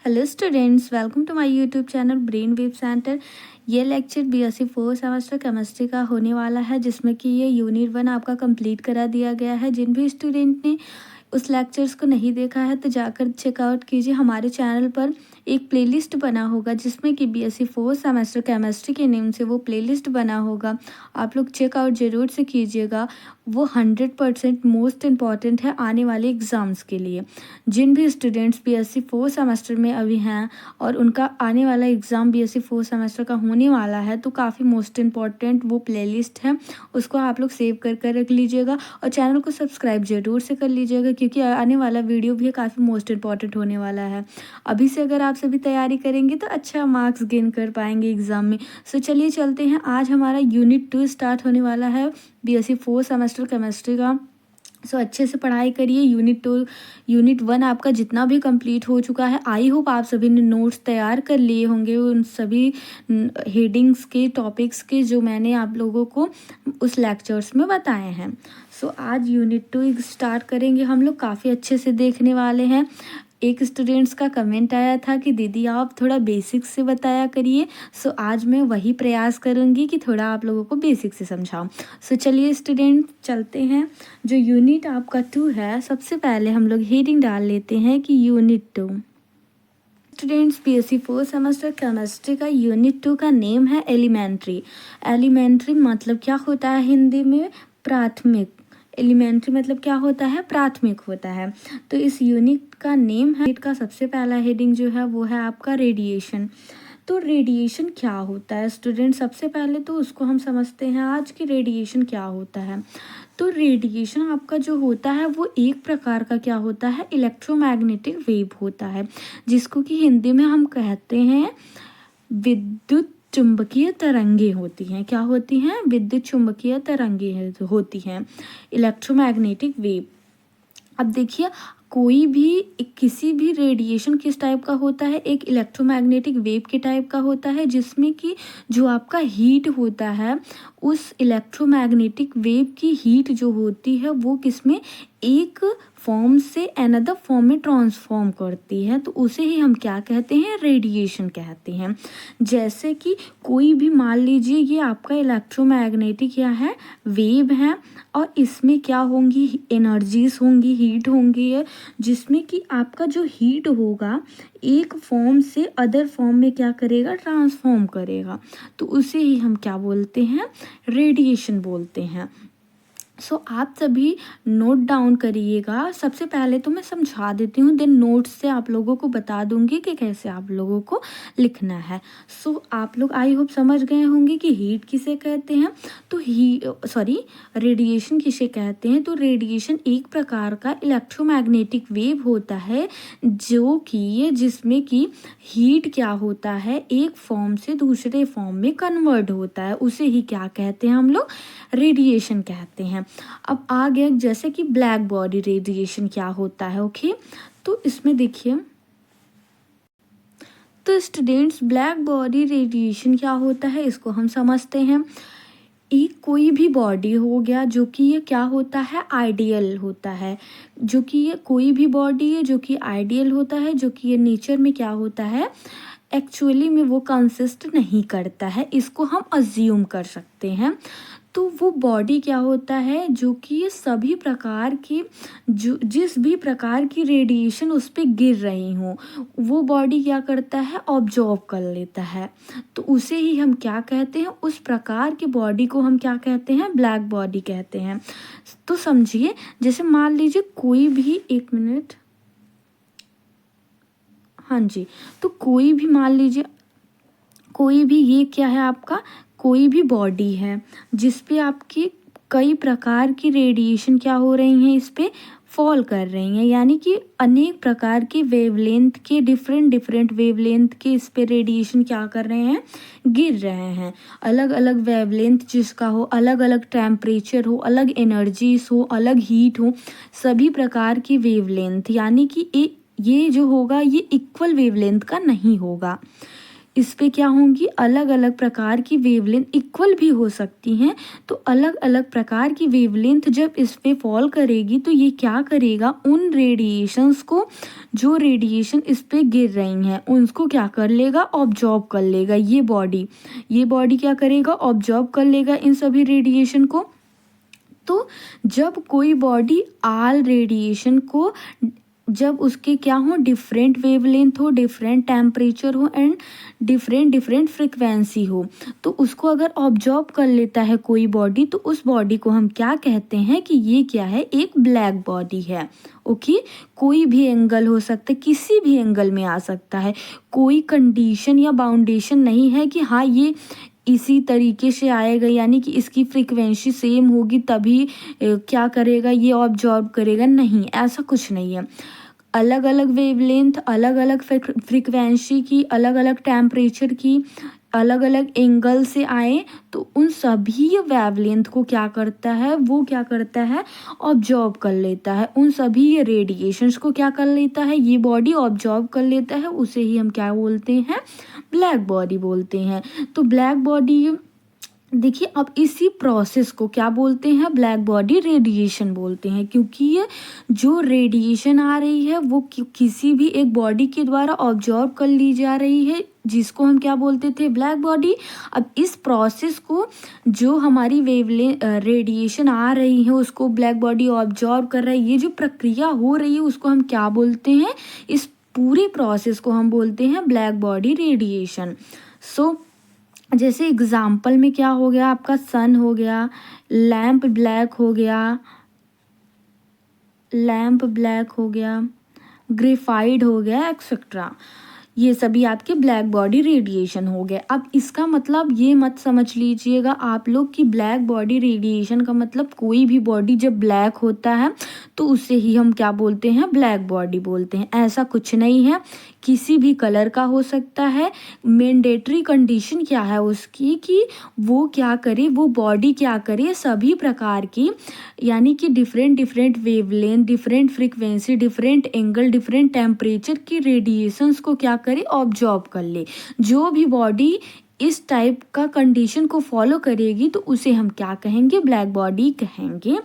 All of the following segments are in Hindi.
Hello students, welcome to my YouTube channel brain wave centre. ये लेक्चर बीएससी 4 सेमेस्टर केमिस्ट्री का होने वाला है, जिसमें कि ये यूनिट 1 आपका कंप्लीट करा दिया गया है। जिन भी स्टूडेंट ने उस लेक्चर्स को नहीं देखा है तो जाकर चेकआउट कीजिए। हमारे चैनल पर एक प्लेलिस्ट बना होगा जिसमें कि बीएससी 4 सेमेस्टर केमिस्ट्री के नेम से वो प्लेलिस्ट बना होगा। आप लोग चेकआउट ज़रूर से कीजिएगा। वो 100% मोस्ट इम्पॉर्टेंट है आने वाले एग्ज़ाम्स के लिए। जिन भी स्टूडेंट्स बीएससी 4 सेमेस्टर में अभी हैं और उनका आने वाला एग्ज़ाम बीएससी 4 सेमेस्टर का होने वाला है, तो काफ़ी मोस्ट इम्पॉर्टेंट वो प्लेलिस्ट है, उसको आप लोग सेव कर कर रख लीजिएगा और चैनल को सब्सक्राइब ज़रूर से कर लीजिएगा, क्योंकि आने वाला वीडियो भी काफ़ी मोस्ट इम्पॉर्टेंट होने वाला है। अभी से अगर आप सभी तैयारी करेंगे तो अच्छा मार्क्स गेन कर पाएंगे एग्ज़ाम में। सो चलिए चलते हैं। आज हमारा यूनिट 2 स्टार्ट होने वाला है बीएससी 4 सेमेस्टर केमिस्ट्री का। सो अच्छे से पढ़ाई करिए। यूनिट 1 आपका जितना भी कंप्लीट हो चुका है, आई होप आप सभी ने नोट्स तैयार कर लिए होंगे उन सभी हेडिंग्स के, टॉपिक्स के, जो मैंने आप लोगों को उस लेक्चर्स में बताए हैं। सो आज यूनिट 2 स्टार्ट करेंगे हम लोग, काफ़ी अच्छे से देखने वाले हैं। एक स्टूडेंट्स का कमेंट आया था कि दीदी आप थोड़ा बेसिक्स से बताया करिए। सो आज मैं वही प्रयास करूँगी कि थोड़ा आप लोगों को बेसिक से समझाऊँ। सो चलिए स्टूडेंट चलते हैं। जो यूनिट आपका 2 है, सबसे पहले हम लोग हेडिंग डाल लेते हैं कि unit 2। Students, BSc 4 semester chemistry का यूनिट 2 का नेम है एलिमेंट्री। एलिमेंट्री मतलब क्या होता है हिंदी में? प्राथमिक। एलिमेंट्री मतलब क्या होता है? प्राथमिक होता है। तो इस यूनिट का नेम है, यूनिट का सबसे पहला हेडिंग जो है वो है आपका रेडिएशन। तो रेडिएशन क्या होता है स्टूडेंट? सबसे पहले तो उसको हम समझते हैं आज कि रेडिएशन क्या होता है। तो रेडिएशन आपका जो होता है वो एक प्रकार का क्या होता है? इलेक्ट्रोमैग्नेटिक वेव होता है, जिसको कि हिंदी में हम कहते हैं विद्युत चुंबकीय तरंगे होती हैं। क्या होती हैं? विद्युत चुंबकीय तरंगे होती हैं, इलेक्ट्रोमैग्नेटिक वेव। अब देखिए, कोई भी किसी भी रेडिएशन किस टाइप का होता है? एक इलेक्ट्रोमैग्नेटिक वेव के टाइप का होता है, जिसमें कि जो आपका हीट होता है, उस इलेक्ट्रोमैग्नेटिक वेव की हीट जो होती है वो किसमें? एक फॉर्म से अनदर फॉर्म में ट्रांसफॉर्म करती है। तो उसे ही हम क्या कहते हैं? रेडिएशन कहते हैं। जैसे कि कोई भी मान लीजिए ये आपका इलेक्ट्रोमैग्नेटिक क्या है? वेव है, और इसमें क्या होंगी? एनर्जीज होंगी, हीट होंगी है, जिसमें कि आपका जो हीट होगा एक फॉर्म से अदर फॉर्म में क्या करेगा? ट्रांसफॉर्म करेगा। तो उसे ही हम क्या बोलते हैं? रेडिएशन बोलते हैं। सो आप सभी नोट डाउन करिएगा। सबसे पहले तो मैं समझा देती हूँ, देन नोट्स से आप लोगों को बता दूंगी कि कैसे आप लोगों को लिखना है। सो आप लोग आई होप समझ गए होंगे कि हीट किसे कहते हैं, तो रेडिएशन किसे कहते हैं। तो रेडिएशन एक प्रकार का इलेक्ट्रोमैग्नेटिक वेव होता है, जो कि जिसमें कि हीट क्या होता है? एक फॉर्म से दूसरे फॉर्म में कन्वर्ट होता है, उसे ही क्या कहते हैं हम लोग? रेडिएशन कहते हैं। अब आ गया जैसे कि ब्लैक बॉडी रेडिएशन क्या होता है। ओके, तो इसमें देखिए, तो स्टूडेंट्स ब्लैक बॉडी रेडिएशन क्या होता है इसको हम समझते हैं। एक कोई भी बॉडी हो गया जो कि ये क्या होता है? आइडियल होता है। जो कि ये कोई भी बॉडी है जो कि आइडियल होता है, जो कि ये नेचर में क्या होता है? एक्चुअली में वो कंसिस्ट नहीं करता है, इसको हम अज्यूम कर सकते हैं। तो वो बॉडी क्या होता है? जो कि ये सभी प्रकार की, जो जिस भी प्रकार की रेडिएशन उस पर गिर रही हो, वो बॉडी क्या करता है? ऑब्जॉर्व कर लेता है। तो उसे ही हम क्या कहते हैं? उस प्रकार की बॉडी को हम क्या कहते हैं? ब्लैक बॉडी कहते हैं। तो समझिए, जैसे मान लीजिए कोई भी, एक मिनट, हाँ जी, तो कोई भी मान लीजिए, कोई भी, ये क्या है आपका? कोई भी बॉडी है जिस पे आपकी कई प्रकार की रेडिएशन क्या हो रही हैं? इस पे फॉल कर रही हैं, यानी कि अनेक प्रकार की वेवलेंथ के, डिफरेंट वेवलेंथ के इस पे रेडिएशन क्या कर रहे हैं? गिर रहे हैं। अलग अलग वेवलेंथ जिसका हो, अलग अलग टेम्परेचर हो, अलग एनर्जीज हो, अलग हीट हो, सभी प्रकार की वेवलेंथ, यानी कि ये जो होगा ये इक्वल वेवलेंथ का नहीं होगा। इस पे क्या होंगी, अलग अलग प्रकार की वेवलेंथ इक्वल भी हो सकती हैं। तो अलग अलग प्रकार की वेवलेंथ जब इस पे फॉल करेगी तो ये क्या करेगा, उन रेडिएशंस को, जो रेडिएशन इस पे गिर रही हैं उनको क्या कर लेगा, ऑब्जॉर्ब कर लेगा। ये बॉडी क्या करेगा, ऑब्जॉर्ब कर लेगा इन सभी रेडिएशन को। तो जब कोई बॉडी आल रेडिएशन को, जब उसके क्या हो, डिफरेंट वेवलेंथ हो, डिफरेंट टेम्परेचर हो एंड डिफरेंट फ्रिक्वेंसी हो, तो उसको अगर ऑब्जॉर्ब कर लेता है कोई बॉडी, तो उस बॉडी को हम क्या कहते हैं कि ये क्या है, एक ब्लैक बॉडी है। ओके, कोई भी एंगल हो सकता है, किसी भी एंगल में आ सकता है, कोई कंडीशन या बाउंडेशन नहीं है कि हाँ ये इसी तरीके से आएगा, यानी कि इसकी फ्रीक्वेंसी सेम होगी तभी क्या करेगा, ये ऑब्जॉर्ब करेगा, नहीं, ऐसा कुछ नहीं है। अलग अलग वेवलेंथ, अलग अलग फ्रीक्वेंसी की, अलग अलग टेम्परेचर की, अलग अलग एंगल से आए तो उन सभी वेवलेंथ को क्या करता है, वो क्या करता है, ऑब्जॉर्ब कर लेता है। उन सभी ये रेडिएशंस को क्या कर लेता है, ये बॉडी ऑब्जॉर्ब कर लेता है, उसे ही हम क्या बोलते हैं, ब्लैक बॉडी बोलते हैं। तो ब्लैक बॉडी, देखिए अब इसी प्रोसेस को क्या बोलते हैं, ब्लैक बॉडी रेडिएशन बोलते हैं, क्योंकि ये जो रेडिएशन आ रही है वो किसी भी एक बॉडी के द्वारा ऑब्जॉर्व कर ली जा रही है, जिसको हम क्या बोलते थे, ब्लैक बॉडी। अब इस प्रोसेस को, जो हमारी रेडिएशन आ रही है उसको ब्लैक बॉडी ऑब्जॉर्व कर रहा है, ये जो प्रक्रिया हो रही है उसको हम क्या बोलते हैं, इस पूरे प्रोसेस को हम बोलते हैं ब्लैक बॉडी रेडिएशन। सो जैसे एग्जाम्पल में क्या हो गया, आपका सन हो गया, लैंप ब्लैक हो गया, ग्रेफाइड हो गया, एक्सेट्रा, ये सभी आपके ब्लैक बॉडी रेडिएशन हो गए। अब इसका मतलब ये मत समझ लीजिएगा आप लोग कि ब्लैक बॉडी रेडिएशन का मतलब कोई भी बॉडी जब ब्लैक होता है तो उसे ही हम क्या बोलते हैं, ब्लैक बॉडी बोलते हैं, ऐसा कुछ नहीं है। किसी भी कलर का हो सकता है। मैंडेटरी कंडीशन क्या है उसकी कि वो क्या करे, वो बॉडी क्या करे, सभी प्रकार की, यानी कि different wavelength, different frequency, different angle, different temperature की रेडिएशंस को क्या करे, ऑब्जॉर्ब कर ले। जो भी बॉडी इस टाइप का कंडीशन को फॉलो करेगी तो उसे हम क्या कहेंगे, ब्लैक बॉडी कहेंगे।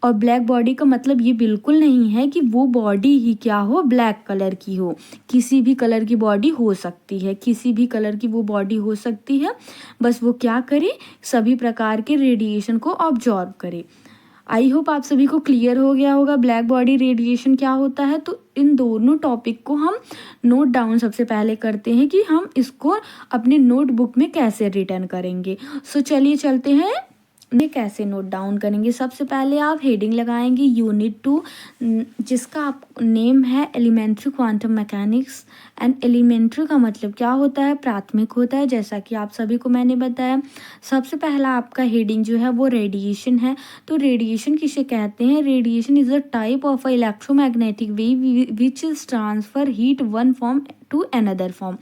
और ब्लैक बॉडी का मतलब ये बिल्कुल नहीं है कि वो बॉडी ही क्या हो, ब्लैक कलर की हो, किसी भी कलर की बॉडी हो सकती है, किसी भी कलर की वो बॉडी हो सकती है, बस वो क्या करे, सभी प्रकार के रेडिएशन को ऑब्जॉर्ब करे। आई होप आप सभी को क्लियर हो गया होगा ब्लैक बॉडी रेडिएशन क्या होता है। तो इन दोनों टॉपिक को हम नोट डाउन सबसे पहले करते हैं कि हम इसको अपने नोटबुक में कैसे रिटर्न करेंगे। सो चलिए चलते हैं, कैसे नोट डाउन करेंगे। सबसे पहले आप हेडिंग लगाएंगे यूनिट 2, जिसका आप नेम है elementary quantum mechanics. And elementary का मतलब क्या होता है, प्राथमिक होता है, जैसा कि आप सभी को मैंने बताया। सबसे पहला आपका हेडिंग जो है वो रेडिएशन है। तो रेडिएशन किसे कहते हैं, radiation is a type of a electromagnetic wave which is transfer heat one form to another form.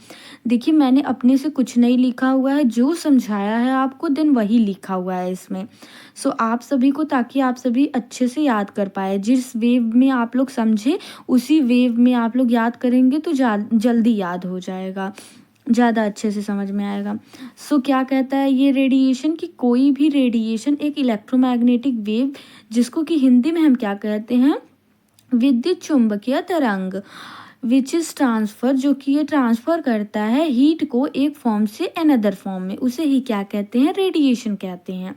देखिए मैंने अपने से कुछ नहीं लिखा हुआ है, जो समझाया है आपको देन वही लिखा हुआ है इसमें। सो आप सभी को, ताकि आप सभी अच्छे से याद कर पाए, जिस वेव में आप लोग समझे उसी वेव में आप लोग याद करेंगे तो जल्दी याद हो जाएगा, ज़्यादा अच्छे से समझ में आएगा। सो क्या कहता है ये रेडिएशन, कि कोई भी रेडिएशन एक इलेक्ट्रोमैग्नेटिक वेव, जिसको कि हिंदी में हम क्या कहते हैं, विद्युत चुंबकीय तरंग, विच इज ट्रांसफर, जो कि ये ट्रांसफर करता है हीट को एक फॉर्म से अनदर फॉर्म में, उसे ही क्या कहते हैं, रेडिएशन कहते हैं।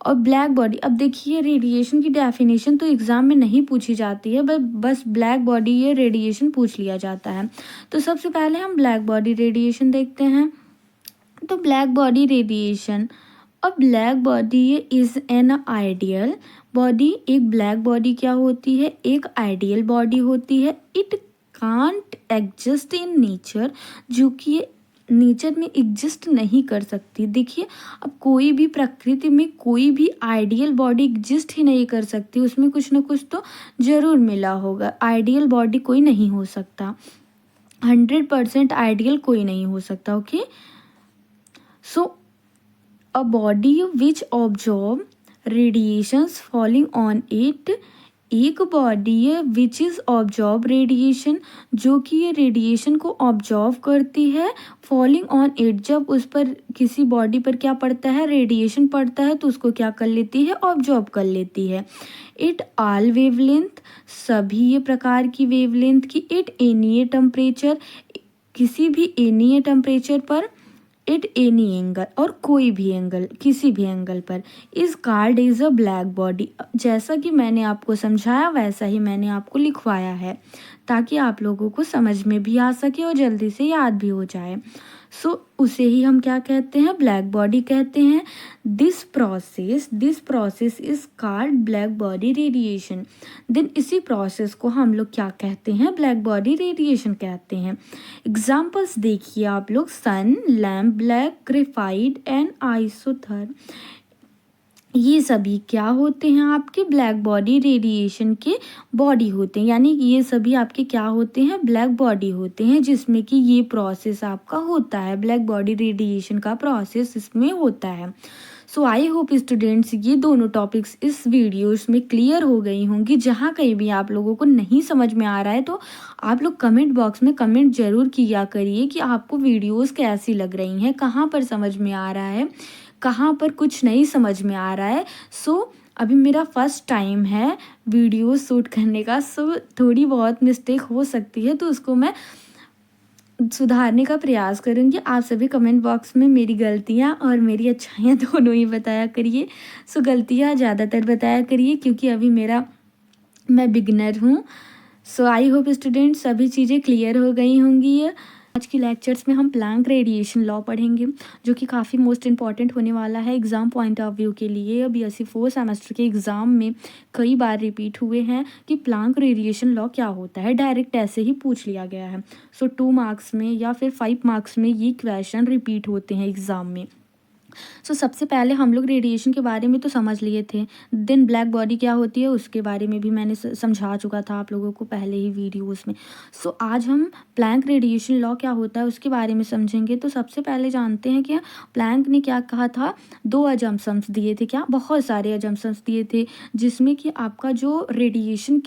और ब्लैक बॉडी, अब देखिए रेडिएशन की डेफिनेशन तो एग्जाम में नहीं पूछी जाती है, बस ब्लैक बॉडी ये रेडिएशन पूछ लिया जाता है। तो सबसे पहले हम ब्लैक बॉडी रेडिएशन देखते हैं। तो ब्लैक बॉडी रेडिएशन, और ब्लैक बॉडी ये इज एन आइडियल बॉडी। एक ब्लैक बॉडी क्या होती है, एक आइडियल बॉडी होती है। It can't exist in nature, जो कि नेचर में एग्जिस्ट नहीं कर सकती। देखिए अब कोई भी प्रकृति में कोई भी आइडियल बॉडी एग्जिस्ट ही नहीं कर सकती, उसमें कुछ ना कुछ तो ज़रूर मिला होगा। आइडियल बॉडी कोई नहीं हो सकता, 100% आइडियल कोई नहीं हो सकता। Okay, so a body which absorb radiations falling on it एक बॉडी है विच इज़ ऑब्जॉर्ब रेडिएशन, जो कि ये रेडिएशन को ऑब्जॉर्व करती है, फॉलिंग ऑन इट, जब उस पर किसी बॉडी पर क्या पड़ता है, रेडिएशन पड़ता है, तो उसको क्या कर लेती है, ऑब्जॉर्ब कर लेती है। इट ऑल वेवलेंथ, सभी ये प्रकार की वेवलेंथ की। इट एनी टेम्परेचर, किसी भी एनी टेम्परेचर पर। इट एनी एंगल, और कोई भी एंगल, किसी भी एंगल पर। Is called is a black body, जैसा कि मैंने आपको समझाया वैसा ही मैंने आपको लिखवाया है, ताकि आप लोगों को समझ में भी आ सके और जल्दी से याद भी हो जाए। सो उसे ही हम क्या कहते हैं, ब्लैक बॉडी कहते हैं। This process is called black body radiation. Then इसी प्रोसेस को हम लोग क्या कहते हैं, ब्लैक बॉडी रेडिएशन कहते हैं। एग्जाम्पल्स देखिए आप लोग, sun, lamp, black, graphite and isotherm, ये सभी क्या होते हैं, आपके ब्लैक बॉडी रेडिएशन के बॉडी होते हैं, यानी ये सभी आपके क्या होते हैं, ब्लैक बॉडी होते हैं, जिसमें कि ये प्रोसेस आपका होता है, ब्लैक बॉडी रेडिएशन का प्रोसेस इसमें होता है। सो आई होप स्टूडेंट्स ये दोनों टॉपिक्स इस वीडियोस में क्लियर हो गई होंगी। जहाँ कहीं भी आप लोगों को नहीं समझ में आ रहा है तो आप लोग कमेंट बॉक्स में कमेंट जरूर किया करिए कि आपको वीडियोस कैसी लग रही हैं, कहाँ पर समझ में आ रहा है, कहाँ पर कुछ नहीं समझ में आ रहा है। सो अभी मेरा फर्स्ट टाइम है वीडियो शूट करने का, सो थोड़ी बहुत मिस्टेक हो सकती है, तो उसको मैं सुधारने का प्रयास करूँगी। आप सभी कमेंट बॉक्स में मेरी गलतियाँ और मेरी अच्छाइयाँ दोनों ही बताया करिए। सो गलतियाँ ज़्यादातर बताया करिए, क्योंकि अभी मैं बिगनर हूँ। सो आई होप स्टूडेंट्स सभी चीज़ें क्लियर हो गई होंगी। आज की लेक्चर्स में हम प्लैंक रेडिएशन लॉ पढ़ेंगे, जो कि काफ़ी मोस्ट इंपॉर्टेंट होने वाला है एग्ज़ाम पॉइंट ऑफ व्यू के लिए। BSc 4 सेमेस्टर के एग्ज़ाम में कई बार रिपीट हुए हैं कि प्लैंक रेडिएशन लॉ क्या होता है, डायरेक्ट ऐसे ही पूछ लिया गया है। सो 2 मार्क्स में या फिर 5 मार्क्स में ये क्वेश्चन रिपीट होते हैं एग्ज़ाम में। सो सबसे पहले हम लोग रेडिएशन के बारे में तो समझ लिए थे, देन ब्लैक बॉडी क्या होती है उसके बारे में भी मैंने समझा चुका था आप लोगों को पहले ही वीडियोस में। सो आज हम प्लैंक रेडिएशन लॉ क्या होता है उसके बारे में समझेंगे। तो सबसे पहले जानते हैं कि प्लैंक ने क्या कहा था, 2 अजम्पशंस दिए थे, क्या बहुत सारे अजम्पशंस दिए थे, जिसमें कि आपका जो रेडिएशन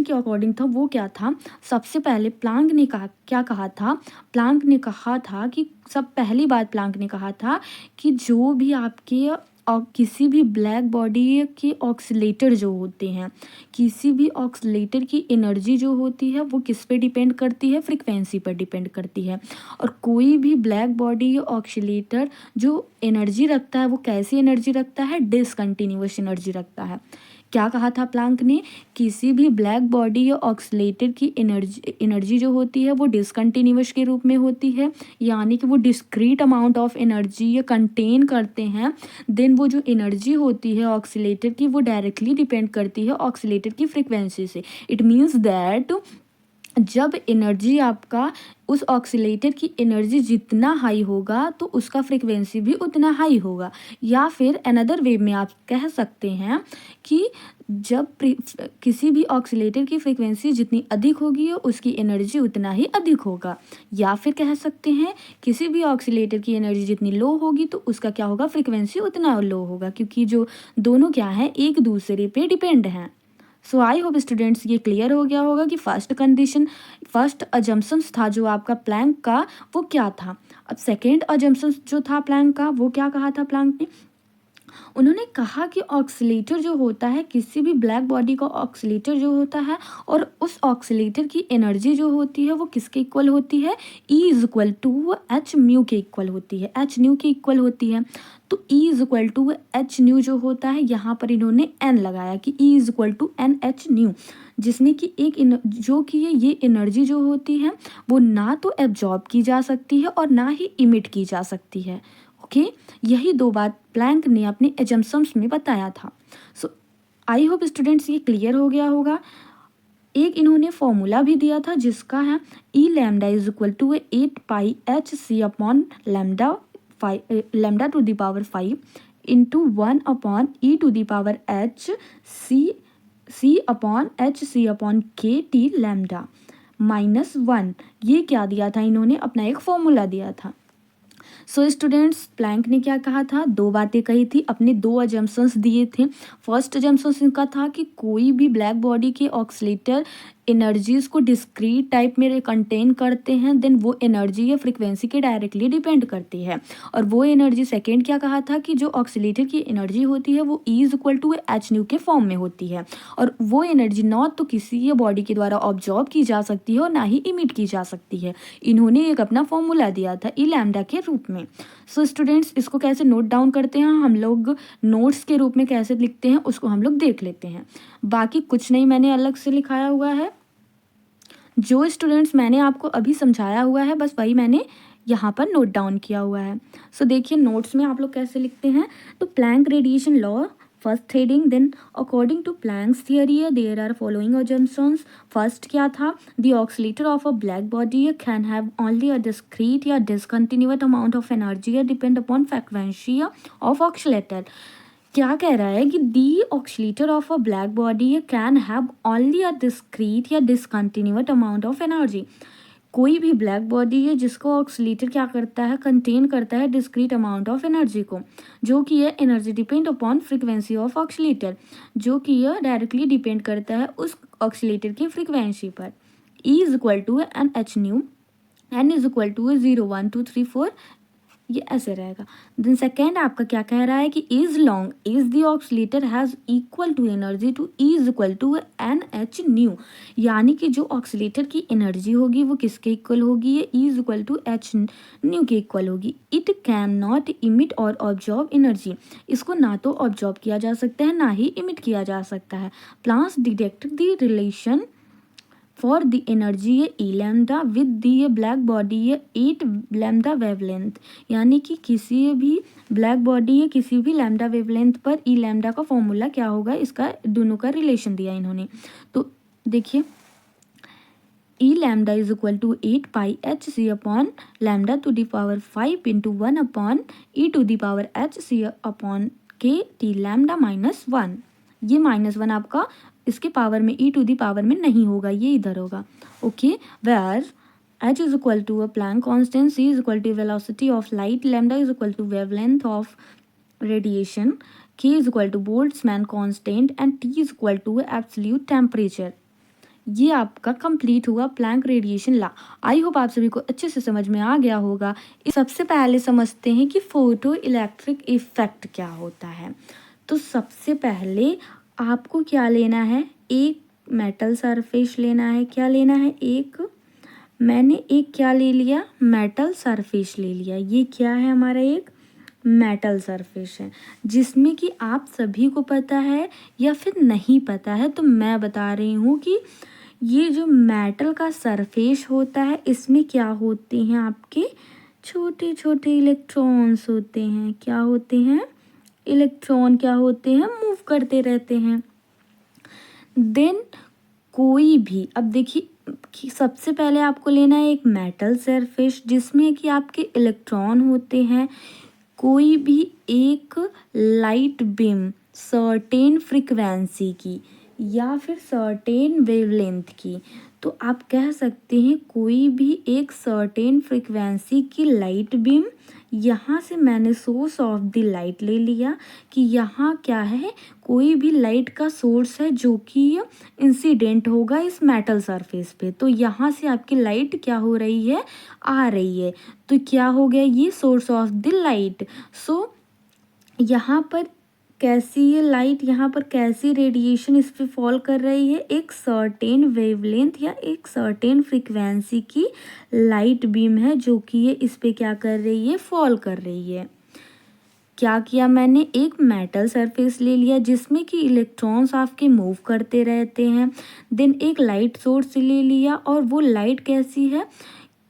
के अकॉर्डिंग था वो क्या था। सबसे पहले प्लैंक ने क्या कहा था, प्लैंक ने कहा था कि पहली बात प्लैंक ने कहा था कि जो भी आपके और किसी भी ब्लैक बॉडी के ऑक्सीलेटर जो होते हैं, किसी भी ऑक्सीलेटर की एनर्जी जो होती है वो किस पे डिपेंड करती है, फ्रीक्वेंसी पर डिपेंड करती है। और कोई भी ब्लैक बॉडी ऑक्सीलेटर जो एनर्जी रखता है वो कैसी एनर्जी रखता है, डिसकंटिन्यूअस एनर्जी रखता है। क्या कहा था प्लैंक ने, किसी भी ब्लैक बॉडी या ऑक्सीलेटर की एनर्जी जो होती है वो डिसकंटिन्यूअस के रूप में होती है, यानी कि वो डिस्क्रीट अमाउंट ऑफ एनर्जी ये कंटेन करते हैं। देन वो जो एनर्जी होती है ऑक्सीलेटर की वो डायरेक्टली डिपेंड करती है ऑक्सीलेटर की फ्रिक्वेंसी से। इट मीन्स दैट जब एनर्जी आपका उस ऑक्सीलेटर की एनर्जी जितना हाई होगा तो उसका फ्रिक्वेंसी भी उतना हाई होगा। या फिर अनदर वे में आप कह सकते हैं कि जब किसी भी ऑक्सीलेटर की फ्रिक्वेंसी जितनी अधिक होगी उसकी एनर्जी उतना ही अधिक होगा। या फिर कह सकते हैं किसी भी ऑक्सीलेटर की एनर्जी जितनी लो होगी तो उसका क्या होगा, फ्रिक्वेंसी उतना लो होगा, क्योंकि जो दोनों क्या है एक दूसरे पे डिपेंड हैं। सो आई होप स्टूडेंट्स ये क्लियर हो गया होगा कि फर्स्ट अजम्पशंस था जो आपका प्लैंक का वो क्या था। अब सेकेंड अजम्पशंस जो था प्लैंक का वो क्या कहा था प्लैंक ने, उन्होंने कहा कि ऑक्सीलेटर जो होता है, किसी भी ब्लैक बॉडी का ऑक्सीलेटर जो होता है और उस ऑक्सीलेटर की एनर्जी जो होती है वो किसके इक्वल होती है, E is equal to H mu के इक्वल होती है, एच न्यू के इक्वल होती है। तो E is equal to H nu जो होता है, यहाँ पर इन्होंने n लगाया कि E is equal to N H nu, जिसमें कि जो कि ये एनर्जी जो होती है वो ना तो एब्जॉर्ब की जा सकती है और ना ही इमिट की जा सकती है। ओके, यही 2 बात प्लैंक ने अपने एजम्पशंस में बताया था। सो आई होप स्टूडेंट्स ये क्लियर हो गया होगा। एक इन्होंने फॉर्मूला भी दिया था जिसका है E lambda is equal to 8 pi H C upon lambda to the power 5 into 1 upon E to the power H C upon K T lambda -1। ये क्या दिया था, इन्होंने अपना एक फॉर्मूला दिया था। सो स्टूडेंट्स, प्लैंक ने क्या कहा था, दो बातें कही थी, अपने दो अजम्पशंस दिए थे। फर्स्ट अजम्पशन इनका था कि कोई भी ब्लैक बॉडी के ऑक्सीलेटर एनर्जीज को डिस्क्रीट टाइप में कंटेन करते हैं, देन वो एनर्जी या फ्रिक्वेंसी के डायरेक्टली डिपेंड करती है। और वो एनर्जी, सेकेंड क्या कहा था कि जो ऑक्सीलेटर की एनर्जी होती है वो E = एच न्यू के फॉर्म में होती है, और वो एनर्जी ना तो किसी ये बॉडी के द्वारा ऑब्जॉर्व की जा सकती है और ना ही इमिट की जा सकती है। इन्होंने एक अपना फॉर्मूला दिया था ई लैम्डा के रूप में। सो स्टूडेंट्स, इसको कैसे नोट डाउन करते हैं हम लोग, नोट्स के रूप में कैसे लिखते हैं उसको हम लोग देख लेते हैं। बाकी कुछ नहीं मैंने अलग से लिखाया हुआ है, जो स्टूडेंट्स मैंने आपको अभी समझाया हुआ है बस वही मैंने यहाँ पर नोट डाउन किया हुआ है। सो देखिए नोट्स में आप लोग कैसे लिखते हैं। तो Planck radiation law, first heading, then according to Planck's theory there are following assumptions। First क्या था, the oscillator of a black body can have only a discrete या discontinuous amount of energy depend upon frequency of oscillator. क्या कह रहा है कि the oscillator of a black body can have only a discrete या डिसकंटिन्यूअस अमाउंट ऑफ एनर्जी। कोई भी ब्लैक बॉडी है जिसको ऑक्सीलेटर क्या करता है, कंटेन करता है डिस्क्रीट अमाउंट ऑफ एनर्जी को, जो कि यह energy depend upon frequency of oscillator, जो कि यह डायरेक्टली डिपेंड करता है उस ऑक्सीलेटर की फ्रीक्वेंसी पर। E = N H nu, N = 0 1 2 3 4, ये ऐसे रहेगा। देन सेकेंड आपका क्या कह रहा है कि is long is the oscillator has equal to energy to E = N H nu, यानी कि जो ऑक्सीलेटर की एनर्जी होगी वो किसके इक्वल होगी, ये E = एच न्यू के इक्वल होगी। इट कैन नॉट इमिट और ऑब्जॉर्व एनर्जी, इसको ना तो ऑब्जॉर्व किया जा सकता है ना ही इमिट किया जा सकता है। Planck's detect the relation for the energy ये E lambda with the black body ये 8 लैम्डा वेवलेंथ, यानी कि किसी भी ब्लैक बॉडी या किसी भी लैम्डा वेवलेंथ पर ई लैम्डा का फॉर्मूला क्या होगा, इसका दोनों का रिलेशन दिया इन्होंने। तो देखिए E lambda = 8 pi H C upon lambda to the power 5 into 1 upon E to the power H C upon K T lambda -1। ये -1 आपका इसके पावर में E टू दी पावर में नहीं होगा, ये इधर होगा। Okay, where h = a Planck constant, c = velocity of light, lambda = wavelength of radiation, k = Boltzmann constant and t = absolute temperature। ये आपका कंप्लीट हुआ Planck radiation law. I hope आप सभी को अच्छे से समझ में आ गया होगा। सबसे पहले समझते हैं कि फोटो इलेक्ट्रिक इफेक्ट क्या होता है। तो सबसे पहले आपको क्या लेना है, एक मेटल सरफेस लेना है। क्या लेना है, मैंने एक क्या ले लिया, मेटल सरफेस ले लिया। ये क्या है, हमारा एक मेटल सरफेस है, जिसमें कि आप सभी को पता है या फिर नहीं पता है तो मैं बता रही हूँ कि ये जो मेटल का सरफेस होता है इसमें क्या होते हैं, आपके छोटे छोटे इलेक्ट्रॉन्स होते हैं। क्या होते हैं, इलेक्ट्रॉन क्या होते हैं, मूव करते रहते हैं। देन कोई भी, अब देखिए सबसे पहले आपको लेना है एक मेटल सरफेस जिसमें कि आपके इलेक्ट्रॉन होते हैं। कोई भी एक लाइट बीम सर्टेन फ्रीक्वेंसी की या फिर सर्टेन वेवलेंथ की, तो आप कह सकते हैं कोई भी एक सर्टेन फ्रीक्वेंसी की लाइट बीम, यहाँ से मैंने सोर्स ऑफ द लाइट ले लिया कि यहाँ क्या है, कोई भी लाइट का सोर्स है जो कि इंसिडेंट होगा इस मेटल सरफेस पे। तो यहाँ से आपकी लाइट क्या हो रही है, आ रही है। तो क्या हो गया, ये सोर्स ऑफ द लाइट। सो यहाँ पर कैसी ये लाइट, यहाँ पर कैसी रेडिएशन इस पे फॉल कर रही है, एक सर्टेन वेवलेंथ या एक सर्टेन फ्रीक्वेंसी की लाइट बीम है जो कि ये इस पे क्या कर रही है, फॉल कर रही है। क्या किया मैंने, एक मेटल सरफेस ले लिया जिसमें कि इलेक्ट्रॉन्स आपके मूव करते रहते हैं। देन एक लाइट सोर्स ले लिया और वो लाइट कैसी है,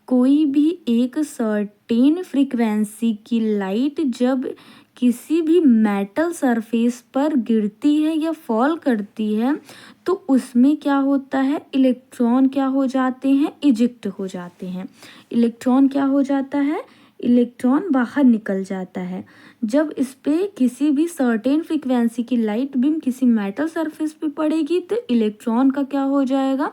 कोई भी एक सर्टेन फ्रीक्वेंसी की लाइट जब किसी भी मेटल सरफेस पर गिरती है या फॉल करती है तो उसमें क्या होता है, इलेक्ट्रॉन क्या हो जाते हैं, इजेक्ट हो जाते हैं। इलेक्ट्रॉन क्या हो जाता है, इलेक्ट्रॉन बाहर निकल जाता है। जब इस पे किसी भी सर्टेन फ्रीक्वेंसी की लाइट बीम किसी मेटल सरफेस पे पड़ेगी तो इलेक्ट्रॉन का क्या हो जाएगा,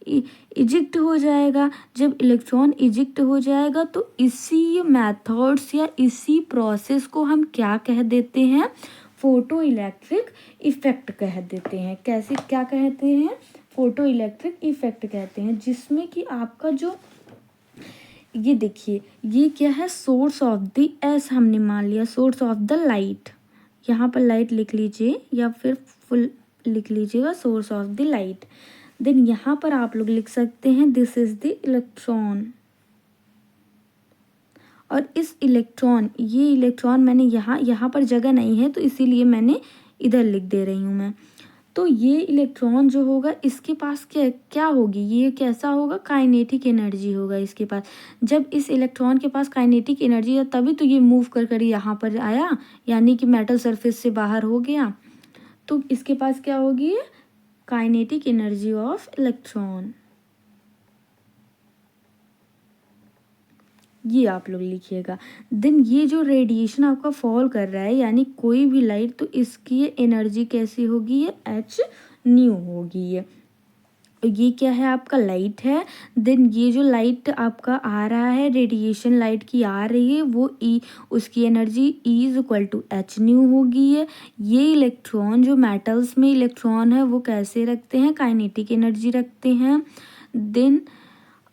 इजेक्ट हो जाएगा। जब इलेक्ट्रॉन इजेक्ट हो जाएगा तो इसी मेथड्स या इसी प्रोसेस को हम क्या कह देते हैं, फोटो इलेक्ट्रिक इफेक्ट कह देते हैं। कैसे, क्या कहते हैं, फोटो इलेक्ट्रिक इफेक्ट कहते हैं, जिसमें कि आपका जो ये देखिए ये क्या है, सोर्स ऑफ द, एस हमने मान लिया सोर्स ऑफ द लाइट, यहाँ पर लाइट लिख लीजिए या फिर फुल लिख लीजिएगा, source of the light. Then यहाँ पर आप लोग लिख सकते हैं दिस इज द इलेक्ट्रॉन। और इस इलेक्ट्रॉन, ये इलेक्ट्रॉन मैंने यहाँ पर जगह नहीं है तो इसीलिए मैंने इधर लिख दे रही हूँ मैं। तो ये इलेक्ट्रॉन जो होगा इसके पास क्या क्या होगी, ये कैसा होगा, काइनेटिक एनर्जी होगा इसके पास। जब इस इलेक्ट्रॉन के पास काइनेटिक एनर्जी है तभी तो ये मूव कर कर यहाँ पर आया, यानी कि मेटल सरफेस से बाहर हो गया। तो इसके पास क्या होगी, काइनेटिक एनर्जी ऑफ इलेक्ट्रॉन। ये आप लोग लिखिएगा। देन ये जो रेडिएशन आपका फॉल कर रहा है यानी कोई भी लाइट, तो इसकी एनर्जी कैसी होगी, ये एच न्यू होगी। ये क्या है, आपका लाइट है। देन ये जो लाइट आपका आ रहा है, रेडिएशन लाइट की आ रही है, वो उसकी energy is equal to H nu होगी। ये इलेक्ट्रॉन, जो मेटल्स में इलेक्ट्रॉन है वो कैसे रखते हैं, काइनेटिक एनर्जी रखते हैं। देन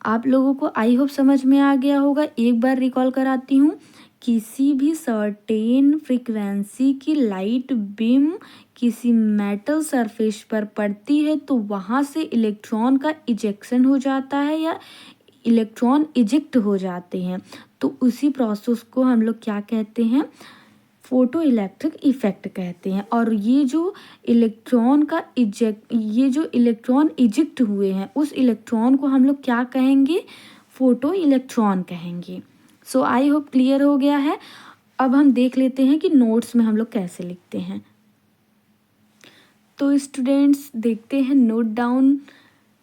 आप लोगों को आई होप समझ में आ गया होगा। एक बार रिकॉल कराती हूँ, किसी भी सर्टेन फ्रीक्वेंसी की लाइट बीम किसी मेटल सरफेस पर पड़ती है तो वहाँ से इलेक्ट्रॉन का इजेक्शन हो जाता है या इलेक्ट्रॉन इजेक्ट हो जाते हैं। तो उसी प्रोसेस को हम लोग क्या कहते हैं, फोटो इलेक्ट्रिक इफेक्ट कहते हैं। और ये जो इलेक्ट्रॉन इजेक्ट हुए हैं उस इलेक्ट्रॉन को हम लोग क्या कहेंगे, फोटो इलेक्ट्रॉन कहेंगे। सो आई होप क्लियर हो गया है। अब हम देख लेते हैं कि नोट्स में हम लोग कैसे लिखते हैं। तो स्टूडेंट्स देखते हैं नोट डाउन,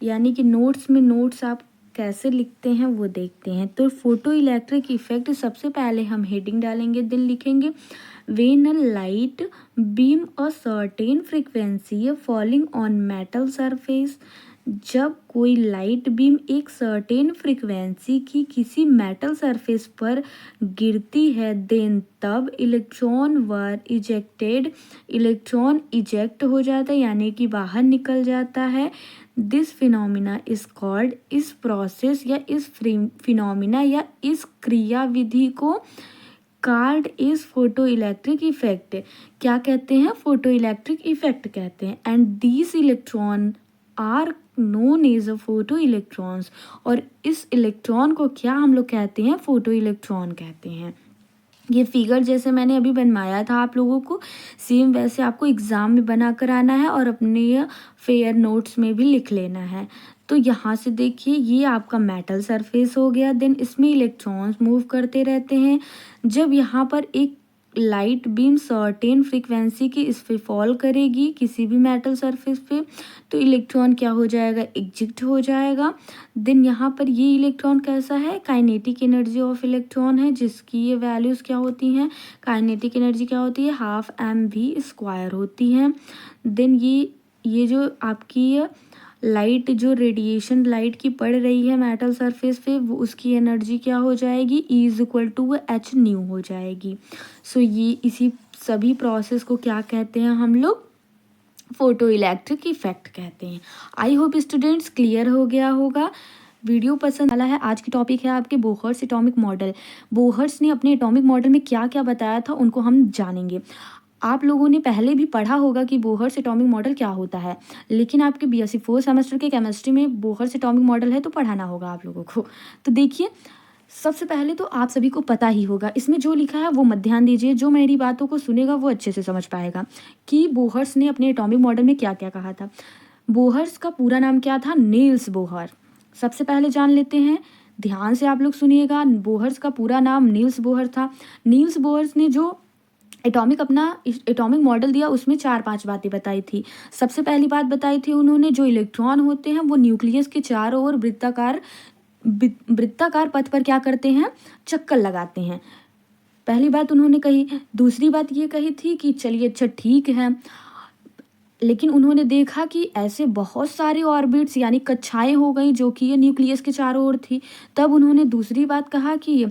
यानी कि नोट्स में नोट्स आप कैसे लिखते हैं वो देखते हैं। तो फोटो इलेक्ट्रिक इफेक्ट, सबसे पहले हम हेडिंग डालेंगे, दिन लिखेंगे when a light beam a certain frequency falling on metal surface। जब कोई लाइट बीम एक सर्टेन फ्रीक्वेंसी की किसी मेटल सरफेस पर गिरती है, देन तब electron were ejected, electron eject हो जाता है यानी कि बाहर निकल जाता है। दिस फिनोमिना इज कॉल्ड, इस प्रोसेस या इस फिनोमिना या इस क्रिया विधि को called is photo electric effect. क्या कहते हैं, फोटो इलेक्ट्रिक इफेक्ट कहते हैं। And these electron are known as a photo electrons. और इस इलेक्ट्रॉन को क्या हम लोग कहते हैं, फोटो इलेक्ट्रॉन कहते हैं। ये फिगर जैसे मैंने अभी बनवाया था आप लोगों को, सेम वैसे आपको एग्ज़ाम में बना कर आना है और अपने फेयर नोट्स में भी लिख लेना है। तो यहाँ से देखिए ये आपका मेटल सरफेस हो गया। देन इसमें इलेक्ट्रॉन्स मूव करते रहते हैं। जब यहाँ पर एक लाइट बीम सर्टेन फ्रीक्वेंसी की इस पे फॉल करेगी किसी भी मेटल सरफेस पे, तो इलेक्ट्रॉन क्या हो जाएगा, एग्जिट हो जाएगा। देन यहाँ पर ये इलेक्ट्रॉन कैसा है, काइनेटिक एनर्जी ऑफ इलेक्ट्रॉन है, जिसकी ये वैल्यूज़ क्या होती हैं, काइनेटिक एनर्जी क्या होती है, हाफ mv² होती है। देन ये जो आपकी लाइट, जो रेडिएशन लाइट की पड़ रही है मेटल सरफेस पे, वो उसकी एनर्जी क्या हो जाएगी, is equal to H nu हो जाएगी। सो ये इसी सभी प्रोसेस को क्या कहते हैं हम लोग, फोटो इलेक्ट्रिक इफेक्ट कहते हैं। आई होप स्टूडेंट्स क्लियर हो गया होगा। वीडियो पसंद आया है। आज की टॉपिक है आपके बोहर्स एटॉमिक मॉडल। बोहर्स ने अपने एटॉमिक मॉडल में क्या क्या बताया था उनको हम जानेंगे। आप लोगों ने पहले भी पढ़ा होगा कि बोहर्स एटॉमिक मॉडल क्या होता है, लेकिन आपके बीएससी 4 सेमेस्टर के केमिस्ट्री में बोहर्स एटॉमिक मॉडल है तो पढ़ाना होगा आप लोगों को। तो देखिए सबसे पहले तो आप सभी को पता ही होगा, इसमें जो लिखा है वो मत ध्यान दीजिए, जो मेरी बातों को सुनेगा वो अच्छे से समझ पाएगा कि बोहर्स ने अपने एटॉमिक मॉडल में क्या क्या कहा था। बोहर्स का पूरा नाम क्या था, नील्स बोहर। सबसे पहले जान लेते हैं, ध्यान से आप लोग सुनिएगा। बोहर्स का पूरा नाम नील्स बोहर था। नील्स बोहर्स ने जो अपना एटॉमिक मॉडल दिया उसमें 4-5 बातें बताई थी। सबसे पहली बात बताई थी उन्होंने, जो इलेक्ट्रॉन होते हैं वो न्यूक्लियस के चारों ओर वृत्ताकार पथ पर क्या करते हैं, चक्कर लगाते हैं। पहली बात उन्होंने कही। दूसरी बात ये कही थी कि चलिए अच्छा ठीक है, लेकिन उन्होंने देखा कि ऐसे बहुत सारे ऑर्बिट्स यानी कक्षाएं हो गई जो कि ये न्यूक्लियस के चारों ओर थी। तब उन्होंने दूसरी बात कहा कि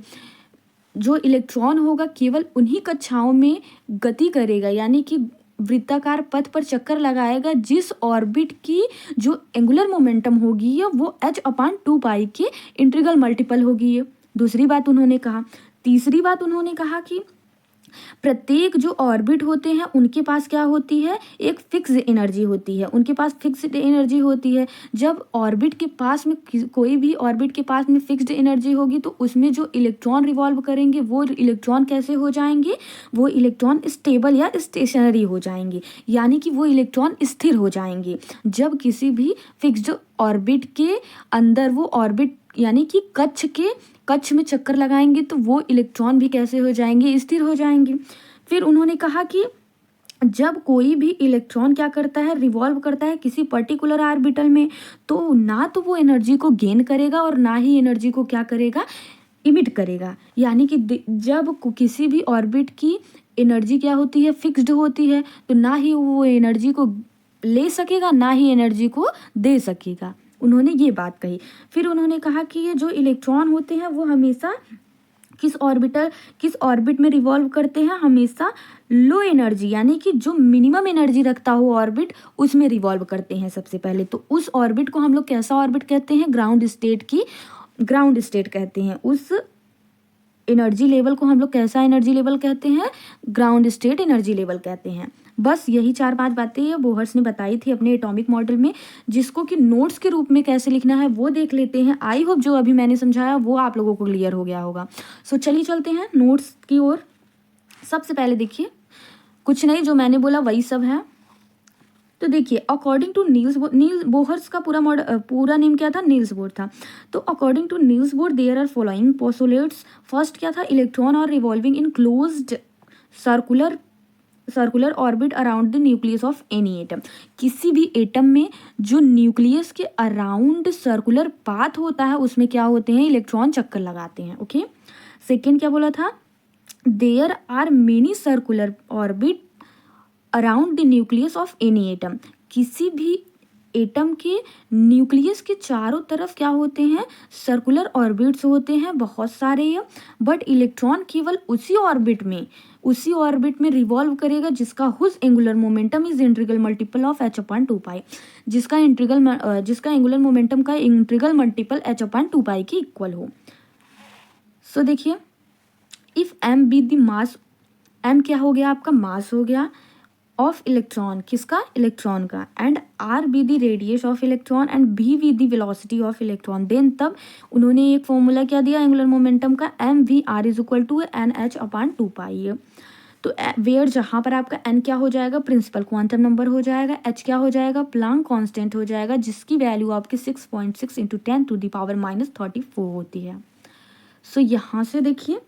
जो इलेक्ट्रॉन होगा केवल उन्हीं कक्षाओं में गति करेगा, यानी कि वृत्ताकार पथ पर चक्कर लगाएगा जिस ऑर्बिट की जो एंगुलर मोमेंटम होगी ये वो h/2 के इंटीग्रल मल्टीपल होगी ये। दूसरी बात उन्होंने कहा। तीसरी बात उन्होंने कहा कि प्रत्येक जो ऑर्बिट होते हैं उनके पास क्या होती है, एक फिक्स्ड एनर्जी होती है, उनके पास फिक्स्ड एनर्जी होती है। जब ऑर्बिट के पास में कोई भी ऑर्बिट के पास में फिक्स्ड एनर्जी होगी तो उसमें जो इलेक्ट्रॉन रिवॉल्व करेंगे वो इलेक्ट्रॉन कैसे हो जाएंगे, वो इलेक्ट्रॉन स्टेबल या स्टेशनरी हो जाएंगे, यानी कि वो इलेक्ट्रॉन स्थिर हो जाएंगे। जब किसी भी फिक्स्ड ऑर्बिट के अंदर वो ऑर्बिट यानी कि कक्ष में चक्कर लगाएंगे तो वो इलेक्ट्रॉन भी कैसे हो जाएंगे, स्थिर हो जाएंगे। फिर उन्होंने कहा कि जब कोई भी इलेक्ट्रॉन क्या करता है, रिवॉल्व करता है किसी पर्टिकुलर ऑर्बिटल में, तो ना तो वो एनर्जी को गेन करेगा और ना ही एनर्जी को क्या करेगा, इमिट करेगा। यानी कि जब किसी भी ऑर्बिट की एनर्जी क्या होती है, फिक्स्ड होती है, तो ना ही वो एनर्जी को ले सकेगा ना ही एनर्जी को दे सकेगा। उन्होंने ये बात कही। फिर उन्होंने कहा कि ये जो इलेक्ट्रॉन होते हैं वो हमेशा किस ऑर्बिट में रिवॉल्व करते हैं, हमेशा लो एनर्जी यानी कि जो मिनिमम एनर्जी रखता हो ऑर्बिट उसमें रिवॉल्व करते हैं सबसे पहले। तो उस ऑर्बिट को हम लोग कैसा ऑर्बिट कहते हैं, ग्राउंड स्टेट कहते हैं। उस एनर्जी लेवल को हम लोग कैसा एनर्जी लेवल कहते हैं, ग्राउंड स्टेट एनर्जी लेवल कहते हैं। बस यही 4-5 बातें ये बोहर्स ने बताई थी अपने एटॉमिक मॉडल में, जिसको कि नोट्स के रूप में कैसे लिखना है वो देख लेते हैं। आई होप जो अभी मैंने समझाया वो आप लोगों को क्लियर हो गया होगा। सो चलिए चलते हैं नोट्स की ओर। सबसे पहले देखिए, कुछ नहीं, जो मैंने बोला वही सब है। तो देखिए, अकॉर्डिंग टू नील्स बोहर्स का पूरा नेम क्या था, नील्स बोर था। तो according to Niels Bohr there are following postulates. First क्या था, electron are revolving in closed circular orbit around the nucleus of any atom. किसी भी एटम में जो न्यूक्लियस के अराउंड सर्कुलर पाथ होता है उसमें क्या होते हैं, इलेक्ट्रॉन चक्कर लगाते हैं। ओके। सेकेंड क्या बोला था, there are many circular orbit around the nucleus of any atom. किसी भी एटम के न्यूक्लियस के चारों तरफ क्या होते हैं, सर्कुलर ऑर्बिट्स होते हैं बहुत सारे। बट इलेक्ट्रॉन केवल उसी ऑर्बिट में रिवॉल्व करेगा जिसका whose angular momentum is integral multiple of h/2 जिसका एंगुलर मोमेंटम का इंटीग्रल मल्टीपल h/2 के इक्वल हो। सो देखिए, if m be the mass, m क्या हो गया आपका, मास हो गया, ऑफ इलेक्ट्रॉन, किसका, इलेक्ट्रॉन का, and r be the radius of electron and v be the velocity of electron, then तब उन्होंने एक फॉर्मूला क्या दिया एंगुलर मोमेंटम का, mvr is equal to nh/2 तो वेयर जहाँ पर आपका n क्या हो जाएगा, प्रिंसिपल क्वांटम नंबर हो जाएगा, h क्या हो जाएगा, प्लांक कांस्टेंट हो जाएगा, जिसकी वैल्यू आपकी 6.6 × 10⁻⁻34 होती है। सो यहाँ से देखिए,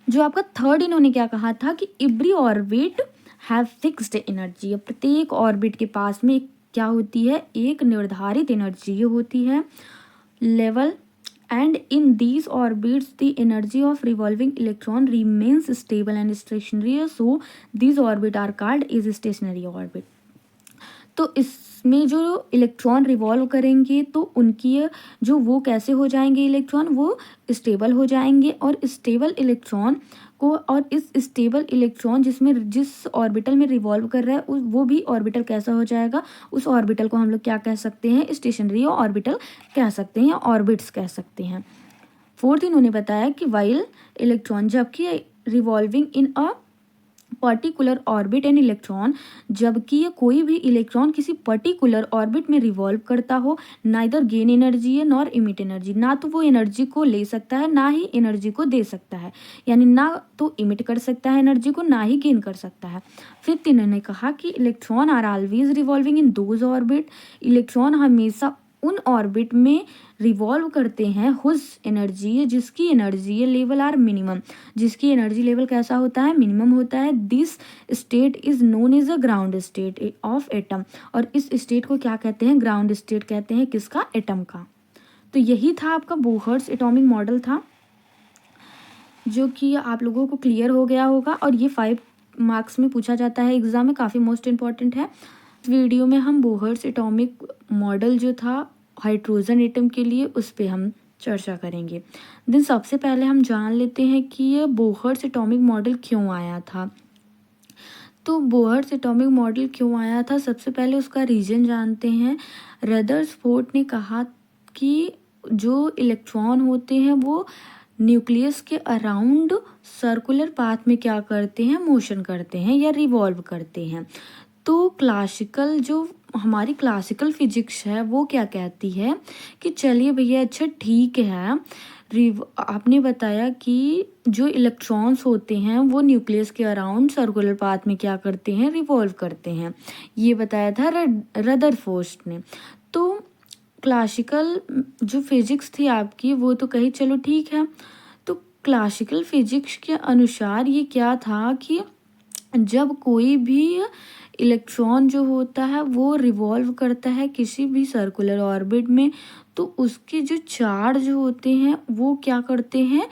जो आपका थर्ड इन्होंने क्या कहा था कि every orbit have fixed energy. प्रत्येक ऑर्बिट के पास में क्या होती है, एक निर्धारित एनर्जी होती है, level, and in these orbits the energy of revolving electron remains stable and stationary, so these orbit are called is stationary orbit. तो इसमें जो इलेक्ट्रॉन रिवॉल्व करेंगे तो उनकी जो वो कैसे हो जाएंगे, इलेक्ट्रॉन वो स्टेबल हो जाएंगे। और स्टेबल इलेक्ट्रॉन को, और इस स्टेबल इलेक्ट्रॉन जिस ऑर्बिटल में रिवॉल्व कर रहा है वो भी ऑर्बिटल कैसा हो जाएगा, उस ऑर्बिटल को हम लोग क्या कह सकते हैं, स्टेशनरी ऑर्बिटल कह सकते हैं, ऑर्बिट्स कह सकते हैं। फोर्थ इन्होंने बताया कि वाइल इलेक्ट्रॉन, जबकि revolving in a particular orbit and electron, जबकि ये कोई भी इलेक्ट्रॉन किसी पर्टिकुलर ऑर्बिट में रिवॉल्व करता हो, नाइदर गेन एनर्जी है नॉर इमिट एनर्जी, ना तो वो एनर्जी को ले सकता है ना ही एनर्जी को दे सकता है, यानी ना तो इमिट कर सकता है एनर्जी को ना ही गेन कर सकता है। फिफ्थ इन्होंने कहा कि electron are always revolving in those orbit. Electron हमेशा उन ऑर्बिट में रिवॉल्व करते हैं हुज एनर्जी, जिसकी एनर्जी लेवल आर मिनिमम, जिसकी एनर्जी लेवल कैसा होता है, मिनिमम होता है। This state is known as a ground state of atom, और इस स्टेट को क्या कहते हैं, ग्राउंड स्टेट कहते हैं, किसका, एटम का। तो यही था आपका बोहर्स एटॉमिक मॉडल था, जो कि आप लोगों को क्लियर हो गया होगा। और ये 5 मार्क्स में पूछा जाता है एग्ज़ाम में, काफ़ी मोस्ट इम्पॉर्टेंट है। इस वीडियो में हम बोहर्स एटॉमिक मॉडल जो था हाइड्रोजन एटम के लिए, उस पे हम चर्चा करेंगे। देन सबसे पहले हम जान लेते हैं कि ये बोहर्स एटॉमिक मॉडल क्यों आया था। तो बोहर्स एटॉमिक मॉडल क्यों आया था, सबसे पहले उसका रीज़न जानते हैं। रदरफोर्ड ने कहा कि जो इलेक्ट्रॉन होते हैं वो न्यूक्लियस के अराउंड सर्कुलर पाथ में क्या करते हैं, मोशन करते हैं या रिवॉल्व करते हैं। तो क्लासिकल जो हमारी क्लासिकल फिजिक्स है वो क्या कहती है कि चलिए भैया अच्छा ठीक है, आपने बताया कि जो इलेक्ट्रॉन्स होते हैं वो न्यूक्लियस के अराउंड सर्कुलर पाथ में क्या करते हैं, रिवॉल्व करते हैं, ये बताया था रदरफोर्ड ने। तो क्लासिकल जो फिजिक्स थी आपकी वो तो कही चलो ठीक है। तो क्लासिकल फिजिक्स के अनुसार ये क्या था कि जब कोई भी इलेक्ट्रॉन जो होता है वो रिवॉल्व करता है किसी भी सर्कुलर ऑर्बिट में, तो उसके जो चार्ज होते हैं वो क्या करते हैं,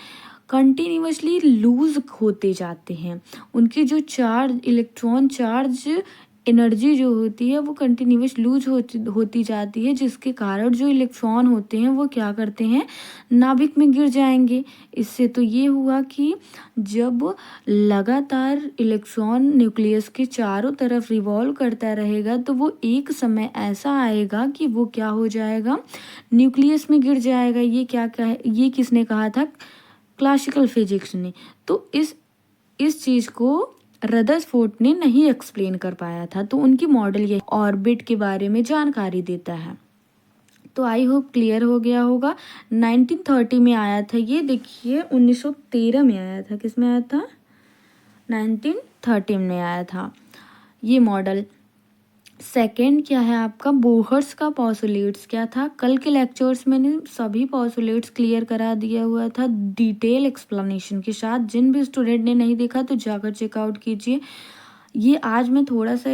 कंटिन्यूसली लूज होते जाते हैं। उनकी जो चार्ज इलेक्ट्रॉन चार्ज एनर्जी जो होती है वो कंटिन्यूस लूज होती जाती है, जिसके कारण जो इलेक्ट्रॉन होते हैं वो क्या करते हैं, नाभिक में गिर जाएंगे। इससे तो ये हुआ कि जब लगातार इलेक्ट्रॉन न्यूक्लियस के चारों तरफ रिवॉल्व करता रहेगा तो वो एक समय ऐसा आएगा कि वो क्या हो जाएगा, न्यूक्लियस में गिर जाएगा। ये किसने कहा था, क्लासिकल फिजिक्स ने। तो इस चीज़ को रदरफोर्ड ने नहीं एक्सप्लेन कर पाया था, तो उनकी मॉडल ये ऑर्बिट के बारे में जानकारी देता है। तो आई होप क्लियर हो गया होगा। 1930 में आया था ये, देखिए 1913 में आया था, किस में आया था, 1913 में आया था ये मॉडल। सेकंड क्या है आपका, बोहर्स का पोस्टुलेट्स क्या था। कल के लेक्चर्स मैंने सभी पोस्टुलेट्स क्लियर करा दिया हुआ था डिटेल एक्सप्लेनेशन के साथ। जिन भी स्टूडेंट ने नहीं देखा तो जाकर चेकआउट कीजिए। ये आज मैं थोड़ा सा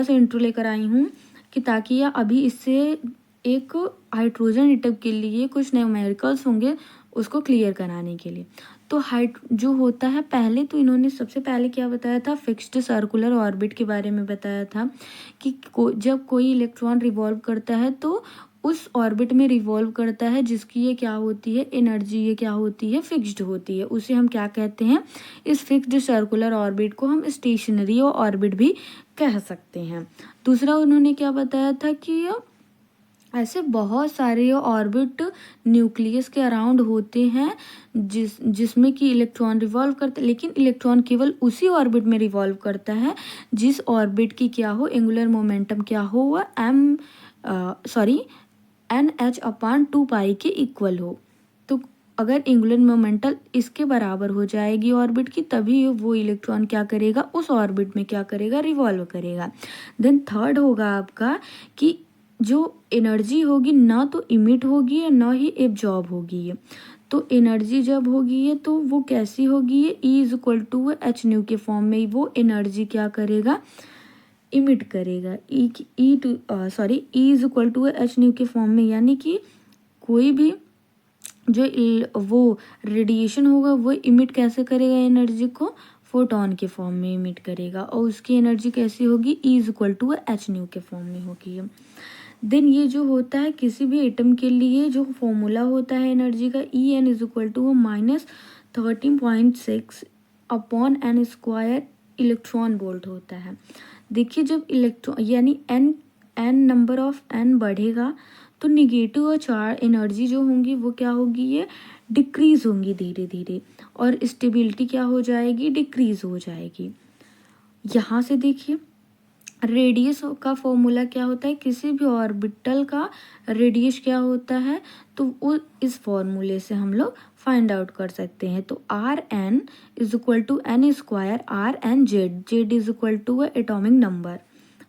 इंट्रो लेकर आई हूँ कि ताकि या अभी इससे एक हाइड्रोजन एटम के लिए कुछ न्यूमेरिकल्स होंगे उसको क्लियर कराने के लिए। तो हाइट जो होता है, पहले तो इन्होंने सबसे पहले क्या बताया था, फिक्स्ड सर्कुलर ऑर्बिट के बारे में बताया था कि जब कोई इलेक्ट्रॉन रिवॉल्व करता है तो उस ऑर्बिट में रिवॉल्व करता है जिसकी ये क्या होती है, एनर्जी ये क्या होती है, फिक्स्ड होती है। उसे हम क्या कहते हैं, इस फिक्स्ड सर्कुलर ऑर्बिट को हम स्टेशनरी ऑर्बिट भी कह सकते हैं। दूसरा उन्होंने क्या बताया था कि ऐसे बहुत सारे ऑर्बिट न्यूक्लियस के अराउंड होते हैं जिसमें कि इलेक्ट्रॉन रिवॉल्व करते हैं, लेकिन इलेक्ट्रॉन केवल उसी ऑर्बिट में रिवॉल्व करता है जिस ऑर्बिट की क्या हो, एंगुलर मोमेंटम क्या हो, वह NH/2 के इक्वल हो। तो अगर एंगुलर मोमेंटम इसके बराबर हो जाएगी ऑर्बिट की, तभी वो इलेक्ट्रॉन क्या करेगा, उस ऑर्बिट में क्या करेगा, रिवॉल्व करेगा। देन थर्ड होगा आपका कि जो एनर्जी होगी ना तो इमिट होगी और ना ही एब्जॉर्ब होगी ये। तो एनर्जी जब होगी ये तो वो कैसी होगी, ये E=h के फॉर्म में वो एनर्जी क्या करेगा, इमिट करेगा। E=h के फॉर्म में, यानी कि कोई भी जो वो रेडिएशन होगा वो इमिट कैसे करेगा, एनर्जी को फोटोन के फॉर्म में इमिट करेगा, और उसकी एनर्जी कैसी होगी, E=h के फॉर्म में होगी। देन ये जो होता है किसी भी एटम के लिए जो फॉर्मूला होता है एनर्जी का, En=-13.6 upon n² electron volt होता है। देखिए जब इलेक्ट्रॉन यानी n नंबर ऑफ n बढ़ेगा तो निगेटिव और चार्ज एनर्जी जो होंगी वो क्या होगी, ये डिक्रीज होंगी धीरे धीरे, और स्टेबिलिटी क्या हो जाएगी, डिक्रीज हो जाएगी। यहाँ से देखिए रेडियस का फॉर्मूला क्या होता है, किसी भी ऑर्बिटल का रेडियस क्या होता है, तो वो इस फॉर्मूले से हम लोग फाइंड आउट कर सकते हैं। तो Rn=n², Rn/z एटॉमिक नंबर,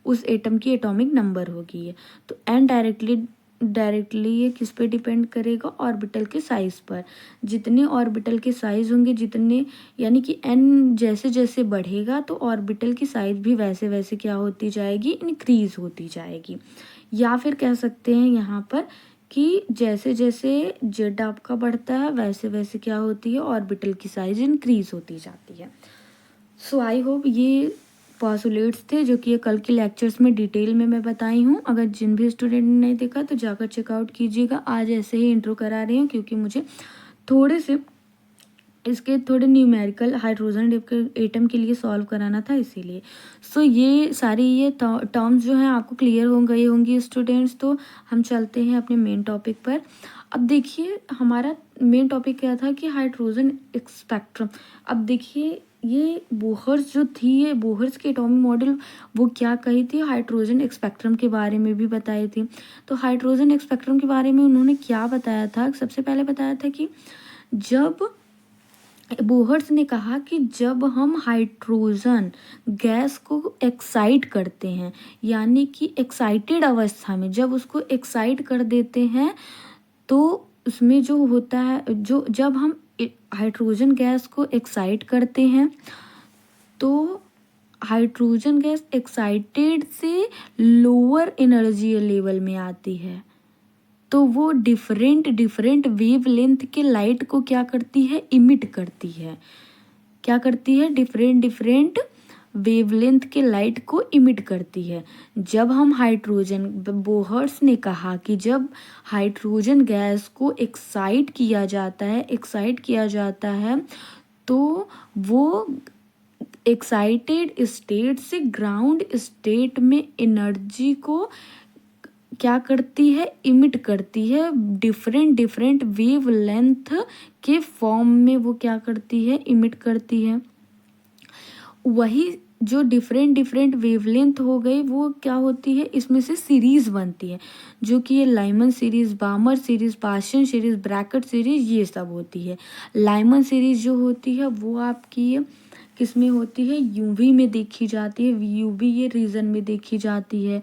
उस एटम की एटॉमिक नंबर होगी ये। तो n डायरेक्टली ये किस पे डिपेंड करेगा, ऑर्बिटल के साइज पर। जितने ऑर्बिटल के साइज होंगे जितने, यानी कि n जैसे जैसे बढ़ेगा तो ऑर्बिटल की साइज भी वैसे वैसे क्या होती जाएगी, इंक्रीज होती जाएगी। या फिर कह सकते हैं यहाँ पर कि जैसे जैसे जेड आपका बढ़ता है वैसे वैसे क्या होती है, ऑर्बिटल की साइज इंक्रीज होती जाती है। सो आई होप ये पॉस्टुलेट्स थे जो कि ये कल के लेक्चर्स में डिटेल में मैं बताई हूँ। अगर जिन भी स्टूडेंट ने नहीं देखा तो जाकर चेकआउट कीजिएगा। आज ऐसे ही इंट्रो करा रही हूँ क्योंकि मुझे थोड़े से इसके थोड़े न्यूमेरिकल हाइड्रोजन एटम के लिए सॉल्व कराना था, इसीलिए। सो ये सारी ये टर्म्स जो हैं आपको क्लियर हो गई होंगी स्टूडेंट्स। तो हम चलते हैं अपने मेन टॉपिक पर। अब देखिए हमारा मेन टॉपिक क्या था कि हाइड्रोजन स्पेक्ट्रम। अब देखिए ये बोहर्स जो थी, ये बोहर्स के एटॉमिक मॉडल वो क्या कही थी, हाइड्रोजन स्पेक्ट्रम के बारे में भी बताई थी। तो हाइड्रोजन स्पेक्ट्रम के बारे में उन्होंने क्या बताया था, सबसे पहले बताया था कि जब बोहर्स ने कहा कि जब हम हाइड्रोजन गैस को एक्साइट करते हैं, यानी कि एक्साइटेड अवस्था में जब उसको एक्साइट कर देते हैं, तो उसमें जो होता है, जो जब हम हाइड्रोजन गैस को एक्साइट करते हैं तो हाइड्रोजन गैस एक्साइटेड से लोअर एनर्जी लेवल में आती है। तो वो डिफरेंट डिफरेंट वेवलेंथ के लाइट को क्या करती है, इमिट करती है। क्या करती है, डिफरेंट डिफरेंट वेवलेंथ के लाइट को इमिट करती है। जब हम हाइड्रोजन, बोहर्स ने कहा कि जब हाइड्रोजन गैस को एक्साइट किया जाता है तो वो एक्साइटेड स्टेट से ग्राउंड स्टेट में एनर्जी को क्या करती है, इमिट करती है। डिफरेंट डिफरेंट वेवलेंथ के फॉर्म में वो क्या करती है, इमिट करती है। वही जो डिफरेंट डिफरेंट वेवलेंथ हो गई वो क्या होती है, इसमें से सीरीज बनती है, जो कि ये Lyman series, बामर series, Paschen series, Brackett series, ये सब होती है। लाइमन सीरीज जो होती है वो आपकी किस में होती है, यूवी में देखी जाती है, यूवी ये रीजन में देखी जाती है।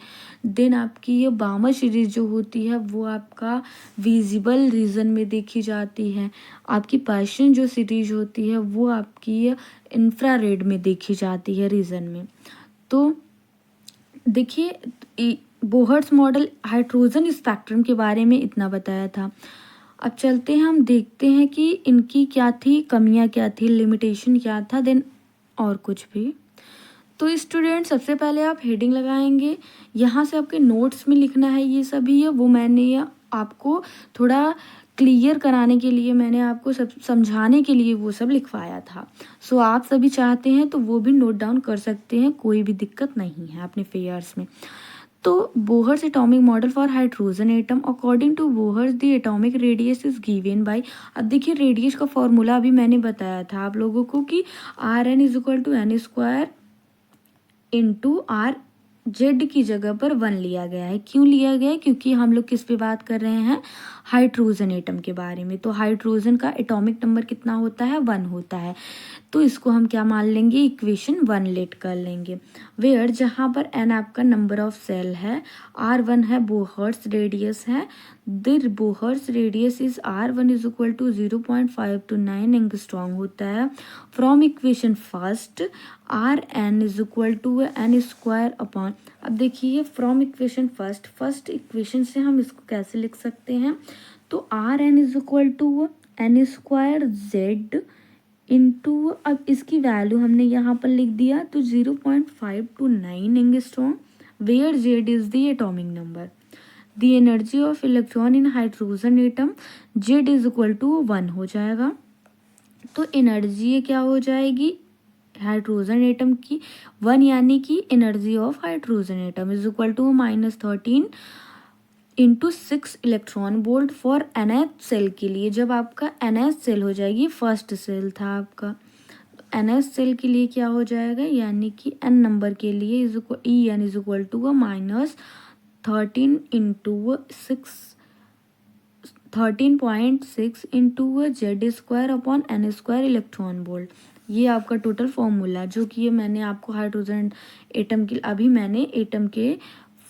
देन आपकी ये बामर सीरीज जो होती है वो आपका विजिबल रीजन में देखी जाती है। आपकी पाशन जो सीरीज होती है वो आपकी इंफ्रारेड में देखी जाती है, रीजन में। तो देखिए बोहर्स मॉडल हाइड्रोजन स्पेक्ट्रम के बारे में इतना बताया था। अब चलते हैं, हम देखते हैं कि इनकी क्या थी, कमियां क्या थी, लिमिटेशन क्या था, देन और कुछ भी। तो स्टूडेंट सबसे पहले आप हेडिंग लगाएंगे, यहाँ से आपके नोट्स में लिखना है ये सभी है, वो मैंने ये आपको थोड़ा क्लियर कराने के लिए, मैंने आपको सब समझाने के लिए वो सब लिखवाया था। सो आप सभी चाहते हैं तो वो भी नोट डाउन कर सकते हैं, कोई भी दिक्कत नहीं है अपने फेयर्स में। तो Bohr's atomic model for hydrogen atom, according to Bohr's the atomic radius is given by. अब देखिए रेडियस का फॉर्मूला अभी मैंने बताया था आप लोगों को कि Rn is equal to n square into r, z की जगह पर 1 लिया गया है। क्यों लिया गया है, क्योंकि हम लोग किस पे बात कर रहे हैं, हाइड्रोजन एटम के बारे में। तो हाइड्रोजन का एटॉमिक नंबर कितना होता है, 1 होता है। तो इसको हम क्या मान लेंगे, इक्वेशन 1 लेट कर लेंगे। वेयर जहाँ पर एन आपका नंबर ऑफ सेल है, R1 है बोहर्स रेडियस है, the Bohr's radius is R1 is equal to 0.529 angstrom होता है। From equation first Rn is equal to n square upon, अब देखिए फ्रॉम इक्वेशन फर्स्ट इक्वेशन से हम इसको कैसे लिख सकते हैं, तो Rn is equal to n square z into, अब इसकी वैल्यू हमने यहाँ पर लिख दिया तो 0.529 angstrom, where z is the atomic number. The energy of electron in hydrogen atom, z is equal to 1 हो जाएगा। तो एनर्जी क्या हो जाएगी हाइड्रोजन एटम की, 1, यानी कि energy of hydrogen atom is equal to -13 into 6 electron volt for NH shell के लिए। जब आपका NH सेल हो जाएगी, फर्स्ट सेल था आपका, NH सेल के लिए क्या हो जाएगा, यानी कि n नंबर के लिए is equal En is equal to -13 into 13.6 into z square upon n square electron volt. ये आपका टोटल फॉर्मूला, जो कि ये मैंने आपको हाइड्रोजन एटम के, अभी मैंने एटम के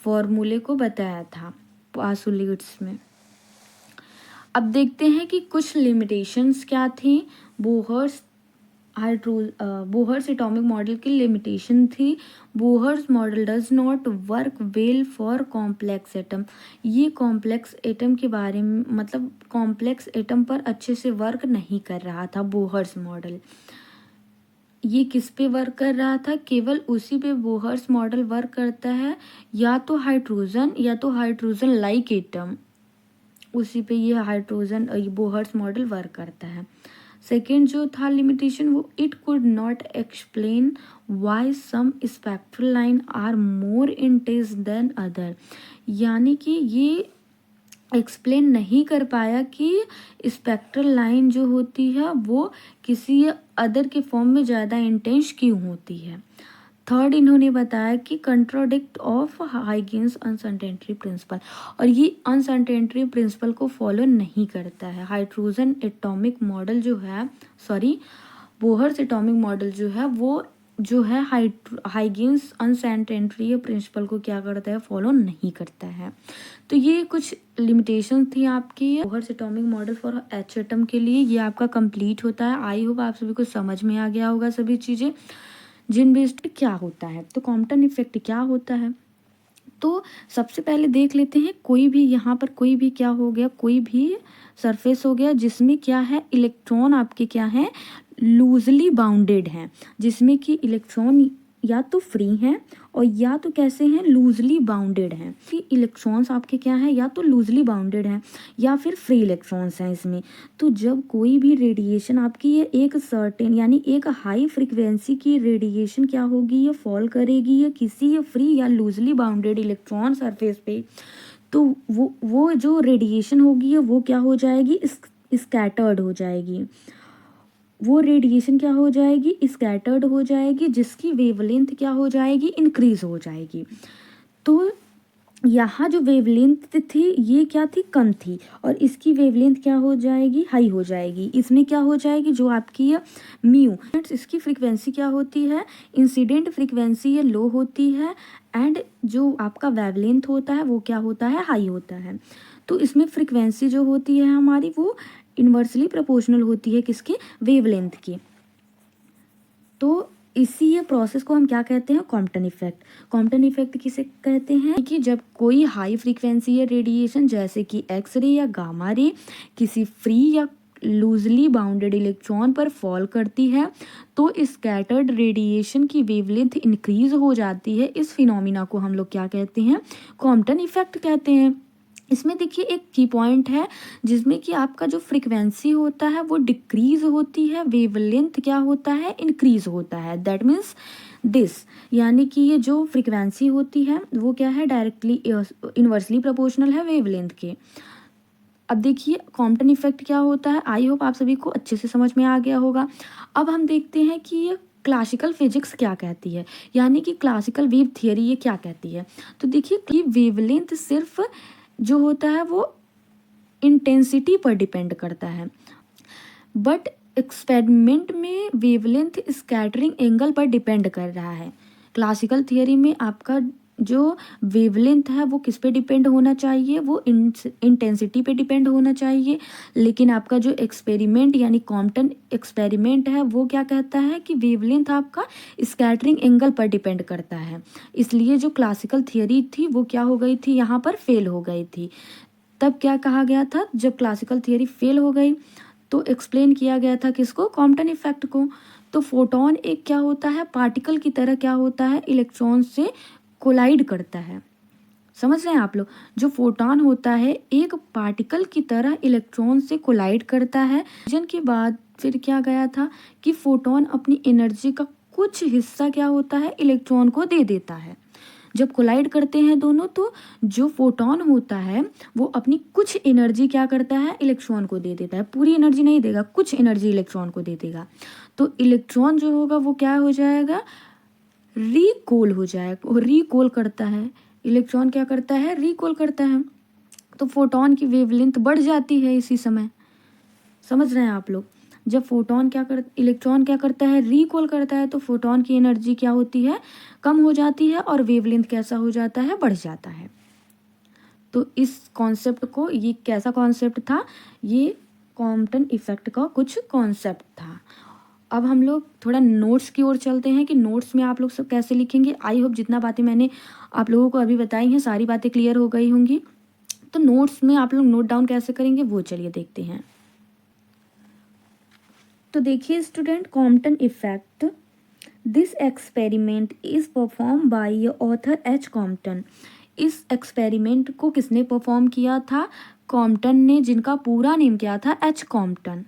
फॉर्मूले को बताया था पासुलेट्स में। अब देखते हैं कि कुछ लिमिटेशंस क्या थी, बोहर्स बोहर्स एटॉमिक मॉडल की लिमिटेशन थी। Bohr's model does not work well for complex atom. ये कॉम्प्लेक्स एटम के बारे में, मतलब कॉम्प्लेक्स एटम पर अच्छे से वर्क नहीं कर रहा था बोहर्स मॉडल। ये किस पे वर्क कर रहा था, केवल उसी पे बोहर्स मॉडल वर्क करता है, या तो हाइड्रोजन लाइक एटम, उसी पे ये हाइड्रोजन बोहर्स मॉडल वर्क करता है। सेकेंड जो था लिमिटेशन, वो it could not explain why some spectral line are more intense than other, यानी कि ये एक्सप्लेन नहीं कर पाया कि स्पेक्ट्रल लाइन जो होती है वो किसी अदर के फॉर्म में ज़्यादा इंटेंस क्यों होती है। थर्ड इन्होंने बताया कि कंट्रोडिक्ट ऑफ हाइगेंस अनसर्टेनिटी प्रिंसिपल, और ये अनसर्टेनिटी प्रिंसिपल को फॉलो नहीं करता है। हाइड्रोजन एटॉमिक मॉडल जो है, बोहर्स एटॉमिक मॉडल जो है वो जो है हाइगेंस अनसर्टेनिटी प्रिंसिपल को क्या करता है, फॉलो नहीं करता है। तो ये कुछ लिमिटेशन थी आपकी Bohr's atomic model for H atom के लिए। ये आपका कंप्लीट होता है। आई होप आप सभी को समझ में आ गया होगा सभी चीज़ें। जिन बेस्ड क्या होता है, तो कॉम्पटन इफेक्ट क्या होता है, तो सबसे पहले देख लेते हैं। कोई भी यहाँ पर कोई भी क्या हो गया, कोई भी सरफेस हो गया जिसमें क्या है, इलेक्ट्रॉन आपके क्या है, लूजली बाउंडेड हैं, जिसमें कि इलेक्ट्रॉन या तो फ्री हैं और या तो कैसे हैं, लूजली बाउंडेड हैं। कि इलेक्ट्रॉन्स आपके क्या हैं, या तो लूजली बाउंडेड हैं या फिर फ्री इलेक्ट्रॉन्स हैं इसमें। तो जब कोई भी रेडिएशन आपकी ये एक सर्टेन यानी एक हाई फ्रिक्वेंसी की रेडिएशन क्या होगी, ये फॉल करेगी ये किसी फ्री या लूजली बाउंडेड इलेक्ट्रॉन सरफेस पे, तो वो जो रेडिएशन होगी वो क्या हो जाएगी, स्कैटर्ड हो जाएगी। वो रेडिएशन क्या हो जाएगी, स्कैटर्ड हो जाएगी, जिसकी वेवलेंथ क्या हो जाएगी, इंक्रीज हो जाएगी। तो यहाँ जो वेवलेंथ थी ये क्या थी, कम थी, और इसकी वेवलेंथ क्या हो जाएगी, हाई हो जाएगी। इसमें क्या हो जाएगी, जो आपकी है म्यू, इसकी फ्रीक्वेंसी क्या होती है, इंसिडेंट फ्रीक्वेंसी ये लो होती है, एंड जो आपका वेवलेंथ होता है वो क्या होता है, हाई होता है। तो इसमें फ्रीक्वेंसी जो होती है हमारी वो इन्वर्सली प्रोपोर्शनल होती है किसकी, वेवलेंथ की। तो इसी ये प्रोसेस को हम क्या कहते हैं, कॉम्पटन इफेक्ट। कॉम्पटन इफेक्ट किसे कहते हैं, कि जब कोई हाई फ्रीक्वेंसी या रेडिएशन जैसे कि एक्सरे या गामा रे किसी फ्री या लूजली बाउंडेड इलेक्ट्रॉन पर फॉल करती है तो स्कैटर्ड रेडिएशन की वेवलेंथ इंक्रीज हो जाती है। इस फिनोमिना को हम लोग क्या कहते हैं, कॉम्पटन इफेक्ट कहते हैं। इसमें देखिए एक की पॉइंट है जिसमें कि आपका जो फ्रिक्वेंसी होता है वो डिक्रीज होती है, वेवलेंथ क्या होता है, इंक्रीज होता है। दैट मीन्स दिस, यानी कि ये जो फ्रिक्वेंसी होती है वो क्या है, डायरेक्टली इन्वर्सली प्रोपोर्शनल है वेवलेंथ के। अब देखिए कॉम्पटन इफेक्ट क्या होता है, आई होप आप सभी को अच्छे से समझ में आ गया होगा। अब हम देखते हैं कि ये क्लासिकल फिजिक्स क्या कहती है, यानी कि क्लासिकल वेव थियरी ये क्या कहती है। तो देखिए कि वेवलेंथ सिर्फ जो होता है वो इंटेंसिटी पर डिपेंड करता है, बट एक्सपेरिमेंट में वेवलेंथ स्कैटरिंग एंगल पर डिपेंड कर रहा है। क्लासिकल थियरी में आपका जो वेवलेंथ है वो किस पे डिपेंड होना चाहिए, वो इंटेंसिटी पे डिपेंड होना चाहिए। लेकिन आपका जो एक्सपेरिमेंट यानी कॉम्पटन एक्सपेरिमेंट है वो क्या कहता है कि वेवलेंथ आपका स्कैटरिंग एंगल पर डिपेंड करता है। इसलिए जो क्लासिकल थियरी थी वो क्या हो गई थी, यहाँ पर फेल हो गई थी। तब क्या कहा गया था, जब क्लासिकल थियरी फेल हो गई तो एक्सप्लेन किया गया था किसको, कॉम्पटन इफेक्ट को। तो फोटोन एक क्या होता है, पार्टिकल की तरह क्या होता है, इलेक्ट्रॉन से कोलाइड करता है। समझ रहे हैं आप लोग, जो फोटोन होता है एक पार्टिकल की तरह इलेक्ट्रॉन से कोलाइड करता है। विजन के बाद फिर क्या गया था कि फोटोन अपनी एनर्जी का कुछ हिस्सा क्या होता है, इलेक्ट्रॉन को दे देता है। जब कोलाइड करते हैं दोनों तो जो फोटोन होता है वो अपनी कुछ एनर्जी क्या करता है, इलेक्ट्रॉन को दे देता है। पूरी एनर्जी नहीं देगा, कुछ एनर्जी इलेक्ट्रॉन को दे देगा। तो इलेक्ट्रॉन जो होगा वो क्या हो जाएगा, रिकोल हो जाएगा। और रिकोल करता है, इलेक्ट्रॉन क्या करता है, रिकोल करता है। तो फोटोन की वेवलेंथ बढ़ जाती है इसी समय। समझ रहे हैं आप लोग, जब इलेक्ट्रॉन क्या करता है, रिकॉल करता है, तो फोटोन की एनर्जी क्या होती है, कम हो जाती है, और वेवलेंथ कैसा हो जाता है, बढ़ जाता है। तो इस कॉन्सेप्ट को, ये कैसा कॉन्सेप्ट था, ये कॉम्पटन इफेक्ट का कुछ कॉन्सेप्ट था। अब हम लोग थोड़ा नोट्स की ओर चलते हैं कि नोट्स में आप लोग सब कैसे लिखेंगे। आई होप जितना बातें मैंने आप लोगों को अभी बताई हैं सारी बातें क्लियर हो गई होंगी। तो नोट्स में आप लोग नोट डाउन कैसे करेंगे वो चलिए देखते हैं। तो देखिए student, Compton effect this experiment is perform by author H Compton. इस एक्सपेरिमेंट को किसने परफॉर्म किया था? कॉम्पटन ने, जिनका पूरा नेम क्या था? H Compton.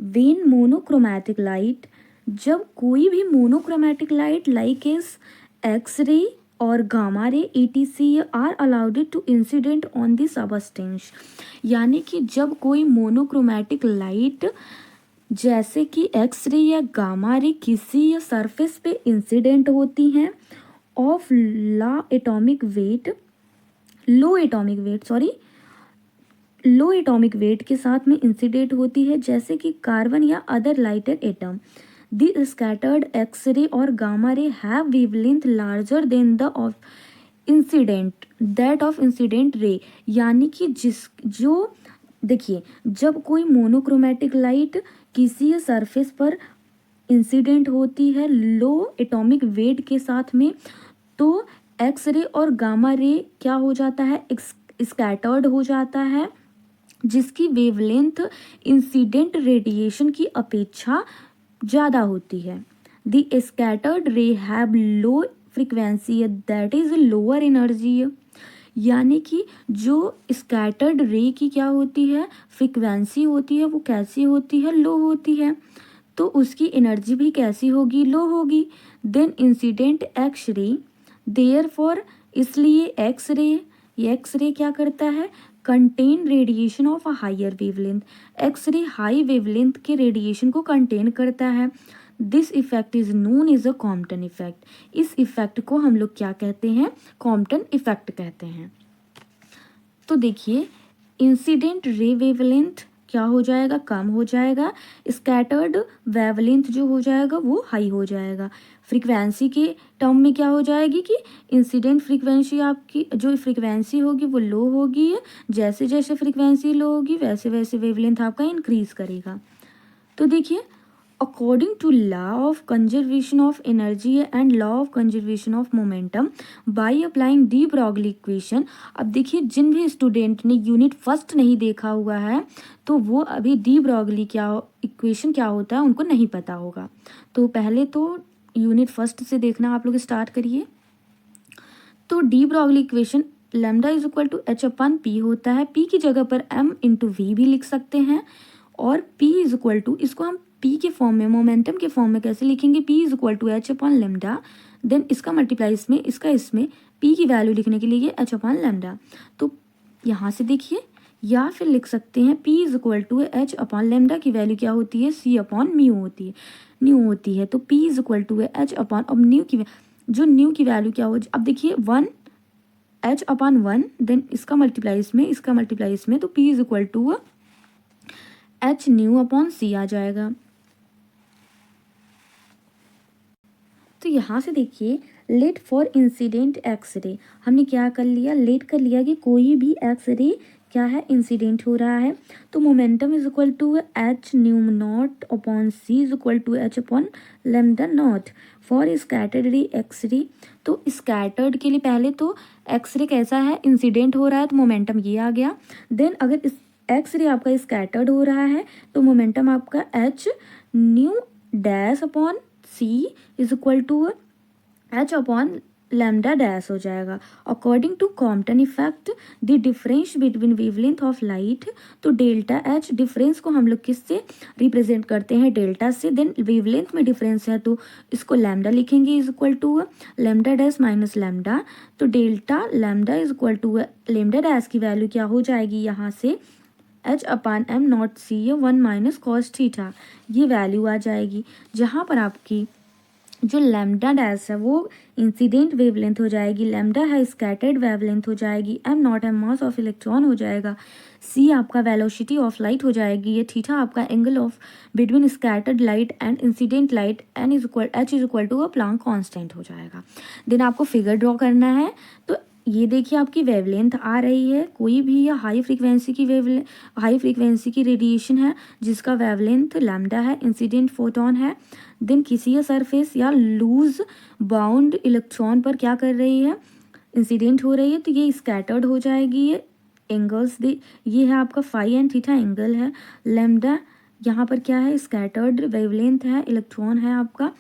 When monochromatic light, जब कोई भी मोनोक्रोमैटिक लाइट लाइक इस एक्स रे और gamma ray ETC are allowed to incident on the substance, यानी कि जब कोई मोनोक्रोमैटिक लाइट जैसे कि एक्स रे या गामा रे किसी या सरफेस पे इंसिडेंट होती हैं ऑफ लो एटॉमिक वेट के साथ में इंसिडेंट होती है, जैसे कि कार्बन या other lighter atom, the scattered X ray और gamma ray have wavelength larger than the of incident ray, यानी कि देखिए, जब कोई मोनोक्रोमैटिक लाइट किसी सरफेस पर इंसिडेंट होती है लो एटॉमिक वेट के साथ में, तो एक्स रे और गामा रे क्या हो जाता है? स्कैटर्ड हो जाता है, जिसकी वेवलेंथ इंसिडेंट रेडिएशन की अपेक्षा ज़्यादा होती है। द स्कैटर्ड रे have low frequency that is lower energy, यानी कि जो स्कैटर्ड रे की क्या होती है? फ्रीक्वेंसी होती है, वो कैसी होती है? लो होती है, तो उसकी एनर्जी भी कैसी होगी? लो होगी। Then incident X ray, therefore, इसलिए एक्स रे क्या करता है? Contain radiation of a higher wavelength, X ray high wavelength के रेडिएशन को कंटेन करता है। This effect is known as a Compton effect, इस इफेक्ट को हम लोग क्या कहते हैं? कॉम्पटन इफेक्ट कहते हैं। तो देखिए, इंसिडेंट रे वेवलेंथ क्या हो जाएगा? कम हो जाएगा। स्कैटर्ड वेवलेंथ जो हो जाएगा वो हाई हो जाएगा। फ्रीक्वेंसी के टर्म में क्या हो जाएगी कि इंसिडेंट फ्रीक्वेंसी आपकी जो फ्रीक्वेंसी होगी वो लो होगी, जैसे जैसे फ्रीक्वेंसी लो होगी वैसे वैसे वेवलेंथ आपका इंक्रीज करेगा। तो देखिए, according to law of conservation of energy and law of conservation of momentum by applying de Broglie equation. अब देखिए, जिन भी स्टूडेंट ने यूनिट फर्स्ट नहीं देखा हुआ है तो वो अभी डी ब्रॉगली इक्वेशन क्या होता है उनको नहीं पता होगा। तो पहले तो यूनिट फर्स्ट से देखना आप लोग स्टार्ट करिए। तो de Broglie equation lambda is equal to h upon p होता है। पी की जगह पर m इंटू वी भी लिख सकते हैं, और p इज इक्वल टू, इसको हम p के फॉर्म में, मोमेंटम के फॉर्म में कैसे लिखेंगे? p is equal to H upon lambda, then इसका मल्टीप्लाई इसमें, इसका इसमें, p की वैल्यू लिखने के लिए ये h अपॉन लेमडा। तो यहाँ से देखिए, या फिर लिख सकते हैं p is equal to H upon lambda की वैल्यू क्या होती है? c अपॉन न्यू होती है। तो p is equal to H upon, अब न्यू की वैल्यू क्या हो? अब देखिए 1 h अपॉन 1, देन इसका मल्टीप्लाई इसमें, तो p is equal to H nu upon C आ जाएगा। तो यहाँ से देखिए, लेट फॉर इंसिडेंट एक्स रे, हमने क्या कर लिया? लेट कर लिया कि कोई भी एक्स रे क्या है? इंसिडेंट हो रहा है। तो momentum is equal to H nu naught upon c is equal to H upon lambda naught for scattered ray X ray. तो स्कैटर्ड के लिए पहले तो एक्स रे कैसा है? इंसिडेंट हो रहा है, तो मोमेंटम ये आ गया। देन अगर इस एक्स रे आपका स्कैटर्ड हो रहा है तो मोमेंटम आपका h nu dash upon c is equal to H upon lambda dash हो जाएगा। According to Compton effect the difference between wavelength of light, तो डेल्टा एच, डिफरेंस को हम लोग किससे रिप्रेजेंट करते हैं? डेल्टा से। देन वेवलेंथ में डिफरेंस है तो इसको लैम्डा लिखेंगे is equal to lambda dash minus lambda. तो delta lambda is equal to lambda dash की वैल्यू क्या हो जाएगी? यहाँ से H upon M naught C 1 minus cos theta, ये वैल्यू आ जाएगी, जहाँ पर आपकी जो लैम्डा डैश है वो इंसिडेंट वेवलेंथ हो जाएगी, लैम्डा है स्कैटर्ड वेवलेंथ हो जाएगी, m naught m mass of electron हो जाएगा, सी आपका वेलोसिटी ऑफ लाइट हो जाएगी, ये थीटा आपका angle of between scattered light and incident light, n is equal h is equal to a Planck constant हो जाएगा। देन आपको फिगर ड्रॉ करना है। तो ये देखिए, आपकी वेवलेंथ आ रही है, कोई भी या हाई फ्रीक्वेंसी की रेडिएशन है जिसका वेवलेंथ लैम्डा है, इंसिडेंट फोटोन है। देन किसी सरफेस या लूज बाउंड इलेक्ट्रॉन पर क्या कर रही है? इंसिडेंट हो रही है, तो ये स्कैटर्ड हो जाएगी। ये एंगल्स ये है आपका फाई एंड थीटा एंगल है। लैम्डा यहाँ पर क्या है? स्कैटर्ड वेवलेंथ है, इलेक्ट्रॉन है आपका।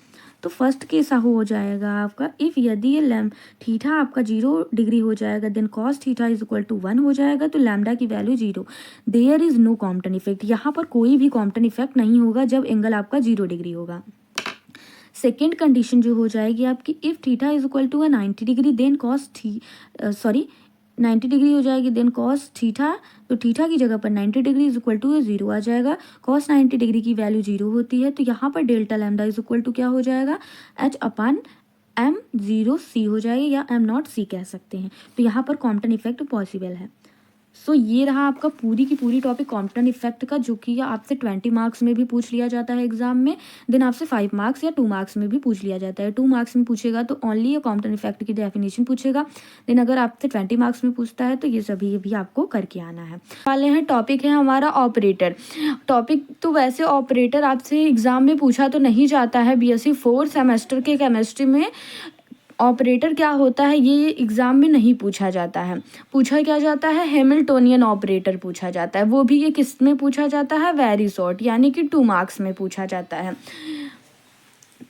तो फर्स्ट केस हो जाएगा आपका इफ़ यदि ये थीटा आपका 0 डिग्री हो जाएगा then cos theta is equal to 1 हो जाएगा, तो लैम्डा की value 0। There is no Compton effect, यहाँ पर कोई भी कॉम्पटन इफेक्ट नहीं होगा जब एंगल आपका 0 डिग्री होगा। सेकेंड कंडीशन जो हो जाएगी आपकी if theta is equal to 90 degree then cos 90 degree हो जाएगी देन कॉस थीटा, तो थीटा की जगह पर 90 डिग्री इज इक्वल टू 0 आ जाएगा। कॉस 90 डिग्री की वैल्यू 0 होती है, तो यहाँ पर delta lambda is equal to क्या हो जाएगा H/M0C हो जाएगी, या M0C कह सकते हैं। तो यहाँ पर कॉम्पटन इफेक्ट पॉसिबल है। सो ये रहा आपका पूरी की पूरी टॉपिक कॉम्पटन इफेक्ट का, जो कि आपसे 20 मार्क्स में भी पूछ लिया जाता है एग्जाम में, देन आपसे 5 मार्क्स या 2 मार्क्स में भी पूछ लिया जाता है। 2 मार्क्स में पूछेगा तो ओनली ये कॉम्पटन इफेक्ट की डेफिनेशन पूछेगा, देन अगर आपसे 20 मार्क्स में पूछता है तो ये सभी भी आपको करके आना है। वाले हैं टॉपिक है हमारा ऑपरेटर। टॉपिक तो वैसे ऑपरेटर आपसे एग्जाम में पूछा तो नहीं जाता है, BSc 4 सेमेस्टर के केमिस्ट्री में ऑपरेटर क्या होता है ये एग्ज़ाम में नहीं पूछा जाता है। पूछा क्या जाता है, हैमिल्टोनियन ऑपरेटर पूछा जाता है, वो भी ये किस में पूछा जाता है, वेरी शॉर्ट, यानी कि 2 मार्क्स में पूछा जाता है।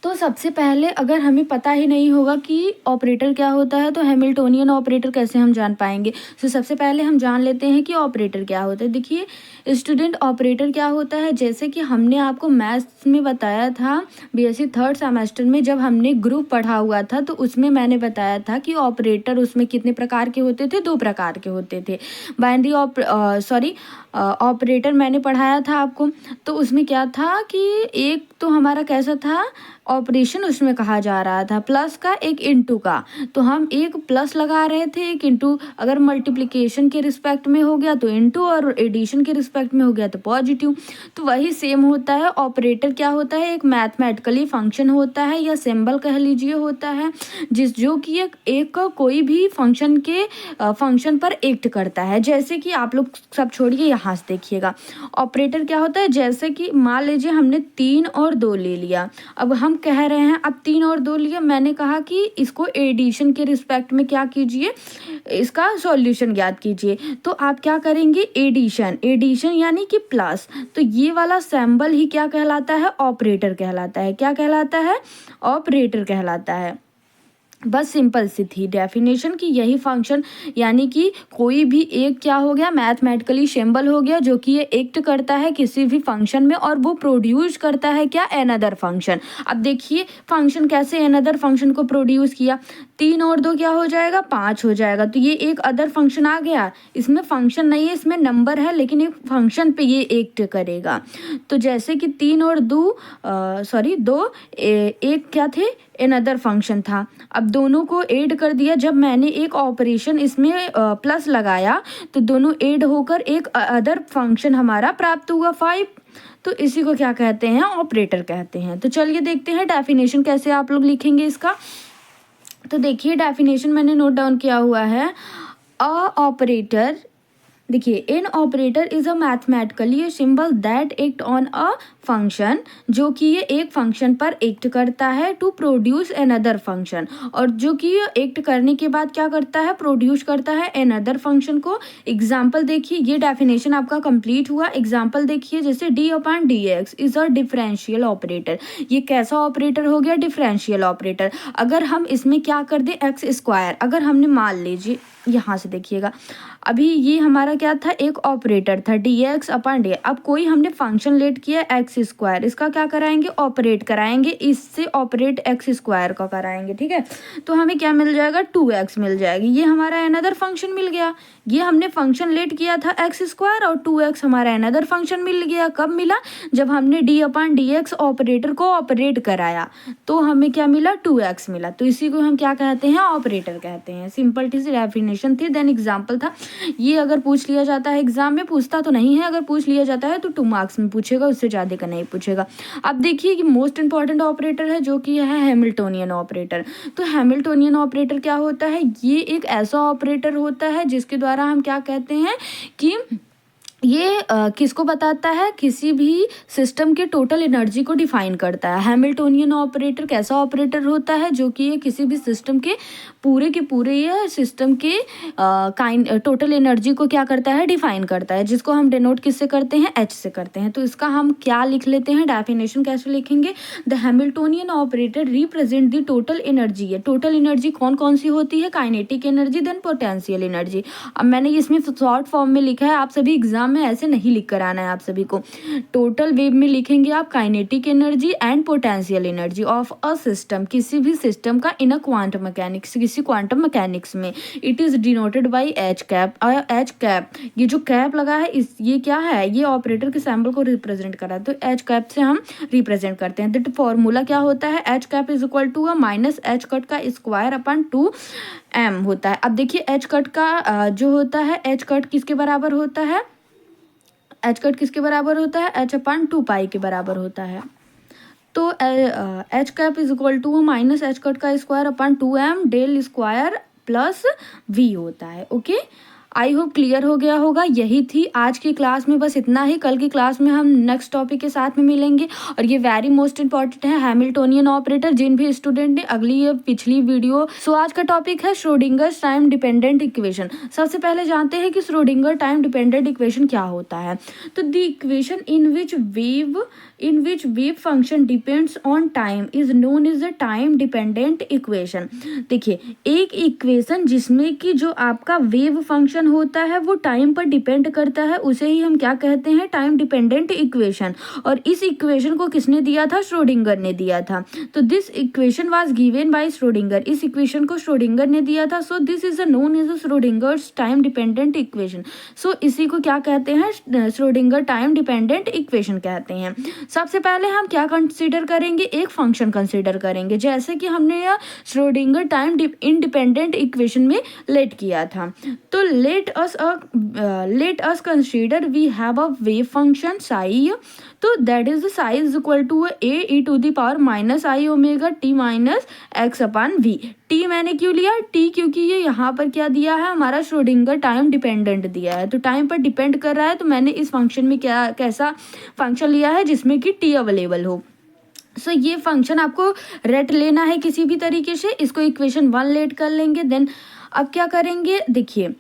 तो सबसे पहले अगर हमें पता ही नहीं होगा कि ऑपरेटर क्या होता है तो हैमिल्टोनियन ऑपरेटर कैसे हम जान पाएंगे। तो सबसे पहले हम जान लेते हैं कि ऑपरेटर क्या होता है। देखिए स्टूडेंट, ऑपरेटर क्या होता है, जैसे कि हमने आपको मैथ्स में बताया था BSc 3rd सेमेस्टर में जब हमने ग्रुप पढ़ा हुआ था, तो उसमें मैंने बताया था कि ऑपरेटर उसमें कितने प्रकार के होते थे, 2 प्रकार के होते थे। बाइनरी ऑपरेटर मैंने पढ़ाया था आपको, तो उसमें क्या था कि एक तो हमारा कैसा था, ऑपरेशन उसमें कहा जा रहा था प्लस का, एक इनटू का, तो हम एक प्लस लगा रहे थे, एक इनटू। अगर मल्टीप्लिकेशन के रिस्पेक्ट में हो गया तो इनटू, और एडिशन के रिस्पेक्ट में हो गया तो पॉजिटिव। तो वही सेम होता है ऑपरेटर क्या होता है, एक मैथमेटिकली फंक्शन होता है या सिंबल कह लीजिए होता है, जो कि एक कोई भी फंक्शन पर एक्ट करता है। जैसे कि आप लोग सब छोड़िए, यहाँ से देखिएगा ऑपरेटर क्या होता है, जैसे कि मान लीजिए हमने 3 और 2 ले लिया, अब हम कह रहे हैं अब 3 और 2 लिया, मैंने कहा कि इसको एडिशन के रिस्पेक्ट में क्या कीजिए, इसका सॉल्यूशन ज्ञात कीजिए। तो आप क्या करेंगे, एडिशन यानी कि प्लस, तो ये वाला सिंबल ही क्या कहलाता है, ऑपरेटर कहलाता है। क्या कहलाता है, ऑपरेटर कहलाता है। बस सिंपल सी थी डेफिनेशन की, यही फंक्शन यानी कि कोई भी एक क्या हो गया, मैथमेटिकली सिंबल हो गया, जो कि ये एक्ट करता है किसी भी फंक्शन में और वो प्रोड्यूस करता है क्या, अनदर फंक्शन। अब देखिए फंक्शन कैसे अनदर फंक्शन को प्रोड्यूस किया, 3 और 2 क्या हो जाएगा, 5 हो जाएगा। तो ये एक अदर फंक्शन आ गया, इसमें फंक्शन नहीं है, इसमें नंबर है, लेकिन एक फंक्शन पे ये एक्ट करेगा। तो जैसे कि 3 और 2 एक क्या थे, अनदर फंक्शन था। अब दोनों को ऐड कर दिया, जब मैंने एक ऑपरेशन इसमें प्लस लगाया तो दोनों ऐड होकर एक अदर फंक्शन हमारा प्राप्त हुआ 5। तो इसी को क्या कहते हैं, ऑपरेटर कहते हैं। तो चलिए देखते हैं डेफिनेशन कैसे आप लोग लिखेंगे इसका। तो देखिए डेफिनेशन मैंने नोट डाउन किया हुआ है। अ ऑपरेटर, देखिए an operator is a mathematically symbol that act on a function, जो कि ये एक फंक्शन पर एक्ट करता है टू प्रोड्यूस अनदर फंक्शन, और जो कि एक्ट करने के बाद क्या करता है, प्रोड्यूस करता है अनदर फंक्शन को। एग्जाम्पल देखिए, ये डेफिनेशन आपका कंप्लीट हुआ। एग्जाम्पल देखिए, जैसे d/dx is a differential operator, ये कैसा ऑपरेटर हो गया, डिफरेंशियल ऑपरेटर। अगर हम इसमें क्या कर दें, x², अगर हमने मान लीजिए यहाँ से देखिएगा, अभी ये हमारा क्या था, एक ऑपरेटर था dx/dx। अब कोई हमने फंक्शन लेट किया x², इसका क्या कराएंगे, ऑपरेट कराएंगे, इससे ऑपरेट x² का कराएंगे, ठीक है। तो हमें क्या मिल जाएगा, 2x मिल जाएगी, ये हमारा अनदर फंक्शन मिल गया। ये हमने फंक्शन लेट किया था x² और 2x हमारा अनदर फंक्शन मिल गया। कब मिला, जब हमने d/dx ऑपरेटर को ऑपरेट कराया, तो हमें क्या मिला, 2x मिला। तो इसी को हम क्या कहते हैं, ऑपरेटर कहते हैं। सिंपल सी डेफिनेशन थी, देन एग्जाम्पल था। ये अगर पूछ लिया जाता है एग्जाम में, पूछता तो नहीं है, अगर पूछ लिया जाता है तो 2 मार्क्स में पूछेगा, उससे ज़्यादा का नहीं पूछेगा। अब देखिए कि मोस्ट इंपॉर्टेंट ऑपरेटर है, जो कि है हैमिल्टोनियन ऑपरेटर। तो हैमिल्टोनियन ऑपरेटर क्या होता है, ये एक ऐसा ऑपरेटर होता है जिसके द्वारा हम क्या कहते हैं कि ये किसको बताता है, किसी भी सिस्टम के टोटल एनर्जी को डिफाइन करता है। हैमिल्टोनियन ऑपरेटर कैसा ऑपरेटर होता है, जो कि ये किसी भी सिस्टम के पूरे ये सिस्टम के टोटल एनर्जी को क्या करता है, डिफाइन करता है, जिसको हम डिनोट किससे करते हैं, एच से करते हैं। तो इसका हम क्या लिख लेते हैं, डेफिनेशन कैसे लिखेंगे, the Hamiltonian operator represent the total energy. है टोटल एनर्जी कौन कौन सी होती है, kinetic energy, then potential energy. अब मैंने इसमें शॉर्ट फॉर्म में लिखा है, आप सभी एग्जाम में ऐसे नहीं लिख कर आना है आप सभी को। टोटल वेव में लिखेंगे आप kinetic energy and potential energy of a system, किसी भी सिस्टम का इन अ क्वांटम मैकेनिक्स, किसी क्वांटम मैकेनिक्स में। It is denoted by H cap. H cap, ये जो कैप लगा है ये क्या है, ये ऑपरेटर के सैंपल को रिप्रेजेंट कर रहा है, तो एच कैप से हम रिप्रेजेंट करते हैं। दैट फॉर्मूला क्या होता है, h cap is equal to minus H cut का स्क्वायर अपन 2m होता है। अब देखिए एच कट का जो होता है, एच कट किसके बराबर होता है, एच कट किसके बराबर होता है, एच अपान 2 पाई के बराबर होता है। तो H cap is equal to minus H cut का square upon 2m del square plus v होता है। ओके, आई होप क्लियर हो गया होगा। यही थी आज की क्लास में, बस इतना ही। कल की क्लास में हम नेक्स्ट टॉपिक के साथ में मिलेंगे, और ये वेरी मोस्ट इंपॉर्टेंट है, हैमिल्टोनियन ऑपरेटर। जिन भी स्टूडेंट ने अगली या पिछली वीडियो, सो आज का टॉपिक है श्रोडिंगर्स टाइम डिपेंडेंट इक्वेशन। सबसे पहले जानते हैं कि श्रोडिंगर टाइम डिपेंडेंट इक्वेशन क्या होता है। तो the equation in which wave function depends on time is known as a time dependent equation. देखिए, एक इक्वेशन जिसमें कि जो आपका वेव फंक्शन होता है वो टाइम पर डिपेंड करता है, उसे ही हम क्या कहते हैं, टाइम डिपेंडेंट इक्वेशन। और इस इक्वेशन को किसने दिया था, श्रोडिंगर ने दिया था। तो this equation was given by Schrodinger, इस इक्वेशन को श्रोडिंगर ने दिया था। So this is known as Schrodinger's time dependent equation. So इसी को क्या कहते हैं, श्रोडिंगर टाइम डिपेंडेंट इक्वेशन कहते हैं। सबसे पहले हम क्या कंसीडर करेंगे, एक फंक्शन कंसीडर करेंगे, जैसे कि हमने यह श्रोडिंगर टाइम इंडिपेंडेंट इक्वेशन में लेट किया था। तो let us consider we have a wave function psi. तो that is psi is equal to A E to the power minus I omega T minus X upon V. T मैंने क्यों लिया, टी क्योंकि ये यहाँ पर क्या दिया है, हमारा श्रोडिंगर टाइम डिपेंडेंट दिया है, तो टाइम पर डिपेंड कर रहा है। तो मैंने इस फंक्शन में कैसा फंक्शन लिया है जिसमें कि टी अवेलेबल हो। सो ये फंक्शन आपको रेट लेना है किसी भी तरीके से, इसको इक्वेशन 1 लेट कर लेंगे। देन अब क्या करेंगे, देखिए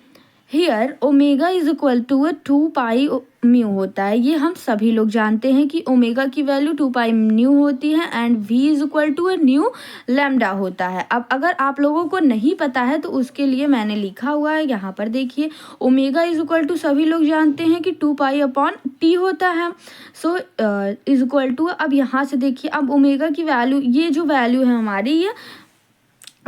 here omega is equal to 2 pi mu होता है। ये हम सभी लोग जानते हैं कि ओमेगा की वैल्यू 2 पाई म्यू होती है, and v is equal to nu lambda होता है। अब अगर आप लोगों को नहीं पता है तो उसके लिए मैंने लिखा हुआ है यहाँ पर, देखिए ओमेगा इज इक्वल टू सभी लोग जानते हैं कि 2 पाई अपॉन टी होता है। सो इज इक्वल टू, अब यहाँ से देखिए, अब ओमेगा की वैल्यू, ये जो वैल्यू है हमारी, ये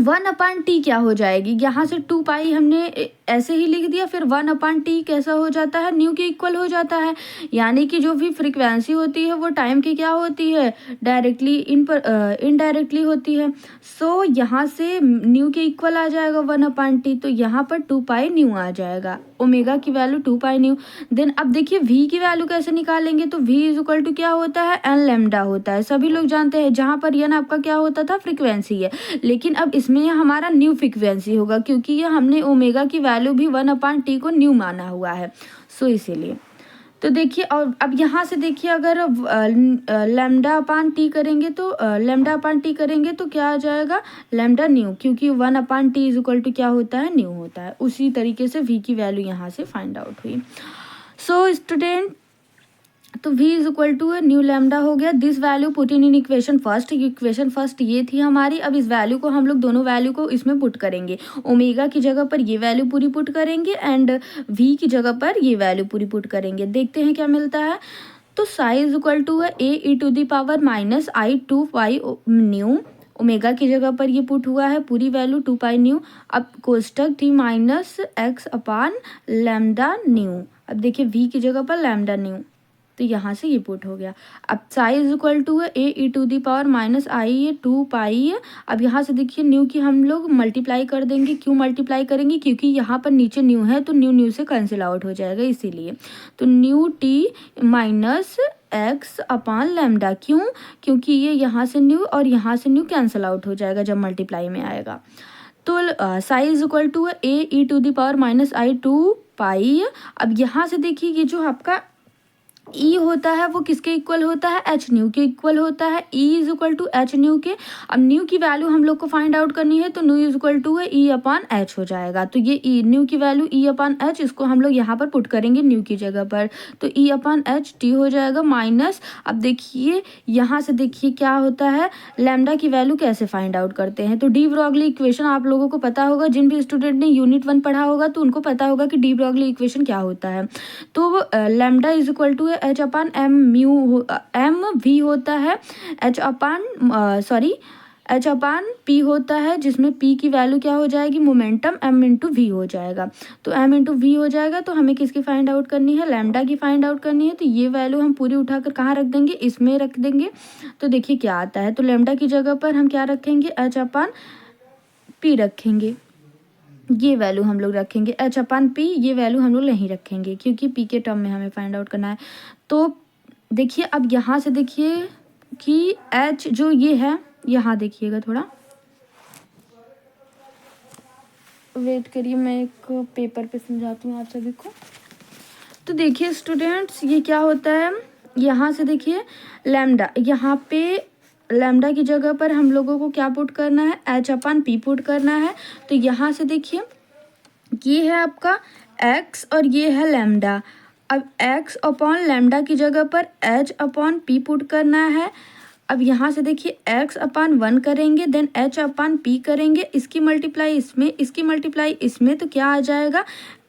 1/t क्या हो जाएगी, यहाँ से 2 पाई हमने ऐसे ही लिख दिया, फिर 1/t कैसा हो जाता है, न्यू के इक्वल हो जाता है। यानी कि जो भी फ्रीक्वेंसी होती है वो टाइम की क्या होती है, डायरेक्टली इनडायरेक्टली होती है। सो यहाँ से न्यू के इक्वल आ जाएगा 1/t, तो यहाँ पर 2 पाई न्यू आ जाएगा, ओमेगा की वैल्यू 2 पाई न्यू। देन अब देखिए v की वैल्यू कैसे निकालेंगे, तो v इज इक्वल टू क्या होता है, एन लैम्डा होता है। सभी लोग जानते हैं, जहाँ पर एन आपका क्या होता था, फ्रीक्वेंसी है, लेकिन अब इसमें यह हमारा न्यू फ्रीक्वेंसी होगा, क्योंकि ये हमने ओमेगा की वैल्यू भी 1/t को न्यू माना हुआ है। सो इसीलिए तो देखिए, और अब यहाँ से देखिए, अगर लैम्डा अपान टी करेंगे तो क्या आ जाएगा, लैम्डा न्यू, क्योंकि 1/t इज इक्वल टू क्या होता है, न्यू होता है। उसी तरीके से v की वैल्यू यहाँ से फाइंड आउट हुई। सो स्टूडेंट, तो v is equal to nu lambda हो गया। This value put in equation first, equation first ये थी हमारी। अब इस वैल्यू को हम लोग दोनों वैल्यू को इसमें पुट करेंगे, ओमेगा की जगह पर ये वैल्यू पूरी पुट करेंगे, एंड v की जगह पर ये वैल्यू पूरी पुट करेंगे। देखते हैं क्या मिलता है। तो psi is equal to A E to the power minus I 2 pi nu, omega की जगह पर ये पुट हुआ है पूरी वैल्यू 2 पाई न्यू। अब कोष्टक थी माइनस एक्स अपान लैम्डा न्यू। अब देखिए v की जगह पर लैम्डा न्यू, तो यहाँ से ये पुट हो गया। अब psi is equal to A E to the power minus I 2 pi. अब यहाँ से देखिए न्यू की हम लोग मल्टीप्लाई कर देंगे। क्यों मल्टीप्लाई करेंगे, क्योंकि यहाँ पर नीचे न्यू है, तो न्यू न्यू से कैंसिल आउट हो जाएगा, इसीलिए। तो न्यू टी माइनस एक्स अपान लैम्डा, क्यों, क्योंकि ये यहाँ से न्यू और यहाँ से न्यू कैंसिल आउट हो जाएगा जब मल्टीप्लाई में आएगा। तो psi is equal to A E to the power minus I 2 pi. अब यहाँ से देखिए ये जो आपका ई होता है वो किसके इक्वल होता है, एच न्यू के इक्वल होता है। E is equal to H nu के। अब न्यू की वैल्यू हम लोग को फाइंड आउट करनी है तो न्यू इज इक्वल टू है ई अपॉन एच हो जाएगा। तो ये ई न्यू की वैल्यू ई अपॉन एच, इसको हम लोग यहाँ पर पुट करेंगे न्यू की जगह पर, तो ई अपॉन एच टी हो जाएगा माइनस। अब देखिए यहाँ से देखिए क्या होता है, लैम्डा की वैल्यू कैसे फाइंड आउट करते हैं। तो डी ब्रॉगली इक्वेशन आप लोगों को पता होगा, जिन भी स्टूडेंट ने यूनिट 1 पढ़ा होगा तो उनको पता होगा कि डी ब्रॉगली इक्वेशन क्या होता है। तो lambda is equal to h upon m mu, m v होता है, एच अपान पी होता है, जिसमें पी की वैल्यू क्या हो जाएगी, मोमेंटम एम इंटू वी हो जाएगा। तो एम इंटू वी हो जाएगा। तो हमें किसकी फाइंड आउट करनी है, लैम्डा की फाइंड आउट करनी है। तो ये वैल्यू हम पूरी उठाकर कहाँ रख देंगे, इसमें रख देंगे। तो देखिए क्या आता है, तो लैम्डा की जगह पर हम क्या रखेंगे, एच अपान पी रखेंगे। ये वैल्यू हम लोग रखेंगे एच अपान पी, ये वैल्यू हम लोग नहीं रखेंगे क्योंकि पी के टर्म में हमें फाइंड आउट करना है। तो देखिए अब यहाँ से देखिए कि एच जो ये है, यहाँ देखिएगा थोड़ा वेट करिए, मैं एक पेपर पे समझाती हूँ आप सभी को। तो देखिए स्टूडेंट्स ये क्या होता है, यहाँ से देखिए लैम्डा, यहाँ पे लैम्डा की जगह पर हम लोगों को क्या पुट करना है, एच अपान पी पुट करना है। तो यहाँ से देखिए ये है आपका x और ये है लैम्डा। अब x अपॉन लैम्डा की जगह पर h अपॉन पी पुट करना है। अब यहाँ से देखिए x अपान 1 करेंगे, देन h अपान p करेंगे, इसकी मल्टीप्लाई इसमें, इसकी मल्टीप्लाई इसमें, तो क्या आ जाएगा,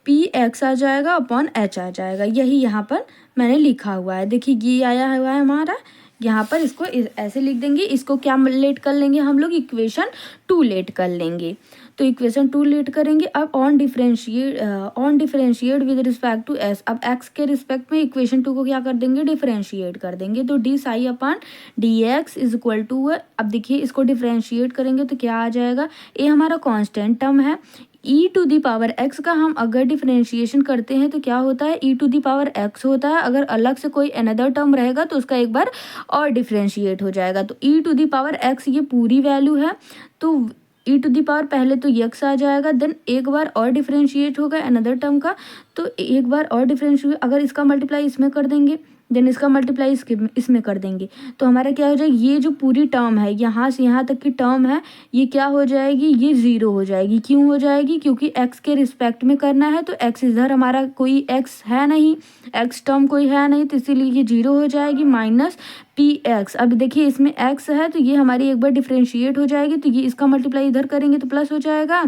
पी एक्स आ जाएगा अपॉन h आ जाएगा। यही यहाँ पर मैंने लिखा हुआ है, देखिए ये आया हुआ है हमारा यहाँ पर, इसको ऐसे लिख देंगे। इसको क्या लेट कर लेंगे हम लोग, इक्वेशन 2 लेट कर लेंगे। तो इक्वेशन 2 लेट करेंगे। अब on differentiate with respect to s, अब एक्स के रिस्पेक्ट में इक्वेशन 2 को क्या कर देंगे, डिफरेंशिएट कर देंगे। तो d psi upon D x is equal to, अब देखिए इसको डिफरेंशिएट करेंगे तो क्या आ जाएगा, ये हमारा कांस्टेंट टर्म है। E to the power x का हम अगर डिफरेंशिएशन करते हैं तो क्या होता है, E to the power x होता है। अगर अलग से कोई अनदर टर्म रहेगा तो उसका एक बार और डिफरेंशिएट हो जाएगा। तो ई टू दी पावर एक्स ये पूरी वैल्यू है, तो ई टू दी पावर पहले तो यक्स आ जाएगा, देन एक बार और डिफरेंशिएट होगा अनदर टर्म का, तो एक बार और डिफरेंशिएट, अगर इसका मल्टीप्लाई इसमें कर देंगे देन इसका मल्टीप्लाई इसमें कर देंगे, तो हमारा क्या हो जाएगा, ये जो पूरी टर्म है यहाँ से यहाँ तक की टर्म है ये क्या हो जाएगी, ये ज़ीरो हो जाएगी। क्यों हो जाएगी, क्योंकि x के रिस्पेक्ट में करना है, तो x इधर हमारा कोई x है नहीं, x टर्म कोई है नहीं, तो इसीलिए ये जीरो हो जाएगी माइनस पी एक्स। अब देखिए इसमें x है तो ये हमारी एक बार डिफ्रेंशिएट हो जाएगी, तो ये इसका मल्टीप्लाई इधर करेंगे तो प्लस हो जाएगा,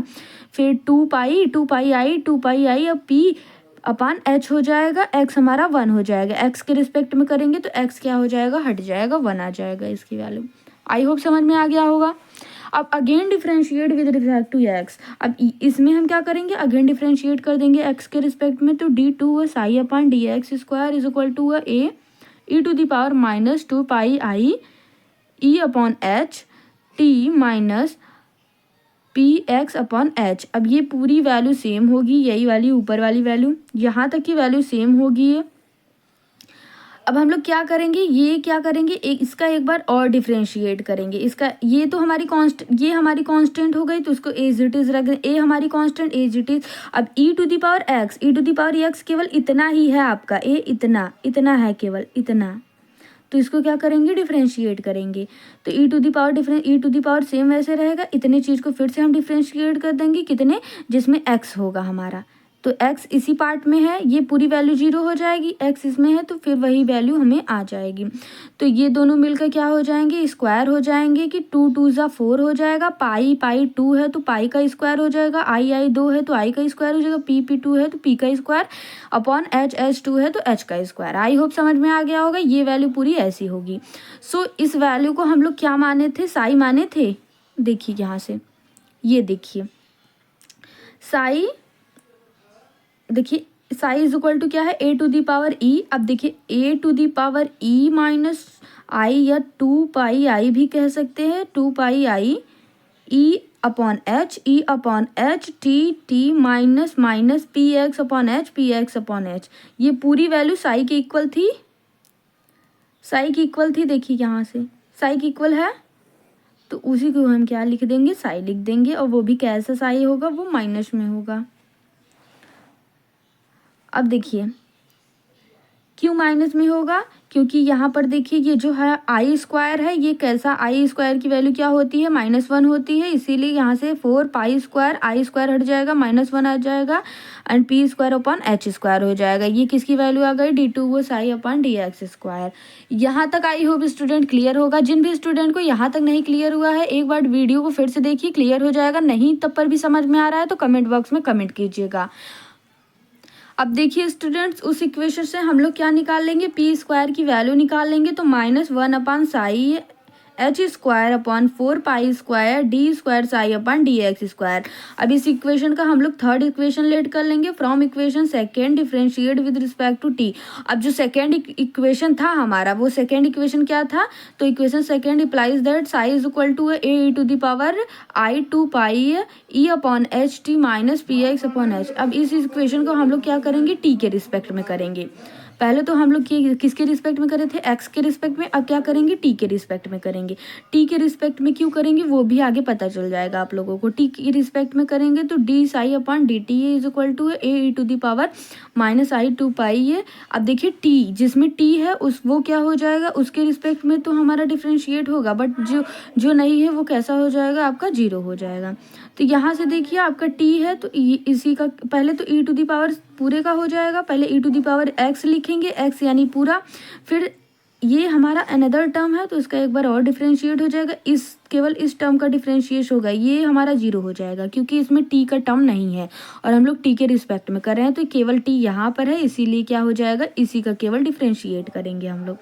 फिर टू पाई आई, अब p अपान एच हो जाएगा, x हमारा 1 हो जाएगा। x के रिस्पेक्ट में करेंगे तो x क्या हो जाएगा, हट जाएगा, 1 आ जाएगा इसकी वैल्यू। आई होप समझ में आ गया होगा। अब again differentiate with respect to x, अब इसमें हम क्या करेंगे, अगेन डिफरेंशिएट कर देंगे x के रिस्पेक्ट में, तो d2 psi upon D x square is equal to A E to the power minus 2 pi I E upon H T minus P x upon h. अब ये पूरी वैल्यू सेम होगी, यही वाली ऊपर वाली वैल्यू, यहाँ तक की वैल्यू सेम होगी। अब हम लोग क्या करेंगे, ये क्या करेंगे, इसका एक बार और डिफरेंशिएट करेंगे। इसका ये तो हमारी ये हमारी कांस्टेंट हो गई, तो उसको एज इट इज रख दें, ए हमारी कांस्टेंट एज इट इज। अब e to the power x केवल इतना ही है आपका, ए इतना है, केवल इतना, तो इसको क्या करेंगे, डिफरेंशिएट करेंगे। तो ई टू दी पावर सेम वैसे रहेगा, इतने चीज़ को फिर से हम डिफरेंशिएट कर देंगे, कितने, जिसमें एक्स होगा हमारा, तो x इसी पार्ट में है, ये पूरी वैल्यू 0 हो जाएगी, x इसमें है तो फिर वही वैल्यू हमें आ जाएगी। तो ये दोनों मिलकर क्या हो जाएंगे, स्क्वायर हो जाएंगे, कि 2 2 ज़ा 4 हो जाएगा, पाई 2 है तो पाई का स्क्वायर हो जाएगा, आई 2 है तो आई का स्क्वायर हो जाएगा, पी 2 है तो पी का स्क्वायर अपॉन एच 2 है तो एच का स्क्वायर। आई होप समझ में आ गया होगा, ये वैल्यू पूरी ऐसी होगी। सो इस वैल्यू को हम लोग क्या माने थे, साई माने थे। देखिए यहाँ से, ये देखिए साई, देखिए साई इज इक्वल टू क्या है, ए टू दी पावर ई। अब देखिए A to the power E minus I, या 2 पाई आई भी कह सकते हैं, 2 पाई आई ई upon H T minus P x upon H. ये पूरी वैल्यू साई की इक्वल थी, देखिए यहाँ से साई की इक्वल है, तो उसी को हम क्या लिख देंगे, साई लिख देंगे, और वो भी कैसा साई होगा, वो माइनस में होगा। अब देखिए क्यों माइनस में होगा, क्योंकि यहाँ पर देखिए ये जो है आई स्क्वायर है, ये कैसा, आई स्क्वायर की वैल्यू क्या होती है, -1 होती है, इसीलिए यहाँ से 4 पाई स्क्वायर, आई स्क्वायर हट जाएगा, -1 आ जाएगा and P square upon H square हो जाएगा। ये किसकी वैल्यू आ गई, D2 वो साई अपॉन DX स्क्वायर। यहाँ तक आई होप स्टूडेंट क्लियर होगा। जिन भी स्टूडेंट को यहाँ तक नहीं क्लियर हुआ है, एक बार वीडियो को फिर से देखिए, क्लियर हो जाएगा। नहीं तब पर भी समझ में आ रहा है तो कमेंट बॉक्स में कमेंट कीजिएगा। अब देखिए स्टूडेंट्स, उस इक्वेशन से हम लोग क्या निकाल लेंगे, पी स्क्वायर की वैल्यू निकाल लेंगे। तो -1 upon psi H square upon 4 pi square D square psi upon DX square. अब इस इक्वेशन का हम लोग थर्ड इक्वेशन लेट कर लेंगे from equation second differentiate with respect to t. अब जो सेकेंड इक्वेशन था हमारा, वो सेकेंड इक्वेशन क्या था, तो equation second implies that psi is equal to a to the power i 2 pi E upon H T minus P x upon h. अब इस इक्वेशन को हम लोग क्या करेंगे, टी के रिस्पेक्ट में करेंगे। पहले तो हम लोग किसके रिस्पेक्ट में करे थे, एक्स के रिस्पेक्ट में, अब क्या करेंगे, टी के रिस्पेक्ट में करेंगे। टी के रिस्पेक्ट में क्यों करेंगे वो भी आगे पता चल जाएगा आप लोगों को। टी के रिस्पेक्ट में करेंगे तो d psi upon d t is equal to a to the power -i2 pi है। अब देखिए टी, जिसमें टी है उस वो क्या हो जाएगा, उसके रिस्पेक्ट में तो हमारा डिफ्रेंशिएट होगा, बट जो नहीं है वो कैसा हो जाएगा, आपका 0 हो जाएगा। तो यहाँ से देखिए आपका टी है तो इसी का पहले तो e टू दी पावर पूरे का हो जाएगा, पहले e to the power x लिखेंगे, x यानी पूरा, फिर ये हमारा अनदर टर्म है तो इसका एक बार और डिफरेंशिएट हो जाएगा, इस केवल इस टर्म का डिफरेंशिएट होगा, ये हमारा 0 हो जाएगा क्योंकि इसमें t का टर्म नहीं है और हम लोग t के रिस्पेक्ट में कर रहे हैं, तो केवल t यहाँ पर है, इसीलिए क्या हो जाएगा, इसी का केवल डिफरेंशिएट करेंगे हम लोग।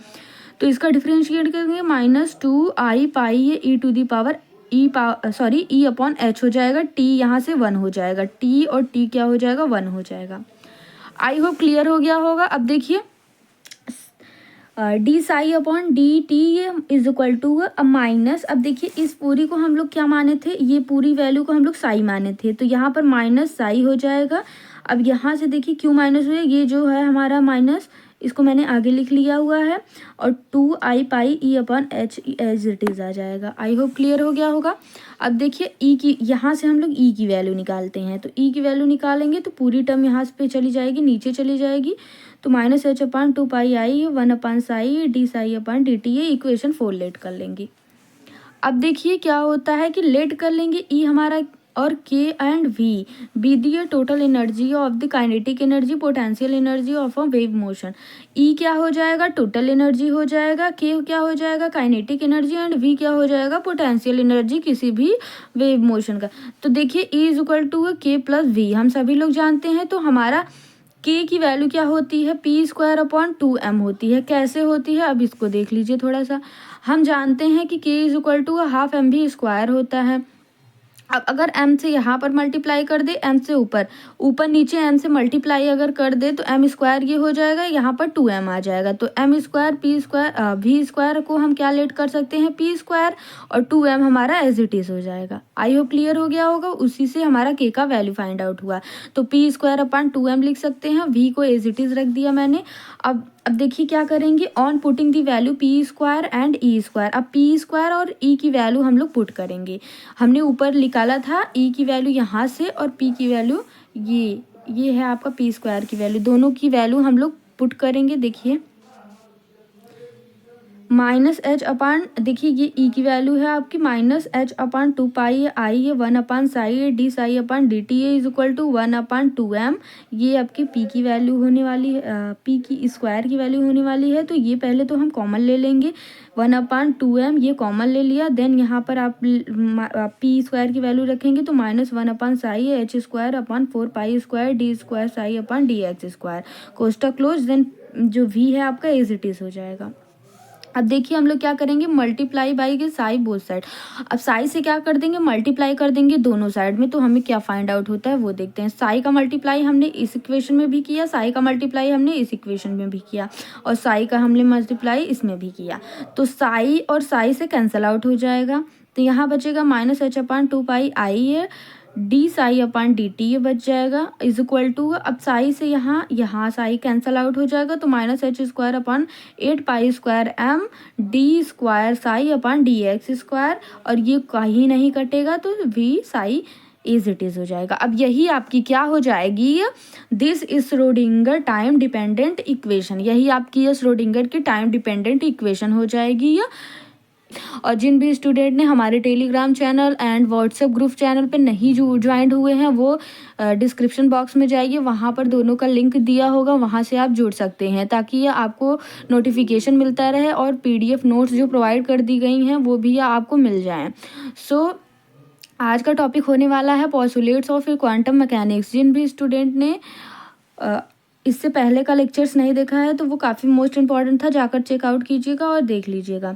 तो इसका डिफरेंशिएट करेंगे -2i पाई है E to the power E upon H हो जाएगा, टी यहाँ से 1 हो जाएगा, टी और टी क्या हो जाएगा, 1 हो जाएगा। आई होप क्लियर हो गया होगा। अब देखिए d psi upon d t is equal to minus, अब देखिए इस पूरी को हम लोग क्या माने थे, ये पूरी वैल्यू को हम लोग साई माने थे, तो यहाँ पर माइनस साई हो जाएगा। अब यहाँ से देखिए क्यों माइनस हुआ, ये जो है हमारा माइनस, इसको मैंने आगे लिख लिया हुआ है, और 2i pi E upon H as it is आ जाएगा। आई होप क्लियर हो गया होगा। अब देखिए ई की, यहाँ से हम लोग ई की वैल्यू निकालते हैं, तो ई की वैल्यू निकालेंगे तो पूरी टर्म यहाँ पे चली जाएगी, नीचे चली जाएगी, तो -h अपॉन 2 पाई आई 1 upon psi d psi upon d T, ये इक्वेशन 4 लेट कर लेंगे। अब देखिए क्या होता है कि लेट कर लेंगे ई हमारा और K and V be the total energy of the kinetic energy potential energy of a wave motion. E क्या हो जाएगा, टोटल एनर्जी हो जाएगा, के क्या हो जाएगा, काइनेटिक एनर्जी, एंड वी क्या हो जाएगा, पोटेंशियल एनर्जी किसी भी वेव मोशन का। तो देखिए ई इज इक्वल टू के प्लस वी, हम सभी लोग जानते हैं, तो हमारा के की वैल्यू क्या होती है, पी स्क्वायर अपॉन 2m होती है। कैसे होती है, अब इसको देख लीजिए थोड़ा सा। हम जानते हैं कि k is equal to half m v square होता है। अब अगर m से यहाँ पर मल्टीप्लाई कर दे, m से ऊपर ऊपर नीचे m से मल्टीप्लाई अगर कर दे तो m स्क्वायर ये हो जाएगा, यहाँ पर 2m आ जाएगा, तो m square p square v square को हम क्या लेट कर सकते हैं, p स्क्वायर, और 2m हमारा एज इट इज हो जाएगा। आई होप क्लियर हो गया होगा। उसी से हमारा k का वैल्यू फाइंड आउट हुआ, तो p स्क्वायर अपॉन 2m लिख सकते हैं, v को एज इट इज रख दिया मैंने। अब देखिए क्या करेंगे, on putting the value P square and E square. अब पी स्क्वायर और ई की वैल्यू हम लोग पुट करेंगे, हमने ऊपर निकाला था ई की वैल्यू यहाँ से और पी की वैल्यू ये है आपका पी स्क्वायर की वैल्यू, दोनों की वैल्यू हम लोग पुट करेंगे। देखिए -h अपॉन, देखिए ये ई की वैल्यू है आपकी -h अपॉन 2 पाई आई है 1 upon psi d psi upon d t is equal to 1 upon 2m। ये आपकी पी की वैल्यू होने वाली है, पी की स्क्वायर की वैल्यू होने वाली है, तो ये पहले तो हम कॉमन ले लेंगे, 1 अपॉन 2m ये कॉमन ले लिया, देन यहाँ पर आप पी स्क्वायर की वैल्यू रखेंगे तो -1 upon psi H square upon 4 pi square D square psi upon D x square, कोष्टक क्लोज, देन जो वी है आपका एज इट इज हो जाएगा। अब देखिए हम लोग क्या करेंगे, मल्टीप्लाई बाई के साई बोथ साइड। अब साई से क्या कर देंगे, मल्टीप्लाई कर देंगे दोनों साइड में, तो हमें क्या फाइंड आउट होता है वो देखते हैं। साई का मल्टीप्लाई हमने इस इक्वेशन में भी किया, साई का मल्टीप्लाई हमने इस इक्वेशन में भी किया, और साई का हमने मल्टीप्लाई इसमें भी किया, तो साई और साई से कैंसिल आउट हो जाएगा, तो यहाँ बचेगा -h अपॉन 2 पाई आई है D psi upon d T, ये बच जाएगा इज इक्वल टू, अब साई से यहाँ साई कैंसिल आउट हो जाएगा, तो -h square upon 8 pi square m d square psi upon D x square, और ये कहीं नहीं कटेगा तो v psi as it is हो जाएगा। अब यही आपकी क्या हो जाएगी, this is Schrodinger time dependent equation, यही आपकी ये श्रोडिंगर की टाइम डिपेंडेंट इक्वेशन हो जाएगी। और जिन भी स्टूडेंट ने हमारे Telegram channel and WhatsApp group channel पे नहीं ज्वाइंट हुए हैं वो डिस्क्रिप्शन बॉक्स में जाइए, वहाँ पर दोनों का लिंक दिया होगा, वहाँ से आप जुड़ सकते हैं ताकि आपको नोटिफिकेशन मिलता रहे और पीडीएफ नोट्स जो प्रोवाइड कर दी गई हैं वो भी आपको मिल जाएं। आज का टॉपिक होने वाला है पोस्टुलेट्स ऑफ क्वांटम मैकेनिक्स। जिन भी स्टूडेंट ने इससे पहले का लेक्चर्स नहीं देखा है तो वो काफ़ी मोस्ट इम्पॉर्टेंट था, जाकर चेकआउट कीजिएगा और देख लीजिएगा।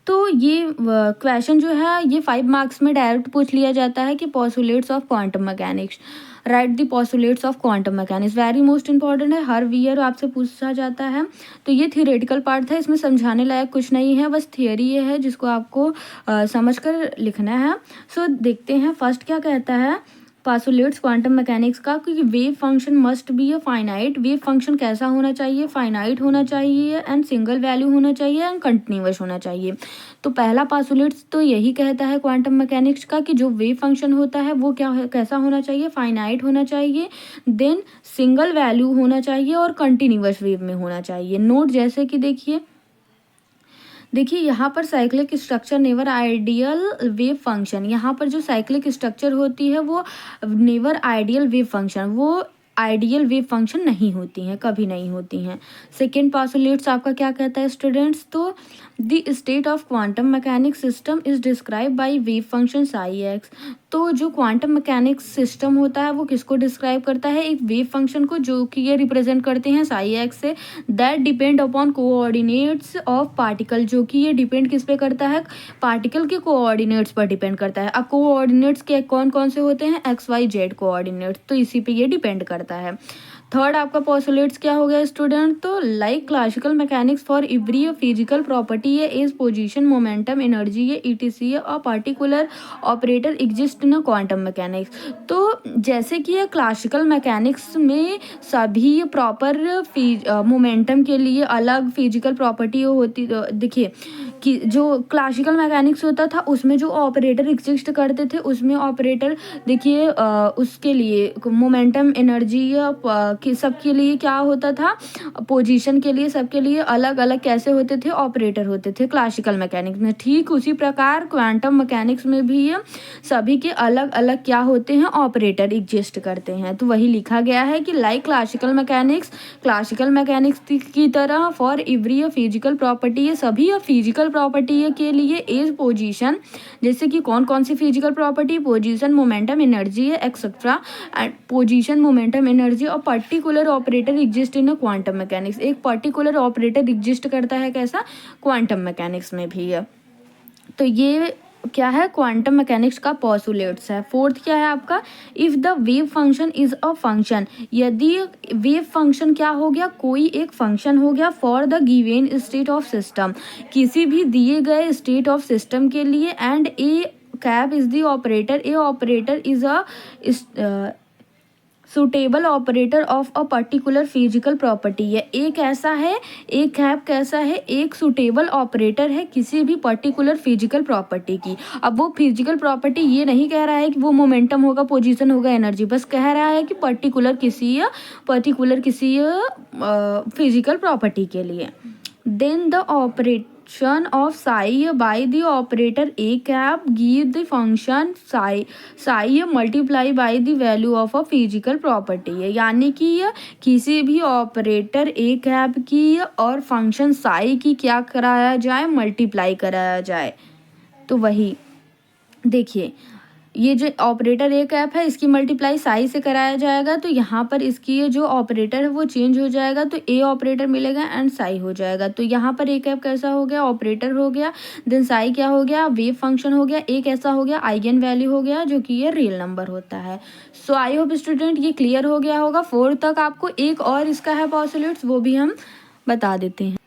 तो ये क्वेश्चन जो है ये 5 मार्क्स में डायरेक्ट पूछ लिया जाता है कि postulates of quantum mechanics, right the postulates of quantum mechanics, very most important है, हर ईयर आपसे पूछा जाता है। तो ये थियोरेटिकल पार्ट था, इसमें समझाने लायक कुछ नहीं है, बस थियोरी ये है जिसको आपको समझ कर लिखना है। सो देखते हैं फर्स्ट क्या कहता है पोस्टुलेट्स क्वांटम मैकेनिक्स का, क्योंकि wave function must be a finite, wave function कैसा होना चाहिए, फाइनाइट होना चाहिए एंड सिंगल वैल्यू होना चाहिए एंड कंटिन्यूअस होना चाहिए। तो पहला पोस्टुलेट्स तो यही कहता है क्वांटम मैकेनिक्स का कि जो वेव फंक्शन होता है वो क्या है, कैसा होना चाहिए, फाइनाइट होना चाहिए, देन सिंगल वैल्यू होना चाहिए और कंटिन्यूअस वेव में होना चाहिए। नोट जैसे कि देखिए यहाँ पर cyclic structure never ideal wave function, यहाँ पर जो साइक्लिक स्ट्रक्चर होती है वो नेवर आइडियल वेव फंक्शन, वो आइडियल वेव फंक्शन नहीं होती हैं, कभी नहीं होती हैं। सेकेंड पोस्टुलेट्स आपका क्या कहता है स्टूडेंट्स, तो the state of quantum mechanics system is describe by wave function Sai x. तो जो क्वांटम मैकेनिक्स सिस्टम होता है वो किसको डिस्क्राइब करता है, एक वेव फंक्शन को, जो कि ये रिप्रेजेंट करते हैं साई एक्स से, that depend upon coordinates of particle, जो कि ये डिपेंड किस पे करता है, पार्टिकल के कोऑर्डिनेट्स पर डिपेंड करता है। अब कोऑर्डिनेट्स के कौन कौन से होते हैं, एक्स वाई जेड कोऑर्डिनेट्स, तो इसी पे ये डिपेंड करता है। थर्ड आपका पोस्टुलेट्स क्या हो गया स्टूडेंट, तो like classical mechanics for every physical property है इज पोजीशन मोमेंटम एनर्जी है etc a particular operator exist in quantum mechanics. तो जैसे कि ये क्लासिकल मैकेनिक्स में सभी प्रॉपर मोमेंटम के लिए अलग फिजिकल प्रॉपर्टी होती, देखिए कि जो क्लासिकल मैकेनिक्स होता था उसमें जो ऑपरेटर एग्जिस्ट करते थे उसमें ऑपरेटर देखिए उसके लिए मोमेंटम एनर्जी कि सबके लिए क्या होता था, पोजीशन के लिए सबके लिए अलग अलग कैसे होते थे, ऑपरेटर होते थे क्लासिकल मैकेनिक्स में। ठीक उसी प्रकार क्वांटम मैकेनिक्स में भी सभी के अलग अलग क्या होते हैं, ऑपरेटर एग्जिस्ट करते हैं। तो वही लिखा गया है कि लाइक क्लासिकल मैकेनिक्स की तरह फॉर एवरी फिजिकल प्रॉपर्टी, सभी फिजिकल प्रॉपर्टी के लिए एज पोजीशन, जैसे कि कौन कौन सी physical property, position momentum energy है etcetera, and position momentum energy और particular operator exist in quantum mechanics, एक पर्टिकुलर ऑपरेटर एग्जिस्ट करता है कैसा, क्वांटम मैकेनिक्स में भी है। तो ये क्या है, क्वांटम मैकेनिक्स का पोस्टुलेट्स है। फोर्थ क्या है आपका, if the wave function is a function, यदि वेव फंक्शन क्या हो गया, कोई एक फंक्शन हो गया for the given state of system, किसी भी दिए गए स्टेट ऑफ सिस्टम के लिए, and A cap is the operator, A operator is a suitable operator of a particular physical property है। एक ऐसा है, एक कैप कैसा है, एक सुटेबल ऑपरेटर है किसी भी पर्टिकुलर फिजिकल प्रॉपर्टी की। अब वो फिजिकल प्रॉपर्टी ये नहीं कह रहा है कि वो मोमेंटम होगा, पोजीशन होगा, एनर्जी, बस कह रहा है कि पर्टिकुलर किसी फिजिकल प्रॉपर्टी के लिए। Then the operation of psi by the operator A cap give the function psi multiply by the value of a physical property है, यानी कि किसी भी ऑपरेटर ए कैप की और फंक्शन साई की क्या कराया जाए, मल्टीप्लाई कराया जाए। तो वही देखिए ये जो ऑपरेटर ए कैप है इसकी मल्टीप्लाई साई से कराया जाएगा, तो यहाँ पर इसकी ये जो ऑपरेटर है वो चेंज हो जाएगा, तो ए ऑपरेटर मिलेगा एंड साई हो जाएगा। तो यहाँ पर ए कैप कैसा हो गया, ऑपरेटर हो गया, देन साई क्या हो गया, वेव फंक्शन हो गया, ए कैसा हो गया, आइगन वैल्यू हो गया, जो कि ये रियल नंबर होता है। सो आई होप स्टूडेंट ये क्लियर हो गया होगा। 4 तक आपको एक और इसका है पोस्टुलेट्स, वो भी हम बता देते हैं।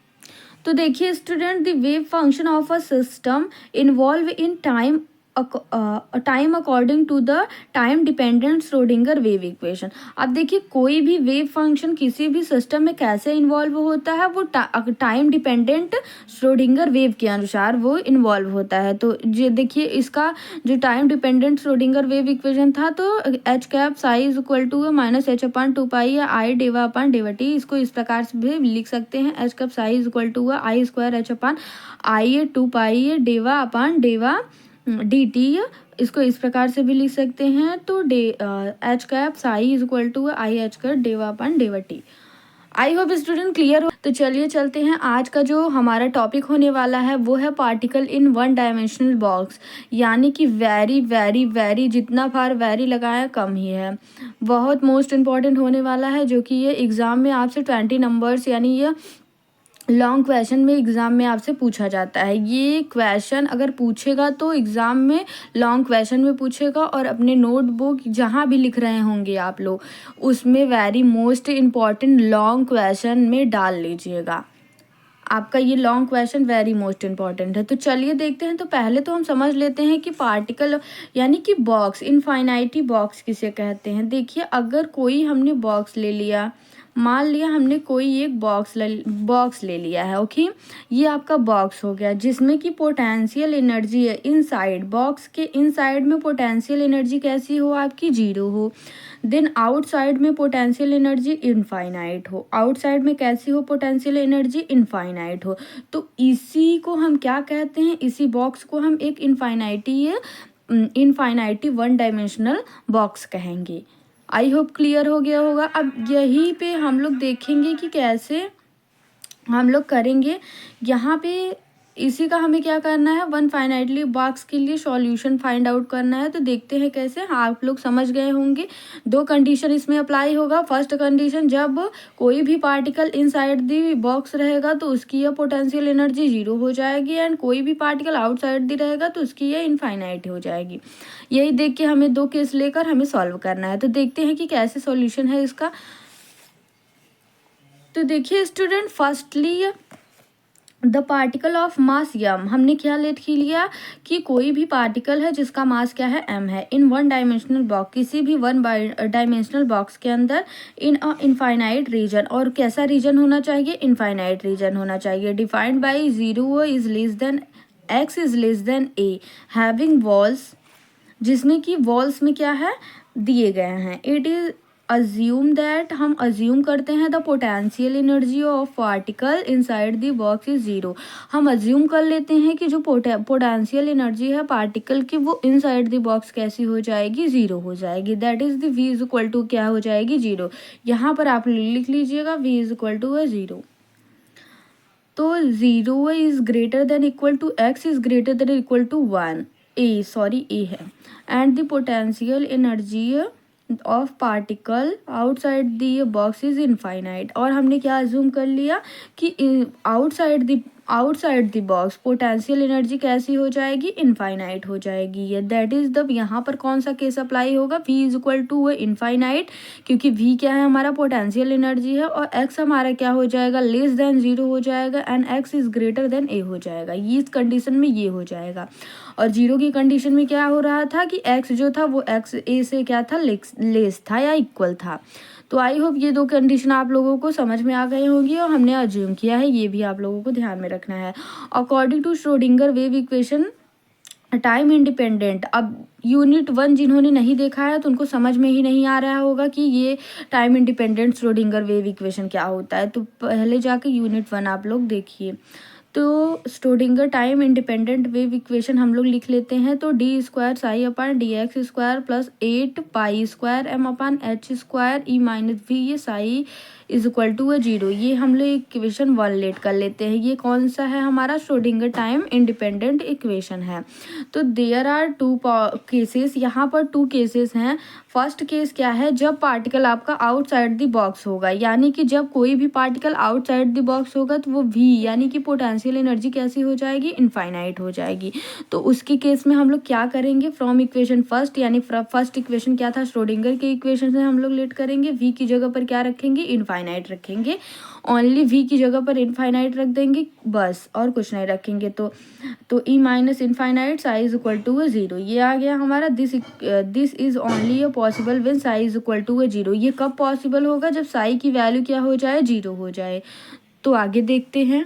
तो देखिए student, the wave function of a system involve in time time according to the time dependent Schrodinger wave equation. अब देखिए कोई भी वेव फंक्शन किसी भी सिस्टम में कैसे इन्वॉल्व होता है, वो टाइम डिपेंडेंट श्रोडिंगर वेव के अनुसार वो इन्वॉल्व होता है। तो ये देखिए इसका जो time dependent Schrodinger wave equation था, तो H cap psi is equal to minus H upon two pi या आई डेवा अपान डेवा टी। इसको इस प्रकार से भी लिख सकते हैं, H cap psi is equal to I square H upon I two pi डेवा अपान डेवा डी टी। इसको इस प्रकार से भी लिख सकते हैं, तो H cap psi is equal to I H कर डेवा अपन डेवा T. I hope student clear हो। तो चलिए चलते हैं, आज का जो हमारा टॉपिक होने वाला है वो है particle in one dimensional box, यानी कि वेरी वेरी वेरी, जितना बार वेरी लगाया कम ही है, बहुत मोस्ट इंपॉर्टेंट होने वाला है, जो कि ये एग्ज़ाम में आपसे 20 नंबर्स यानी ये लॉन्ग क्वेश्चन में एग्ज़ाम में आपसे पूछा जाता है। ये क्वेश्चन अगर पूछेगा तो एग्ज़ाम में लॉन्ग क्वेश्चन में पूछेगा, और अपने नोटबुक जहाँ भी लिख रहे होंगे आप लोग उसमें very most important long question में डाल लीजिएगा। आपका ये long question very most important है। तो चलिए देखते हैं। तो पहले तो हम समझ लेते हैं कि पार्टिकल यानी कि बॉक्स, इनफाइनाइटी बॉक्स किसे कहते हैं। देखिए अगर कोई हमने बॉक्स ले लिया, मान लिया हमने कोई एक बॉक्स ले लिया है, ओके, ये आपका बॉक्स हो गया जिसमें कि पोटेंशियल एनर्जी है इनसाइड, बॉक्स के इनसाइड में पोटेंशियल एनर्जी कैसी हो आपकी, 0 हो। देन आउटसाइड में पोटेंशियल एनर्जी इनफाइनाइट हो, आउटसाइड में कैसी हो पोटेंशियल एनर्जी इनफाइनाइट हो। तो इसी को हम क्या कहते हैं, इसी बॉक्स को हम एक इनफाइनाइटी वन डायमेंशनल बॉक्स कहेंगे। आई होप क्लियर हो गया होगा। अब यहीं पे हम लोग देखेंगे कि कैसे हम लोग करेंगे। यहाँ पे इसी का हमें क्या करना है, वन फाइनाइटली बॉक्स के लिए सॉल्यूशन फाइंड आउट करना है। तो देखते हैं कैसे। हाँ, आप लोग समझ गए होंगे। 2 कंडीशन इसमें अप्लाई होगा। फर्स्ट कंडीशन, जब कोई भी पार्टिकल इनसाइड दी बॉक्स रहेगा तो उसकी यह पोटेंशियल एनर्जी 0 हो जाएगी, एंड कोई भी पार्टिकल आउटसाइड दी रहेगा तो उसकी यह इनफाइनाइट हो जाएगी। यही देख के हमें 2 केस लेकर हमें सॉल्व करना है। तो देखते हैं कि कैसे सॉल्यूशन है इसका। तो देखिए student, firstly the particle of mass M, हमने क्या लेट की लिया कि कोई भी पार्टिकल है जिसका मास क्या है, m है, इन वन डायमेंशनल बॉक्स, किसी भी वन डायमेंशनल बॉक्स के अंदर, इन अ इनफाइनाइट रीजन। और कैसा रीजन होना चाहिए, इनफाइनाइट रीजन होना चाहिए। Defined by 0 is less than x is less than a, having walls, जिसमें कि वॉल्स में क्या है दिए गए हैं। इट इज अज्यूम दैट, हम अज्यूम करते हैं the potential energy of particle inside the box is 0। हम अज्यूम कर लेते हैं कि जो पोटेंशियल एनर्जी है पार्टिकल की वो इनसाइड द बॉक्स कैसी हो जाएगी, 0 हो जाएगी। That is the v is equal to क्या हो जाएगी, 0। यहाँ पर आप लिख लीजिएगा v इज इक्वल टू 0। तो 0 is greater than equal to x is greater than equal to 1, a है, and the potential energy of particle outside the box is infinite. और हमने क्या अज्यूम कर लिया कि outside the box potential energy कैसी हो जाएगी, इनफाइनाइट हो जाएगी। ये दैट इज द, यहाँ पर कौन सा केस अप्लाई होगा, v is equal to infinite, क्योंकि v क्या है हमारा पोटेंशियल एनर्जी है, और x हमारा क्या हो जाएगा, लेस देन 0 हो जाएगा, and x is greater then a हो जाएगा। ये इस कंडीशन में ये हो जाएगा। और 0 की कंडीशन में क्या हो रहा था कि x जो था वो x a से क्या था, लेस था या इक्वल था। तो आई होप ये 2 कंडीशन आप लोगों को समझ में आ गई होंगी, और हमने अज्यूम किया है, ये भी आप लोगों को ध्यान में रखना है। According to Schrodinger wave equation time independent, अब यूनिट 1 जिन्होंने नहीं देखा है तो उनको समझ में ही नहीं आ रहा होगा कि ये time independent Schrodinger wave equation क्या होता है। तो पहले जाके यूनिट 1 आप लोग देखिए। तो Schrodinger time independent wave equation हम लोग लिख लेते हैं। तो d square psi upon D x square plus 8 pi square M upon H square ई माइनस वी, ये साई इज इक्वल टू 0। ये हम लोग इक्वेशन 1 लेट कर लेते हैं। ये कौन सा है हमारा, श्रोडिंगर टाइम इंडिपेंडेंट इक्वेशन है। तो देयर आर 2 केसेस, यहाँ पर 2 केसेस हैं। फर्स्ट केस क्या है, जब पार्टिकल आपका आउटसाइड द बॉक्स होगा, यानी कि जब कोई भी पार्टिकल आउटसाइड द बॉक्स होगा तो वो v यानी कि पोटेंशियल एनर्जी कैसी हो जाएगी, इनफाइनाइट हो जाएगी। तो उसके केस में हम लोग क्या करेंगे, फ्रॉम इक्वेशन फर्स्ट, यानी फर्स्ट इक्वेशन क्या था श्रोडिंगर के इक्वेशन से हम लोग लेट करेंगे, v की जगह पर क्या रखेंगे, इनफाइनाइट इनफाइनाइट रखेंगे, ओनली v की जगह पर इनफाइनाइट रख देंगे बस, और कुछ नहीं रखेंगे। तो e minus infinite psi is equal to 0, ये आ गया हमारा। This is only a possible when psi is equal to 0। ये कब पॉसिबल होगा? जब साई की वैल्यू क्या हो जाए? 0 हो जाए। तो आगे देखते हैं।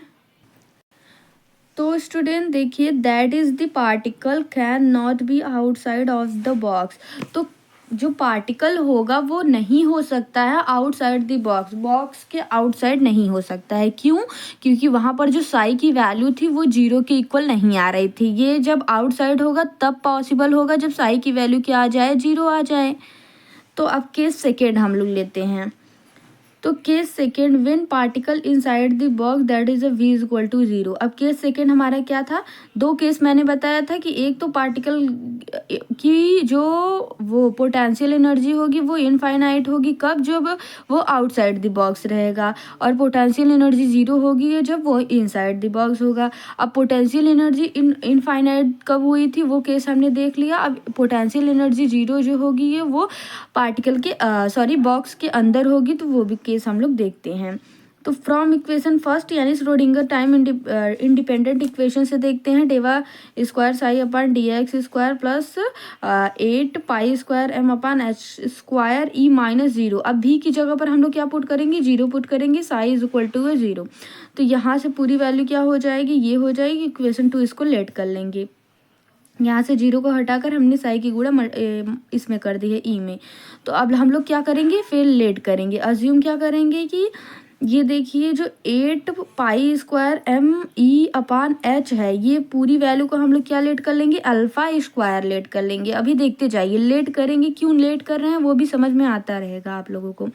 तो स्टूडेंट देखिए, that is the particle can not be outside of the box. तो जो पार्टिकल होगा वो नहीं हो सकता है आउटसाइड द बॉक्स, बॉक्स के आउटसाइड नहीं हो सकता है। क्यों? क्योंकि वहाँ पर जो साई की वैल्यू थी वो 0 के इक्वल नहीं आ रही थी। ये जब आउटसाइड होगा तब पॉसिबल होगा जब साई की वैल्यू क्या आ जाए? 0 आ जाए। तो अब केस सेकेंड हम लोग लेते हैं। तो case second, when particle inside the box that is a v is equal to 0। अब केस सेकेंड हमारा क्या था? दो केस मैंने बताया था कि एक तो पार्टिकल की जो वो पोटेंशियल एनर्जी होगी वो इनफाइनाइट होगी, कब? जब वो आउटसाइड द बॉक्स रहेगा, और पोटेंशियल एनर्जी 0 होगी जब वो इनसाइड द बॉक्स होगा। अब पोटेंशियल एनर्जी इनफाइनाइट कब हुई थी वो केस हमने देख लिया। अब पोटेंशियल एनर्जी 0 जो होगी ये वो पार्टिकल के बॉक्स के अंदर होगी, तो वो भी केस हम लोग देखते हैं। तो फ्रॉम इक्वेशन फर्स्ट यानी श्रोडिंगर टाइम इंडिपेंडेंट इक्वेशन से देखते हैं। डेवा square psi upon D x square plus 8 pi square M upon H square ई माइनस 0। अब भी की जगह पर हम लोग क्या पुट करेंगे? 0 पुट करेंगे। Psi is equal to 0। तो यहाँ से पूरी वैल्यू क्या हो जाएगी? ये हो जाएगी। इक्वेशन 2 इसको लेट कर लेंगे। यहाँ से 0 को हटाकर हमने साई की गुणा इसमें कर दी है ई में। तो अब हम लोग क्या करेंगे? फिर लेट करेंगे। अज्यूम क्या करेंगे कि ये देखिए जो 8 पाई स्क्वायर एम ई अपान एच है, ये पूरी वैल्यू को हम लोग क्या लेट कर लेंगे? अल्फा स्क्वायर लेट कर लेंगे। अभी देखते जाइए लेट करेंगे, क्यों लेट कर रहे हैं वो भी समझ में आता रहेगा आप लोगों को।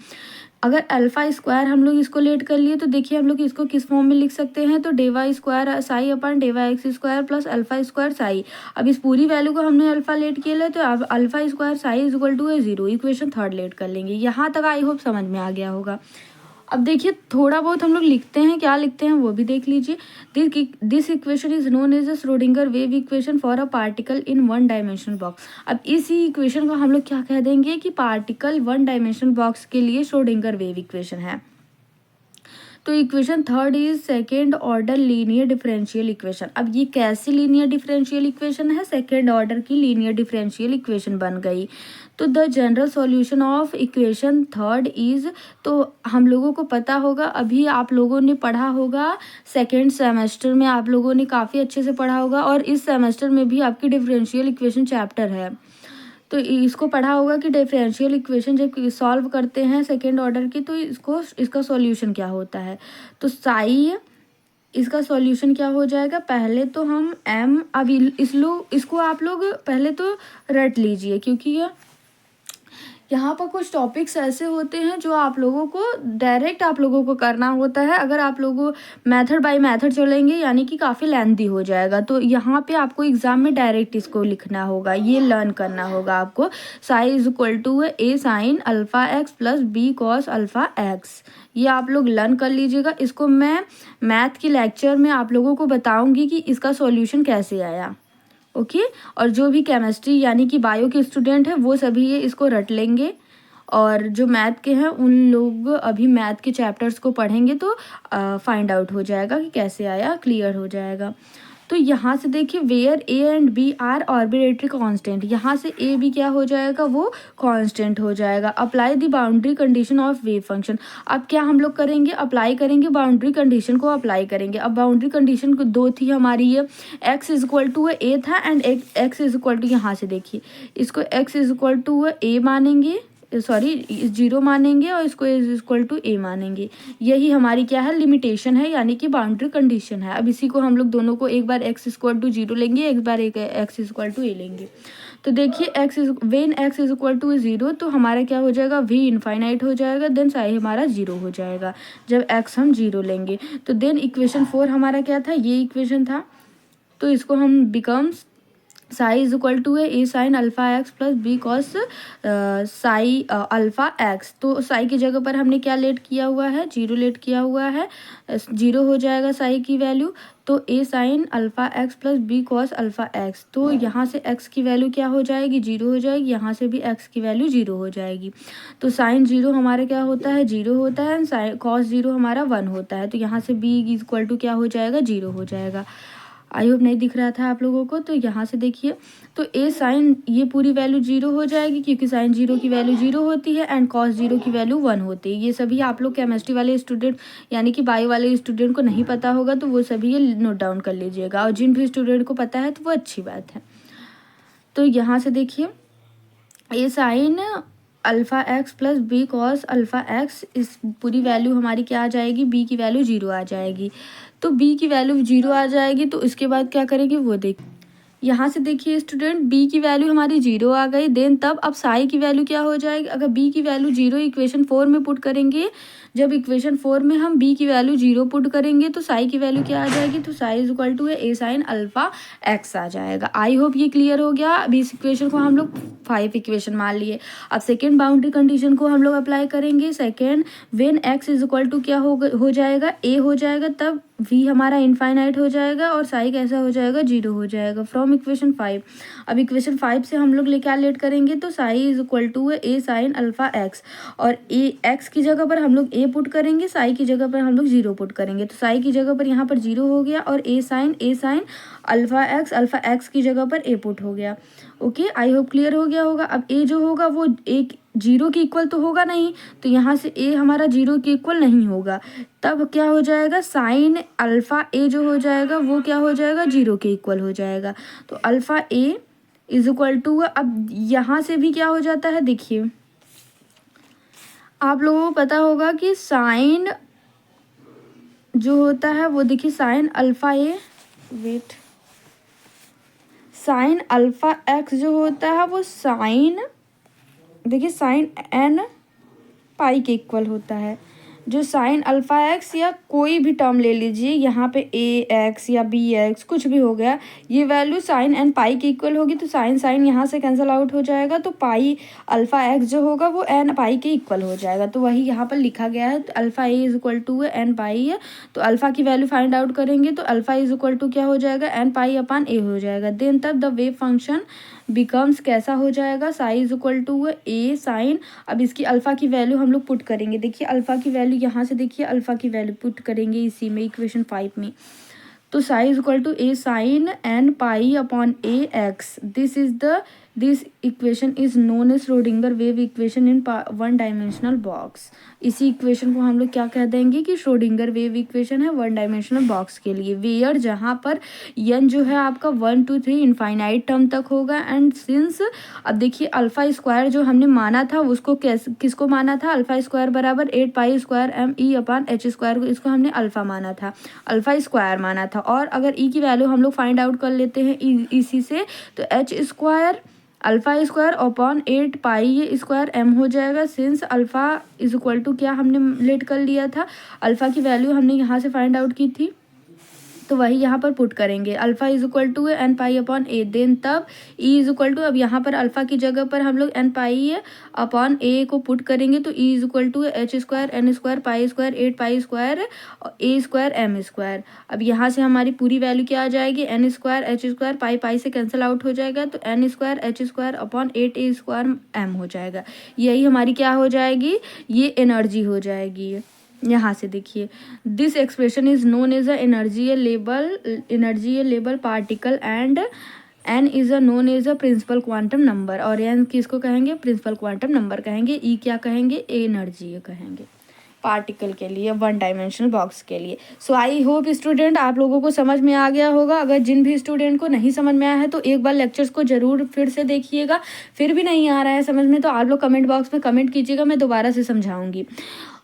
अगर अल्फा स्क्वायर हम लोग इसको लेट कर लिए तो देखिए हम लोग इसको किस फॉर्म में लिख सकते हैं? तो डेवा स्क्वायर साई अपन डेवा X square plus alpha square psi. अब इस पूरी वैल्यू को हमने अल्फा लेट किया है, तो अब alpha square psi is equal to 0। Equation third let कर लेंगे। यहाँ तक आई होप समझ में आ गया होगा। अब देखिए थोड़ा बहुत हम लोग लिखते हैं, क्या लिखते हैं वो भी देख लीजिए। This equation is known as a Schrodinger wave equation for a particle in one dimensional box. अब इसी इक्वेशन को हम लोग क्या कह देंगे कि पार्टिकल वन डायमेंशनल बॉक्स के लिए श्रोडिंगर वेव इक्वेशन है। तो equation third is second order linear differential equation. अब ये कैसी लीनियर डिफरेंशियल इक्वेशन है? सेकेंड ऑर्डर की लीनियर डिफरेंशियल इक्वेशन बन गई। तो the general solution of equation third is, तो हम लोगों को पता होगा, अभी आप लोगों ने पढ़ा होगा सेकेंड सेमेस्टर में, आप लोगों ने काफ़ी अच्छे से पढ़ा होगा, और इस सेमेस्टर में भी आपकी डिफरेंशियल इक्वेशन चैप्टर है। तो इसको पढ़ा होगा कि डिफरेंशियल इक्वेशन जब सॉल्व करते हैं सेकेंड ऑर्डर की, तो इसका सॉल्यूशन क्या होता है? तो साई इसका सॉल्यूशन क्या हो जाएगा? पहले तो हम एम, अब इसको आप लोग पहले तो रट लीजिए, क्योंकि यहाँ पर कुछ टॉपिक्स ऐसे होते हैं जो आप लोगों को डायरेक्ट आप लोगों को करना होता है। अगर आप लोगों मेथड बाय मेथड चलेंगे यानी कि काफ़ी लेंथी हो जाएगा। तो यहाँ पे आपको एग्जाम में डायरेक्ट इसको लिखना होगा, ये लर्न करना होगा आपको। Psi is equal to A sine alpha x plus B cos alpha x, ये आप लोग लर्न कर लीजिएगा। इसको मैं मैथ के लेक्चर में आप लोगों को बताऊँगी कि इसका सॉल्यूशन कैसे आया। ओके और जो भी केमिस्ट्री यानी कि बायो के स्टूडेंट हैं वो सभी ये इसको रट लेंगे, और जो मैथ के हैं उन लोग अभी मैथ के चैप्टर्स को पढ़ेंगे तो फाइंड आउट हो जाएगा कि कैसे आया, क्लियर हो जाएगा। तो यहाँ से देखिए where A and B are arbitrary constant, यहाँ से ए बी क्या हो जाएगा? वो कांस्टेंट हो जाएगा। Apply the boundary condition of wave function. अब क्या हम लोग करेंगे? अप्लाई करेंगे, बाउंड्री कंडीशन को अप्लाई करेंगे। अब बाउंड्री कंडीशन को दो थी हमारी, ये x is equal to a था and x is equal to, यहाँ से देखिए इसको x is equal to a मानेंगे, सॉरी 0 मानेंगे, और इसको इज इक्वल टू ए मानेंगे। यही हमारी क्या है? लिमिटेशन है, यानी कि बाउंड्री कंडीशन है। अब इसी को हम लोग दोनों को एक बार एक्स इक्वल टू 0 लेंगे, एक बार एक्स इक्वल टू ए लेंगे। तो देखिए when x is equal to 0 तो हमारा क्या हो जाएगा? v इनफाइनाइट हो जाएगा, देन साई हमारा 0 हो जाएगा जब x हम 0 लेंगे। तो देन इक्वेशन 4 हमारा क्या था? ये इक्वेशन था। तो इसको हम becomes psi is equal to है A sine alpha X plus B cos psi alpha X. तो साई की जगह पर हमने क्या लेट किया हुआ है, जीरो लेट किया हुआ है, जीरो हो जाएगा साई की वैल्यू। तो A sine alpha X plus B cos alpha X, तो यहाँ से एक्स की वैल्यू क्या हो जाएगी, जीरो हो जाएगी, यहाँ से भी एक्स की वैल्यू जीरो हो जाएगी। तो साइन जीरो हमारा क्या होता है, जीरो होता है, साइन कॉस जीरो हमारा वन होता है। तो यहाँ से बी इज इक्वल टू क्या हो जाएगा, जीरो हो जाएगा। आई होप नहीं दिख रहा था आप लोगों को। तो यहाँ से देखिए, तो ए साइन ये पूरी वैल्यू जीरो हो जाएगी क्योंकि साइन जीरो की वैल्यू जीरो होती है एंड कॉस जीरो की वैल्यू वन होती है। ये सभी आप लोग केमिस्ट्री वाले स्टूडेंट यानी कि बायो वाले स्टूडेंट को नहीं पता होगा तो वो सभी ये नोट डाउन कर लीजिएगा, और जिन भी स्टूडेंट को पता है तो वो अच्छी बात है। तो यहाँ से देखिए, A sine alpha X plus B cos alpha X, इस पूरी वैल्यू हमारी क्या आ जाएगी, बी की वैल्यू जीरो आ जाएगी। तो बी की वैल्यू जीरो आ जाएगी, तो इसके बाद क्या करेंगे वो देख। यहाँ से देखिए स्टूडेंट, बी की वैल्यू हमारी जीरो आ गई, देन तब अब साई की वैल्यू क्या हो जाएगी, अगर बी की वैल्यू जीरो इक्वेशन 4 में पुट करेंगे, जब इक्वेशन 4 में हम बी की वैल्यू जीरो पुट करेंगे तो साई की वैल्यू क्या आ जाएगी, तो साई इज इक्वल टू है ए साइन अल्फ़ा एक्स आ जाएगा। आई होप ये क्लियर हो गया। अभी इस इक्वेशन को हम लोग 5 इक्वेशन मान लिए। अब सेकेंड बाउंड्री कंडीशन को हम लोग अप्लाई करेंगे। Second, when x is equal to क्या हो जाएगा, ए हो जाएगा, तब वी हमारा इनफाइनाइट हो जाएगा और साई कैसा हो जाएगा, जीरो हो जाएगा फ्रॉम इक्वेशन 5। अब इक्वेशन 5 से हम लोग क्या लेट करेंगे, तो साई इज इक्वल टू है ए साइन अल्फ़ा एक्स, और ए एक्स की जगह पर हम लोग ए पुट करेंगे, साई की जगह पर हम लोग जीरो पुट करेंगे। तो साई की जगह पर यहाँ पर जीरो हो गया और ए साइन अल्फ़ा एक्स की जगह पर ए पुट हो गया। ओके, आई होप क्लियर हो गया होगा। अब ए जो होगा वो एक जीरो के इक्वल तो होगा नहीं, तो यहाँ से ए हमारा जीरो के इक्वल नहीं होगा, तब क्या हो जाएगा, साइन अल्फ़ा ए जो हो जाएगा वो क्या हो जाएगा, जीरो के इक्वल हो जाएगा। तो alpha a is equal to, अब यहाँ से भी क्या हो जाता है, देखिए आप लोगों को पता होगा कि साइन जो होता है वो, देखिए sine alpha a, wait, sine alpha x जो होता है वो साइन, देखिए साइन एन पाई के इक्वल होता है। जो साइन अल्फ़ा एक्स या कोई भी टर्म ले लीजिए, यहाँ पे ए एक्स या बी एक्स कुछ भी हो गया, ये वैल्यू साइन एन पाई के इक्वल होगी, तो साइन साइन यहाँ से कैंसिल आउट हो जाएगा, तो पाई अल्फ़ा एक्स जो होगा वो एन पाई के इक्वल हो जाएगा। तो वही यहाँ पर लिखा गया है, तो alpha a is equal to है एन पाई है, तो अल्फ़ा की वैल्यू फाइंड आउट करेंगे तो अल्फ़ा इज इक्वल टू क्या हो जाएगा, एन पाई अपान ए हो जाएगा। देन तब द वेव फंक्शन बिकम्स कैसा हो जाएगा, psi is equal to A sine. अब इसकी अल्फ़ा की वैल्यू हम लोग पुट करेंगे। देखिए अल्फ़ा की वैल्यू यहाँ से, देखिए अल्फ़ा की वैल्यू पुट करेंगे इसी में इक्वेशन 5 में। तो psi is equal to A sine n pi upon a x, this equation is known as Schrodinger wave equation in one dimensional box. इसी इक्वेशन को हम लोग क्या कह देंगे कि श्रोडिंगर वेव इक्वेशन है वन डायमेंशनल बॉक्स के लिए, वेयर जहाँ पर एन जो है आपका 1 2 3 इनफाइनाइट टर्म तक होगा। एंड सिंस, अब देखिए अल्फ़ा स्क्वायर जो हमने माना था उसको किसको माना था, अल्फ़ा स्क्वायर बराबर 8 पाई स्क्वायर एम ई अपान एच स्क्वायर को, इसको हमने अल्फ़ा माना था, अल्फ़ा स्क्वायर माना था। और अगर ई की वैल्यू हम लोग फाइंड आउट कर लेते हैं इसी से, तो h square alpha square upon 8 pi ये स्क्वायर एम हो जाएगा। Since alpha is equal to क्या हमने लेट कर लिया था, अल्फ़ा की वैल्यू हमने यहाँ से फाइंड आउट की थी, तो वही यहाँ पर पुट करेंगे। Alpha is equal to n pi upon a, then तब ई इज इक्वल टू, अब यहाँ पर अल्फ़ा की जगह पर हम लोग एन पाई अपॉन ए को पुट करेंगे, तो E is equal to H square N square pi square 8 pi square A square M square. अब यहाँ से हमारी पूरी वैल्यू क्या आ जाएगी, N square H square pi pi से कैंसिल आउट हो जाएगा, तो N square H square upon 8 A square M हो जाएगा। यही हमारी क्या हो जाएगी, ये एनर्जी हो जाएगी। यहाँ से देखिए, this expression is known as a energy level particle and n is a known as a principal quantum number. और एन किसको कहेंगे, प्रिंसिपल क्वांटम नंबर कहेंगे, ई क्या कहेंगे, एनर्जी कहेंगे पार्टिकल के लिए, वन डायमेंशनल बॉक्स के लिए। सो आई होप स्टूडेंट आप लोगों को समझ में आ गया होगा। अगर जिन भी स्टूडेंट को नहीं समझ में आया है तो एक बार लेक्चर्स को जरूर फिर से देखिएगा, फिर भी नहीं आ रहा है समझ में तो आप लोग कमेंट बॉक्स में कमेंट कीजिएगा, मैं दोबारा से समझाऊंगी।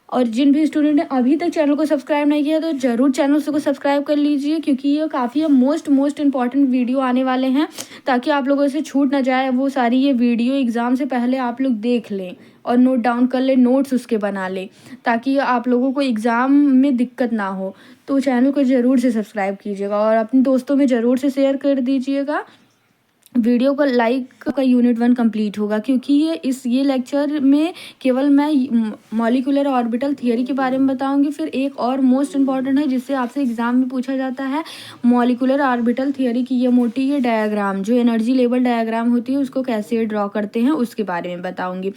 और जिन भी स्टूडेंट ने अभी तक चैनल को सब्सक्राइब नहीं किया तो ज़रूर चैनल को सब्सक्राइब कर लीजिए, क्योंकि ये काफ़ी मोस्ट इंपॉर्टेंट वीडियो आने वाले हैं, ताकि आप लोगों से छूट ना जाए वो सारी ये वीडियो। एग्ज़ाम से पहले आप लोग देख लें और नोट डाउन कर लें, नोट्स उसके बना लें, ताकि आप लोगों को एग्ज़ाम में दिक्कत ना हो। तो चैनल को ज़रूर से सब्सक्राइब कीजिएगा और अपने दोस्तों में ज़रूर से शेयर कर दीजिएगा। वीडियो को लाइक का यूनिट 1 कंप्लीट होगा, क्योंकि ये लेक्चर में केवल मैं मॉलिक्यूलर ऑर्बिटल थियरी के बारे में बताऊंगी। फिर एक और मोस्ट इम्पॉर्टेंट है जिससे आपसे एग्जाम में पूछा जाता है, मॉलिक्यूलर ऑर्बिटल थियरी की ये मोटी ये डायग्राम जो एनर्जी लेवल डायग्राम होती है उसको कैसे ड्रॉ करते हैं उसके बारे में बताऊँगी।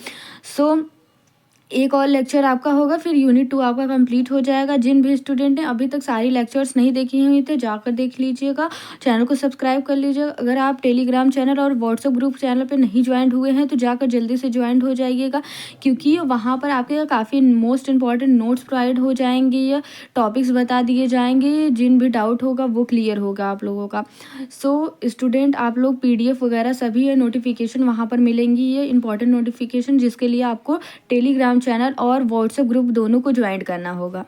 एक और लेक्चर आपका होगा, फिर यूनिट 2 आपका कंप्लीट हो जाएगा। जिन भी स्टूडेंट ने अभी तक सारी लेक्चर्स नहीं देखी हुई थे जाकर देख लीजिएगा, चैनल को सब्सक्राइब कर लीजिएगा। अगर आप टेलीग्राम चैनल और व्हाट्सएप ग्रुप चैनल पे नहीं ज्वाइन हुए हैं तो जाकर जल्दी से ज्वाइन हो जाइएगा, क्योंकि वहाँ पर आपके काफ़ी मोस्ट इंपॉर्टेंट नोट्स प्रोवाइड हो जाएंगे या टॉपिक्स बता दिए जाएंगे। जिन भी डाउट होगा वो क्लियर होगा आप लोगों का। स्टूडेंट आप लोग PDF वगैरह सभी नोटिफिकेशन वहाँ पर मिलेंगी, ये इंपॉर्टेंट नोटिफिकेशन, जिसके लिए आपको टेलीग्राम चैनल और व्हाट्सएप ग्रुप दोनों को ज्वाइन करना होगा।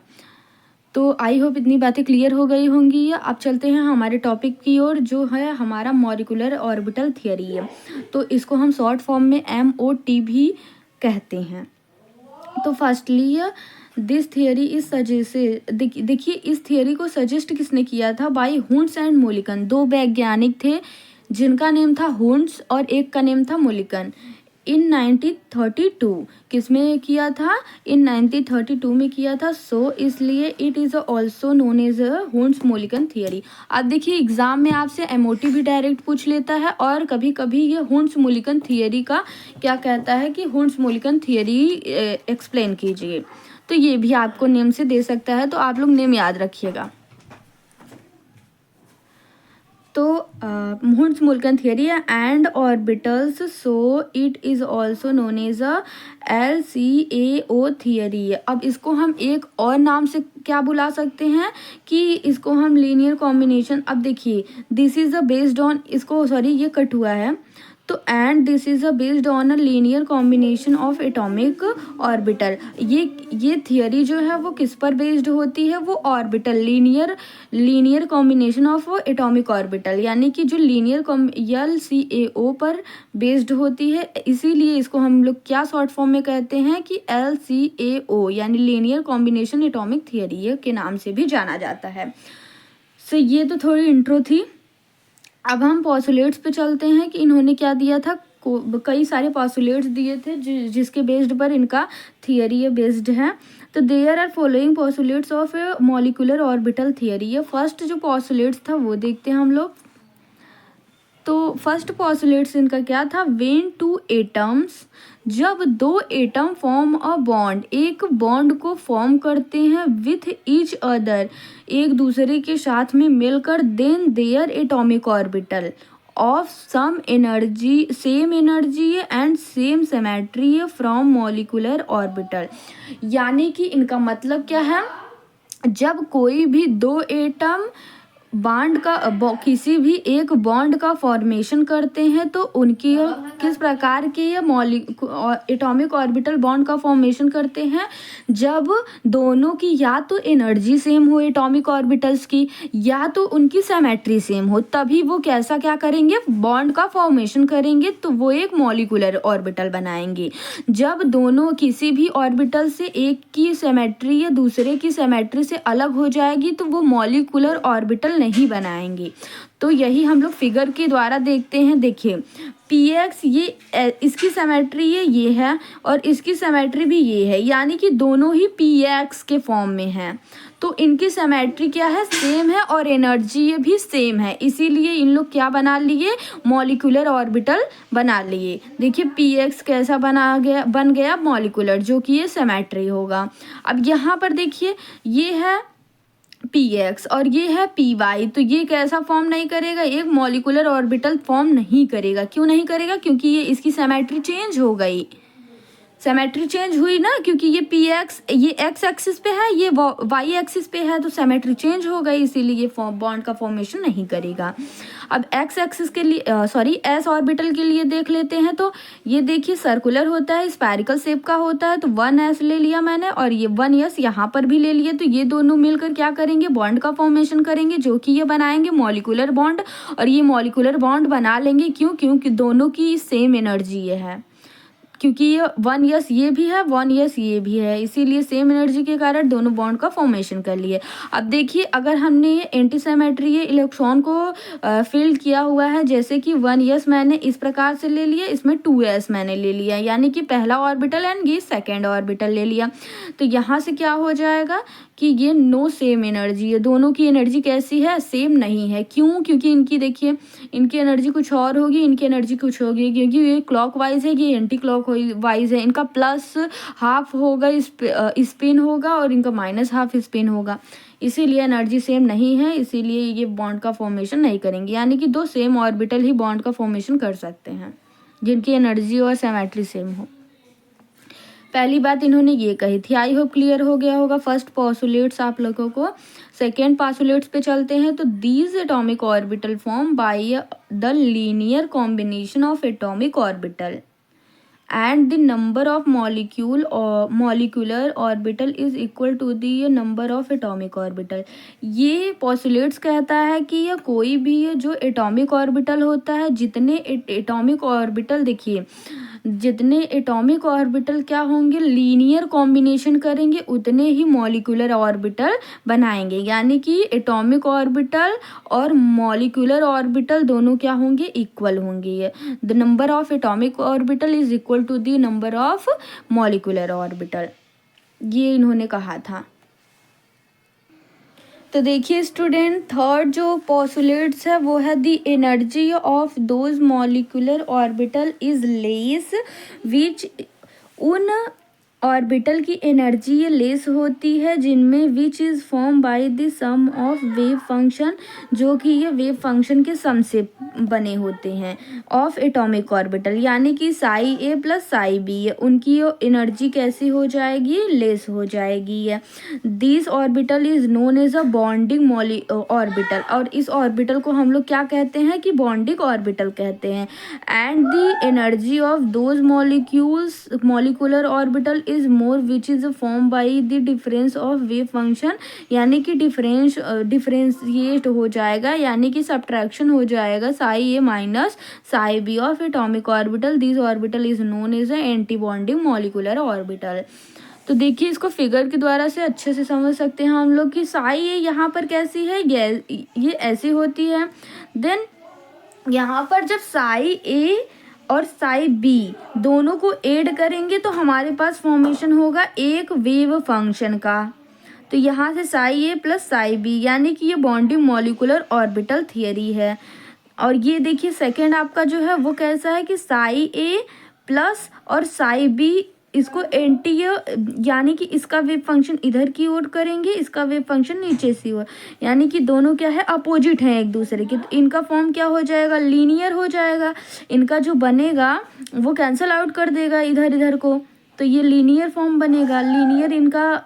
तो आई होप इतनी बातें क्लियर हो गई होंगी। अब चलते हैं हमारे टॉपिक की ओर, जो है हमारा मॉलिक्यूलर ऑर्बिटल थियरी है। तो इसको हम शॉर्ट फॉर्म में MOT भी कहते हैं। तो firstly this theory is suggest, देखिए इस थियरी को सजेस्ट किसने किया था? By Hund and Mulliken. दो वैज्ञानिक थे जिनका नेम था हुंस और एक का नेम था मोलिकन। इन 1932 किस में किया था? इन 1932 में किया था। इसलिए it is also known as Hund Mulliken theory. अब देखिए एग्जाम में आपसे MOT भी डायरेक्ट पूछ लेता है, और कभी कभी ये हुंस मोलिकन थियरी का क्या कहता है कि हुंस मोलिकन थियरी एक्सप्लेन कीजिए। तो ये भी आपको नेम से दे सकता है, तो आप लोग नेम याद रखिएगा। तो हुंस मोलिकन थियरी है and orbitals, so it is also known as LCAO theory है। अब इसको हम एक और नाम से क्या बुला सकते हैं कि इसको हम लीनियर कॉम्बिनेशन। अब देखिए this is a based on, इसको सॉरी ये कट हुआ है, तो and this is a based on a linear combination of atomic orbital. ये थियरी जो है वो किस पर बेस्ड होती है? वो orbital, linear combination of atomic orbital, यानी कि जो लीनियर LCAO पर बेस्ड होती है। इसीलिए इसको हम लोग क्या शॉर्ट फॉर्म में कहते हैं कि LCAO यानी लीनियर कॉम्बिनेशन एटॉमिक थियरी के नाम से भी जाना जाता है। ये तो थोड़ी इंट्रो थी। अब हम पॉस्टुलेट्स पे चलते हैं कि इन्होंने क्या दिया था। कई सारे पॉस्टुलेट्स दिए थे जिसके बेस्ड पर इनका थियरी बेस्ड है। तो there are following postulates of molecular orbital theory. First जो पॉस्टुलेट्स था वो देखते हैं हम लोग। तो फर्स्ट पॉस्टुलेट्स इनका क्या था? व्हेन टू एटम्स, जब दो एटम फॉर्म अ बॉन्ड, एक बॉन्ड को फॉर्म करते हैं विथ ईच अदर, एक दूसरे के साथ में मिलकर, then their atomic orbital of some energy, same energy and same symmetry from molecular orbital. यानी कि इनका मतलब क्या है? जब कोई भी दो एटम बॉन्ड का किसी भी एक बॉन्ड का फॉर्मेशन करते हैं तो उनकी किस प्रकार के एटॉमिक ऑर्बिटल बॉन्ड का फॉर्मेशन करते हैं? जब दोनों की या तो एनर्जी सेम हो एटॉमिक ऑर्बिटल्स की, या तो उनकी सिमेट्री सेम हो, तभी वो कैसा क्या करेंगे? बॉन्ड का फॉर्मेशन करेंगे, तो वो एक मॉलिक्यूलर ऑर्बिटल बनाएंगे। जब दोनों किसी भी ऑर्बिटल से एक की सिमेट्री या दूसरे की सिमेट्री से अलग हो जाएगी तो वो मॉलिक्यूलर ऑर्बिटल नहीं बनाएंगे। तो यही हम लोग फिगर के द्वारा देखते हैं। देखिए PX ये इसकी सिमेट्री ये है और इसकी सिमेट्री भी ये है, यानी कि दोनों ही PX के फॉर्म में हैं। तो इनकी सिमेट्री क्या है? सेम है, और एनर्जी ये भी सेम है। इसीलिए इन लोग क्या बना लिए? मॉलिक्यूलर ऑर्बिटल बना लिए। देखिए PX कैसा बन गया? मॉलिक्यूलर, जो कि ये सिमेट्री होगा। अब यहाँ पर देखिए ये है PX और ये है PY, तो ये कैसा फॉर्म नहीं करेगा? एक मॉलिक्यूलर ऑर्बिटल फॉर्म नहीं करेगा। क्यों नहीं करेगा? क्योंकि ये इसकी सिमेट्री चेंज हो गई, सिमेट्री चेंज हुई ना, क्योंकि ये PX ये X एक्सिस पे है, ये Y एक्सिस पे है, तो सिमेट्री चेंज हो गई, इसीलिए ये बॉन्ड का फॉर्मेशन नहीं करेगा। अब X एक्सिस के लिए S ऑर्बिटल के लिए देख लेते हैं। तो ये देखिए सर्कुलर होता है, स्फेरिकल शेप का होता है, तो 1S ले लिया मैंने और ये 1S यहाँ पर भी ले लिया। तो ये दोनों मिलकर क्या करेंगे? बॉन्ड का फॉर्मेशन करेंगे, जो कि ये बनाएंगे मॉलिक्यूलर बॉन्ड। और ये मॉलिक्यूलर बॉन्ड बना लेंगे क्यों? क्योंकि दोनों की सेम एनर्जी है। क्योंकि ये 1s ये भी है 1s ये भी है, इसीलिए सेम एनर्जी के कारण दोनों बॉन्ड का फॉर्मेशन कर लिए। अब देखिए अगर हमने ये एंटी सिमेट्री ये इलेक्ट्रॉन को फील्ड किया हुआ है, जैसे कि 1s मैंने इस प्रकार से ले लिया, इसमें 2s मैंने ले लिया, यानी कि पहला ऑर्बिटल एंड ये सेकेंड ऑर्बिटल ले लिया। तो यहाँ से क्या हो जाएगा कि ये नो सेम एनर्जी है, दोनों की एनर्जी कैसी है, सेम नहीं है। क्यों? क्योंकि इनकी देखिए इनकी एनर्जी कुछ और होगी, इनकी एनर्जी कुछ होगी, क्योंकि ये क्लॉकवाइज है, ये एंटी क्लॉक वाइज है। इनका प्लस हाफ होगा स्पिन होगा और इनका माइनस हाफ स्पिन होगा, इसीलिए एनर्जी सेम नहीं है, इसीलिए ये बॉन्ड का फॉर्मेशन नहीं करेंगे। यानी कि दो सेम ऑर्बिटल ही बॉन्ड का फॉर्मेशन कर सकते हैं जिनकी एनर्जी और सिमेट्री सेम हो। पहली बात इन्होंने ये कही थी। आई होप क्लियर हो गया होगा फर्स्ट पोस्टुलेट्स आप लोगों को। सेकेंड पोस्टुलेट्स पे चलते हैं। तो these atomic orbital form by the linear combination of atomic orbital and the number of molecular orbital is equal to the number of atomic orbital। ये पोस्टुलेट्स कहता है कि यह कोई भी जो एटॉमिक ऑर्बिटल होता है, जितने एटॉमिक ऑर्बिटल देखिए जितने एटॉमिक ऑर्बिटल क्या होंगे, लीनियर कॉम्बिनेशन करेंगे उतने ही मॉलिक्यूलर ऑर्बिटल बनाएंगे। यानी कि एटॉमिक ऑर्बिटल और मॉलिक्यूलर ऑर्बिटल दोनों क्या होंगे, इक्वल होंगे। The number of atomic orbital is equal to the number of molecular orbital, ये इन्होंने कहा था। तो देखिए स्टूडेंट, थर्ड जो पोस्टुलेट्स है वो है the energy of those molecular orbital is less, which उन ऑर्बिटल की एनर्जी ये लेस होती है जिनमें which is form by the sum of wave function, जो कि ये वेव फंक्शन के सम से बने होते हैं, ऑफ एटॉमिक ऑर्बिटल। यानी कि साई ए प्लस साई बी है, उनकी एनर्जी कैसी हो जाएगी, लेस हो जाएगी है। This orbital is known as a bonding orbital, और इस ऑर्बिटल को हम लोग क्या कहते हैं कि बॉन्डिंग ऑर्बिटल कहते हैं। And the energy of those molecular orbital is more which is form by the difference of wave function. यानी कि डिफरेंशिएट हो जाएगा, यानी कि सब्ट्रैक्शन हो जाएगा psi A minus psi B of atomic orbital. This orbital is known as anti bonding molecular orbital. तो देखिए इसको फिगर के द्वारा से अच्छे से समझ सकते हैं हम लोग कि साई ए यहाँ पर कैसी है, ये ऐसी होती है। देन यहाँ पर जब साई ए और साई बी दोनों को ऐड करेंगे तो हमारे पास फॉर्मेशन होगा एक वेव फंक्शन का। तो यहाँ से साई ए प्लस साई बी, यानी कि ये बॉन्डिंग मॉलिक्यूलर ऑर्बिटल थियरी है। और ये देखिए सेकेंड आपका जो है वो कैसा है कि साई ए प्लस और साई बी, इसको एंटी, यानी कि इसका वेव फंक्शन इधर की ओर करेंगे, इसका वेव फंक्शन नीचे से ओर, यानी कि दोनों क्या है, अपोजिट हैं एक दूसरे के। तो इनका फॉर्म क्या हो जाएगा, लीनियर हो जाएगा। इनका जो बनेगा वो कैंसल आउट कर देगा इधर इधर को, तो ये लीनियर फॉर्म बनेगा। लीनियर इनका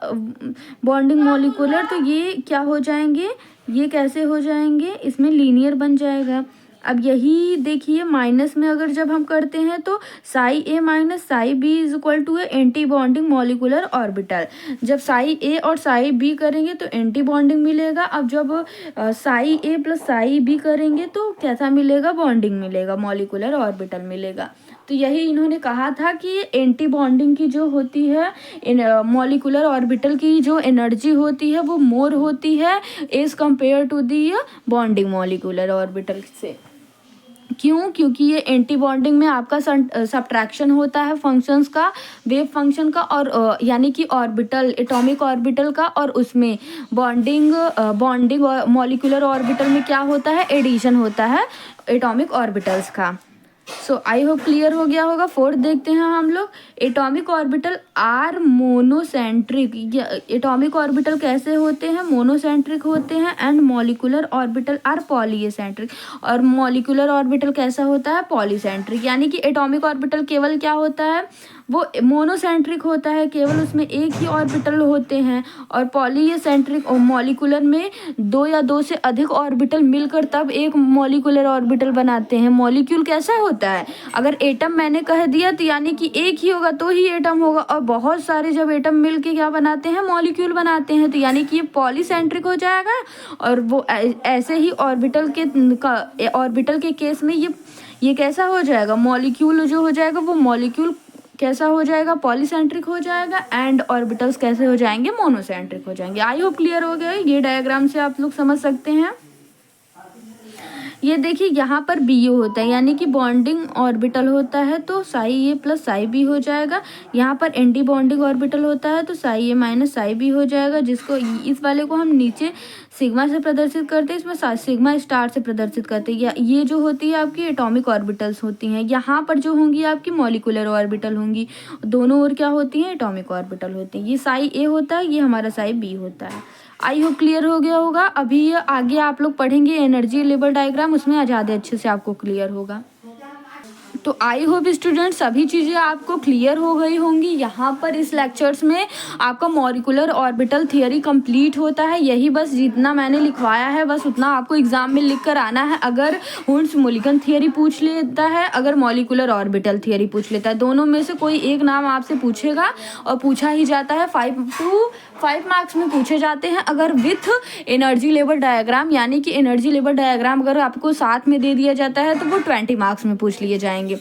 बॉन्डिंग मॉलिक्यूलर, तो ये क्या हो जाएंगे, ये कैसे हो जाएंगे, इसमें लीनियर बन जाएगा। अब यही देखिए माइनस में अगर जब हम करते हैं तो psi A minus psi B is equal to A anti bonding molecular orbital. जब साई ए और साई बी करेंगे तो एंटी बॉन्डिंग मिलेगा। अब जब साई ए प्लस साई बी करेंगे तो कैसा मिलेगा, बॉन्डिंग मिलेगा, मॉलिक्यूलर ऑर्बिटल मिलेगा। तो यही इन्होंने कहा था कि एंटी बॉन्डिंग की जो होती है मॉलिक्यूलर ऑर्बिटल की जो एनर्जी होती है वो मोर होती है as compare to the bonding molecular orbital से। क्यों? क्योंकि ये एंटी बॉन्डिंग में आपका सब्ट्रैक्शन होता है फंक्शंस का, वेव फंक्शन का, और यानी कि ऑर्बिटल, एटॉमिक ऑर्बिटल का, और उसमें बॉन्डिंग मॉलिक्यूलर ऑर्बिटल में क्या होता है, एडिशन होता है एटॉमिक ऑर्बिटल्स का। सो आई होप क्लियर हो गया होगा। फोर्थ देखते हैं हम लोग, atomic orbital are monocentric. Atomic orbital कैसे होते हैं, मोनोसेंट्रिक होते हैं। And molecular orbital are polycentric, और मॉलिक्यूलर ऑर्बिटल कैसा होता है, पॉलीसेंट्रिक। यानी कि एटॉमिक ऑर्बिटल केवल क्या होता है, वो मोनोसेंट्रिक होता है, केवल उसमें एक ही ऑर्बिटल होते हैं। और पॉलीसेंट्रिक मॉलिक्यूलर में दो या दो से अधिक ऑर्बिटल मिलकर तब एक मॉलिक्यूलर ऑर्बिटल बनाते हैं। मॉलिक्यूल कैसा होता है, अगर एटम मैंने कह दिया तो यानी कि एक ही होगा तो ही एटम होगा, और बहुत सारे जब एटम मिलके क्या बनाते हैं, मॉलिक्यूल बनाते हैं, तो यानी कि ये पॉलीसेंट्रिक हो जाएगा। और वो ऐसे ही ऑर्बिटल के केस में ये कैसा हो जाएगा, मॉलिक्यूल जो हो जाएगा वो मॉलिक्यूल कैसा हो जाएगा, पॉलीसेंट्रिक हो जाएगा, एंड ऑर्बिटल्स कैसे हो जाएंगे, मोनोसेंट्रिक हो जाएंगे। आई होप क्लियर हो गया है। ये डायग्राम से आप लोग समझ सकते हैं। ये देखिए यहाँ पर बी होता है, यानी कि बॉन्डिंग ऑर्बिटल होता है तो साई ए प्लस साई बी हो जाएगा। यहाँ पर एंटी बॉन्डिंग ऑर्बिटल होता है तो psi A minus psi B हो जाएगा, जिसको इस वाले को हम नीचे सिग्मा से प्रदर्शित करते हैं, इसमें सिग्मा स्टार से प्रदर्शित करते हैं। ये जो होती है आपकी एटॉमिक ऑर्बिटल्स होती हैं। यहाँ पर जो होंगी आपकी मॉलिक्यूलर ऑर्बिटल होंगी, दोनों ओर क्या होती हैं, एटॉमिक ऑर्बिटल होती हैं। ये साई ए होता है, ये हमारा साई बी होता है। आई होप क्लियर हो गया होगा। अभी ये आगे आप लोग पढ़ेंगे एनर्जी लेवल डायग्राम, उसमें ज़्यादा अच्छे से आपको क्लियर होगा। तो आई होप स्टूडेंट सभी चीज़ें आपको क्लियर हो गई होंगी। यहाँ पर इस लेक्चर्स में आपका मॉलिक्यूलर ऑर्बिटल थियरी कंप्लीट होता है। यही बस जितना मैंने लिखवाया है बस उतना आपको एग्जाम में लिख कर आना है। अगर हुंस मोलिकन थियरी पूछ लेता है, अगर मॉलिक्यूलर ऑर्बिटल थियरी पूछ लेता है, दोनों में से कोई एक नाम आपसे पूछेगा और पूछा ही जाता है। 5 मार्क्स में पूछे जाते हैं। अगर विथ एनर्जी लेवल डायग्राम, यानी कि एनर्जी लेवल डायग्राम अगर आपको साथ में दे दिया जाता है तो वो 20 मार्क्स में पूछ लिए जाएंगे।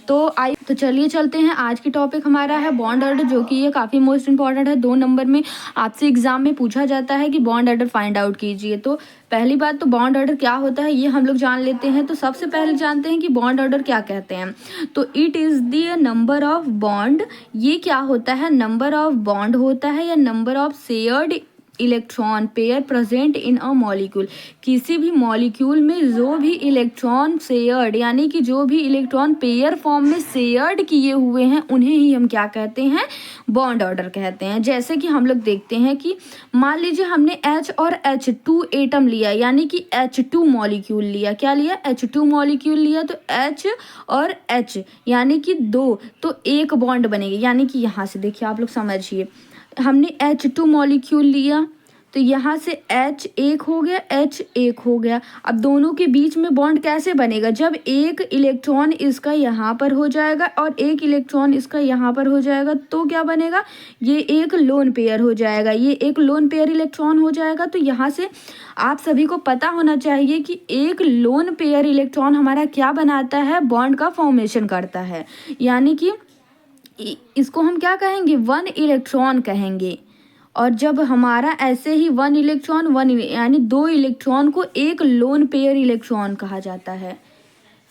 तो चलिए चलते हैं। आज की टॉपिक हमारा है बॉन्ड ऑर्डर, जो कि ये काफ़ी मोस्ट इंपॉर्टेंट है। 2 नंबर में आपसे एग्जाम में पूछा जाता है कि बॉन्ड ऑर्डर फाइंड आउट कीजिए। तो पहली बात तो बॉन्ड ऑर्डर क्या होता है ये हम लोग जान लेते हैं। तो सबसे पहले जानते हैं कि बॉन्ड ऑर्डर क्या कहते हैं। तो it is the number of bond, ये क्या होता है, नंबर ऑफ बॉन्ड होता है या number of shared electron pair present in a molecule. किसी भी मॉलिक्यूल में जो भी इलेक्ट्रॉन शेयर्ड, यानी कि जो भी इलेक्ट्रॉन पेयर फॉर्म में शेयर्ड किए हुए हैं, उन्हें ही हम क्या कहते हैं, बॉन्ड ऑर्डर कहते हैं। जैसे कि हम लोग देखते हैं कि मान लीजिए हमने H और H2 एटम लिया, यानी कि H2 मॉलिक्यूल लिया। क्या लिया, H2 मॉलिक्यूल लिया। तो H और H यानी कि 2, तो एक बॉन्ड बनेगी। यानी कि यहाँ से देखिए आप लोग समझिए, हमने H2 मॉलिक्यूल लिया तो यहाँ से H एक हो गया, H एक हो गया। अब दोनों के बीच में बॉन्ड कैसे बनेगा, जब एक इलेक्ट्रॉन इसका यहाँ पर हो जाएगा और एक इलेक्ट्रॉन इसका यहाँ पर हो जाएगा तो क्या बनेगा, ये एक लोन पेयर हो जाएगा, ये एक लोन पेयर इलेक्ट्रॉन हो जाएगा। तो यहाँ से आप सभी को पता होना चाहिए कि एक लोन पेयर इलेक्ट्रॉन हमारा क्या बनाता है, बॉन्ड का फॉर्मेशन करता है। यानी कि इसको हम क्या कहेंगे, 1 इलेक्ट्रॉन कहेंगे। और जब हमारा ऐसे ही 1 इलेक्ट्रॉन यानी 2 इलेक्ट्रॉन को एक लोन पेयर इलेक्ट्रॉन कहा जाता है।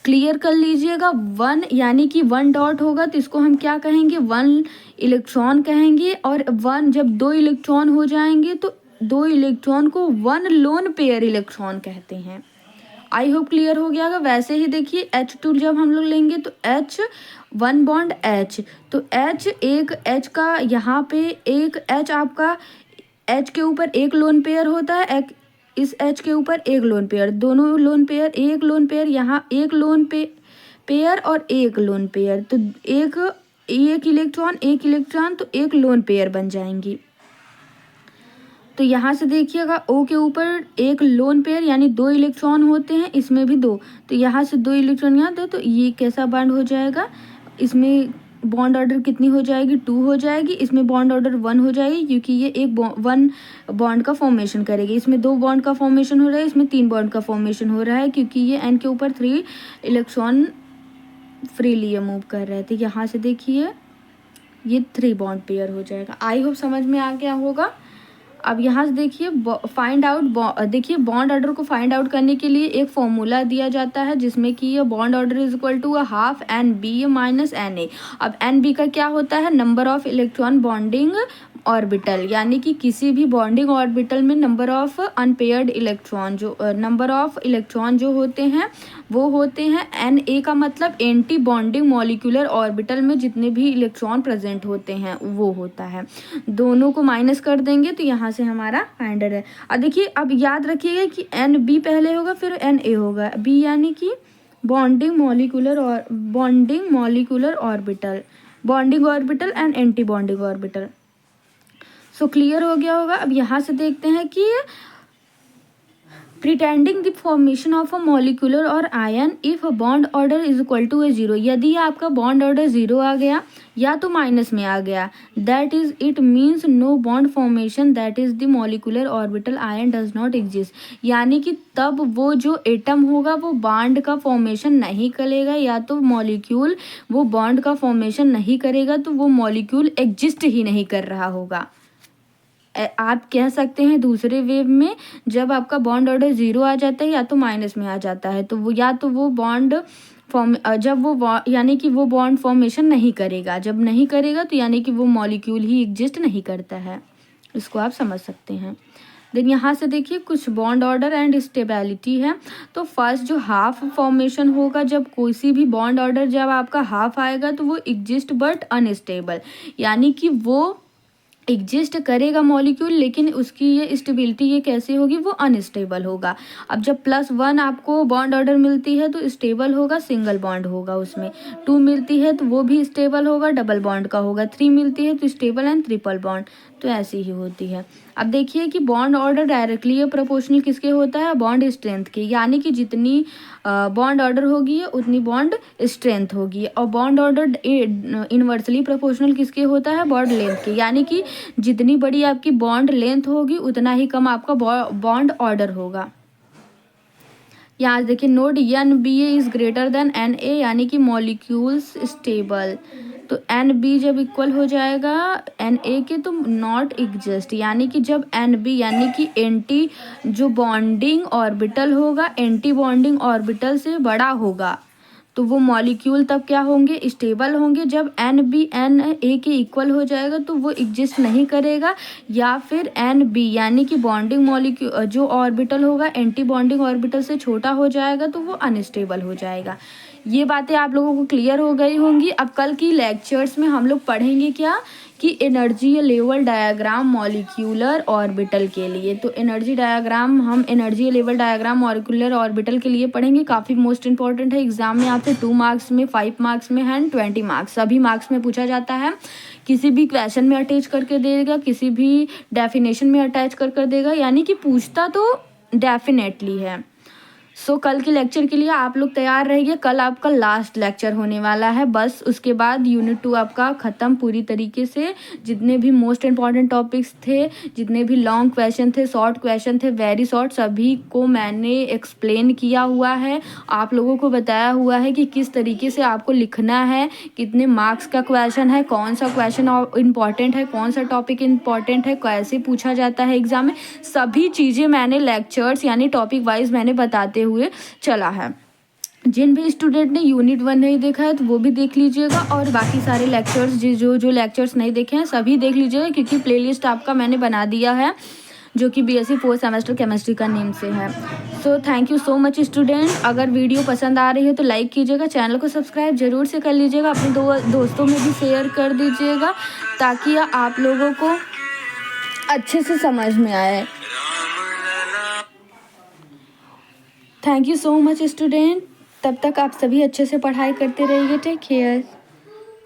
क्लियर कर लीजिएगा, 1 यानी कि 1 डॉट होगा तो इसको हम क्या कहेंगे, 1 इलेक्ट्रॉन कहेंगे। और 1 जब 2 इलेक्ट्रॉन हो जाएंगे तो 2 इलेक्ट्रॉन को 1 लोन पेयर इलेक्ट्रॉन कहते हैं। आई होप क्लियर हो गया होगा। वैसे ही देखिए H2 जब हम लोग लेंगे तो H 1 बॉन्ड H, तो H एक H का यहाँ पे एक H आपका H के ऊपर एक लोन पेयर होता है, इस H के ऊपर एक लोन पेयर, दोनों लोन पेयर, एक लोन पेयर, यहाँ एक लोन पेयर और एक लोन पेयर, तो एक इलेक्ट्रॉन तो एक लोन पेयर बन जाएंगी। तो यहाँ से देखिएगा O के ऊपर एक लोन पेयर यानी 2 इलेक्ट्रॉन होते हैं, इसमें भी 2, तो यहाँ से 2 इलेक्ट्रॉन यहाँ दो, तो ये कैसा बॉन्ड हो जाएगा, इसमें बॉन्ड ऑर्डर कितनी हो जाएगी, 2 हो जाएगी। इसमें बॉन्ड ऑर्डर 1 हो जाएगी क्योंकि ये एक 1 बॉन्ड का फॉर्मेशन करेगी। इसमें 2 बॉन्ड का फॉर्मेशन हो रहा है, इसमें 3 बॉन्ड का फॉर्मेशन हो रहा है क्योंकि ये N के ऊपर 3 इलेक्ट्रॉन फ्रीली मूव कर रहे थे। यहाँ से देखिए ये 3 बॉन्ड पेयर हो जाएगा। आई होप समझ में आ गया होगा। अब यहाँ से देखिए फाइंड आउट, देखिए बॉन्ड ऑर्डर को फाइंड आउट करने के लिए एक फॉर्मूला दिया जाता है जिसमें कि ये bond order is equal to half NB minus NA। अब NB का क्या होता है, number of electron bonding orbital, यानी कि किसी भी बॉन्डिंग ऑर्बिटल में नंबर ऑफ अनपेयर्ड इलेक्ट्रॉन, जो नंबर ऑफ इलेक्ट्रॉन जो होते हैं वो होते हैं Na का मतलब एंटी बॉन्डिंग मॉलिक्यूलर ऑर्बिटल में जितने भी इलेक्ट्रॉन प्रेजेंट होते हैं वो होता है। दोनों को माइनस कर देंगे तो यहाँ से हमारा फाइंडर है। अब देखिए, अब याद रखिएगा कि NB पहले होगा फिर Na होगा। B यानी कि bonding orbital and anti bonding orbital. So clear हो गया होगा। अब यहाँ से देखते हैं कि pretending the formation of a molecular और ion if bond order is equal to A zero, यदि आपका बॉन्ड ऑर्डर जीरो आ गया या तो माइनस में आ गया, that is it means no bond formation, that is the molecular orbital ion does not exist, यानी कि तब वो जो एटम होगा वो बॉन्ड का फॉर्मेशन नहीं करेगा, या तो मॉलिक्यूल वो बॉन्ड का फॉर्मेशन नहीं करेगा, तो वो मॉलिक्यूल एग्जिस्ट ही नहीं कर रहा होगा। आप कह सकते हैं दूसरे वेव में, जब आपका बॉन्ड ऑर्डर जीरो आ जाता है या तो माइनस में आ जाता है, तो वो या तो वो बॉन्ड फॉर्म जब वो यानी कि वो बॉन्ड फॉर्मेशन नहीं करेगा, जब नहीं करेगा तो यानी कि वो मॉलिक्यूल ही एग्जिस्ट नहीं करता है। इसको आप समझ सकते हैं। देन यहाँ से देखिए कुछ बॉन्ड ऑर्डर एंड स्टेबिलिटी है। तो फर्स्ट जो हाफ फॉर्मेशन होगा, जब कोई भी बॉन्ड ऑर्डर जब आपका हाफ आएगा तो वो एग्जिस्ट बट अनस्टेबल, यानी कि वो एग्जिस्ट करेगा मॉलिक्यूल, लेकिन उसकी ये स्टेबिलिटी ये कैसे होगी, वो अनस्टेबल होगा। अब जब +1 आपको बॉन्ड ऑर्डर मिलती है तो स्टेबल होगा, सिंगल बॉन्ड होगा उसमें। 2 मिलती है तो वो भी स्टेबल होगा, डबल बॉन्ड का होगा। 3 मिलती है तो स्टेबल एंड ट्रिपल बॉन्ड, तो ऐसी ही होती है। अब देखिए कि बॉन्ड ऑर्डर डायरेक्टली या प्रोपोर्शनल किसके होता है, बॉन्ड स्ट्रेंथ के, यानी कि जितनी बॉन्ड ऑर्डर होगी उतनी बॉन्ड स्ट्रेंथ होगी। और बॉन्ड ऑर्डर इनवर्सली प्रोपोर्शनल किसके होता है, बॉन्ड लेंथ के, यानी कि जितनी बड़ी आपकी बॉन्ड लेंथ होगी उतना ही कम आपका बॉन्ड ऑर्डर होगा। यहाँ देखिए note NBA is greater then NA, यानी कि मॉलिक्यूल्स स्टेबल। तो NB जब इक्वल हो जाएगा NA के तो नॉट एग्जिस्ट, यानी कि जब NB यानी कि एंटी जो बॉन्डिंग ऑर्बिटल होगा एंटी बॉन्डिंग ऑर्बिटल से बड़ा होगा तो वो मॉलिक्यूल तब क्या होंगे, स्टेबल होंगे। जब NB NA के इक्वल हो जाएगा तो वो एग्जिस्ट नहीं करेगा, या फिर NB यानी कि बॉन्डिंग मॉलिक्यूल जो ऑर्बिटल होगा एंटी बॉन्डिंग ऑर्बिटल से छोटा हो जाएगा तो वो अनस्टेबल हो जाएगा। ये बातें आप लोगों को क्लियर हो गई होंगी। अब कल की लेक्चर्स में हम लोग पढ़ेंगे क्या कि energy level diagram molecular orbital के लिए। तो एनर्जी डायग्राम हम energy level diagram molecular orbital के लिए पढ़ेंगे, काफ़ी मोस्ट इंपॉर्टेंट है। एग्जाम में आपसे 2 मार्क्स में, 5 मार्क्स में एंड 20 मार्क्स सभी मार्क्स में पूछा जाता है। किसी भी क्वेश्चन में अटैच करके देगा, किसी भी डेफिनेशन में अटैच कर देगा, यानी कि पूछता तो डेफिनेटली है। सो कल के लेक्चर के लिए आप लोग तैयार रहिए। कल आपका लास्ट लेक्चर होने वाला है, बस उसके बाद यूनिट 2 आपका ख़त्म पूरी तरीके से। जितने भी मोस्ट इंपॉर्टेंट टॉपिक्स थे, जितने भी लॉन्ग क्वेश्चन थे, शॉर्ट क्वेश्चन थे, वेरी शॉर्ट, सभी को मैंने एक्सप्लेन किया हुआ है। आप लोगों को बताया हुआ है कि किस तरीके से आपको लिखना है, कितने मार्क्स का क्वेश्चन है, कौन सा क्वेश्चन इंपॉर्टेंट है, कौन सा टॉपिक इंपॉर्टेंट है, कैसे पूछा जाता है एग्जाम में, सभी चीज़ें मैंने लेक्चर्स यानी टॉपिक वाइज मैंने बताते हुए चला है। जिन भी स्टूडेंट ने यूनिट 1 नहीं देखा है तो वो भी देख लीजिएगा, और बाकी सारे लेक्चर्स जो लेक्चर्स नहीं देखे हैं सभी देख लीजिएगा, क्योंकि प्लेलिस्ट आपका मैंने बना दिया है जो कि BSc 4th सेमेस्टर केमिस्ट्री का नेम से है। So thank you so much student. अगर वीडियो पसंद आ रही है तो लाइक कीजिएगा, चैनल को सब्सक्राइब जरूर से कर लीजिएगा, अपने दोस्तों में भी शेयर कर दीजिएगा ताकि आप लोगों को अच्छे से समझ में आए। Thank you so much student. तब तक आप सभी अच्छे से पढ़ाई करते रहिए। Take care.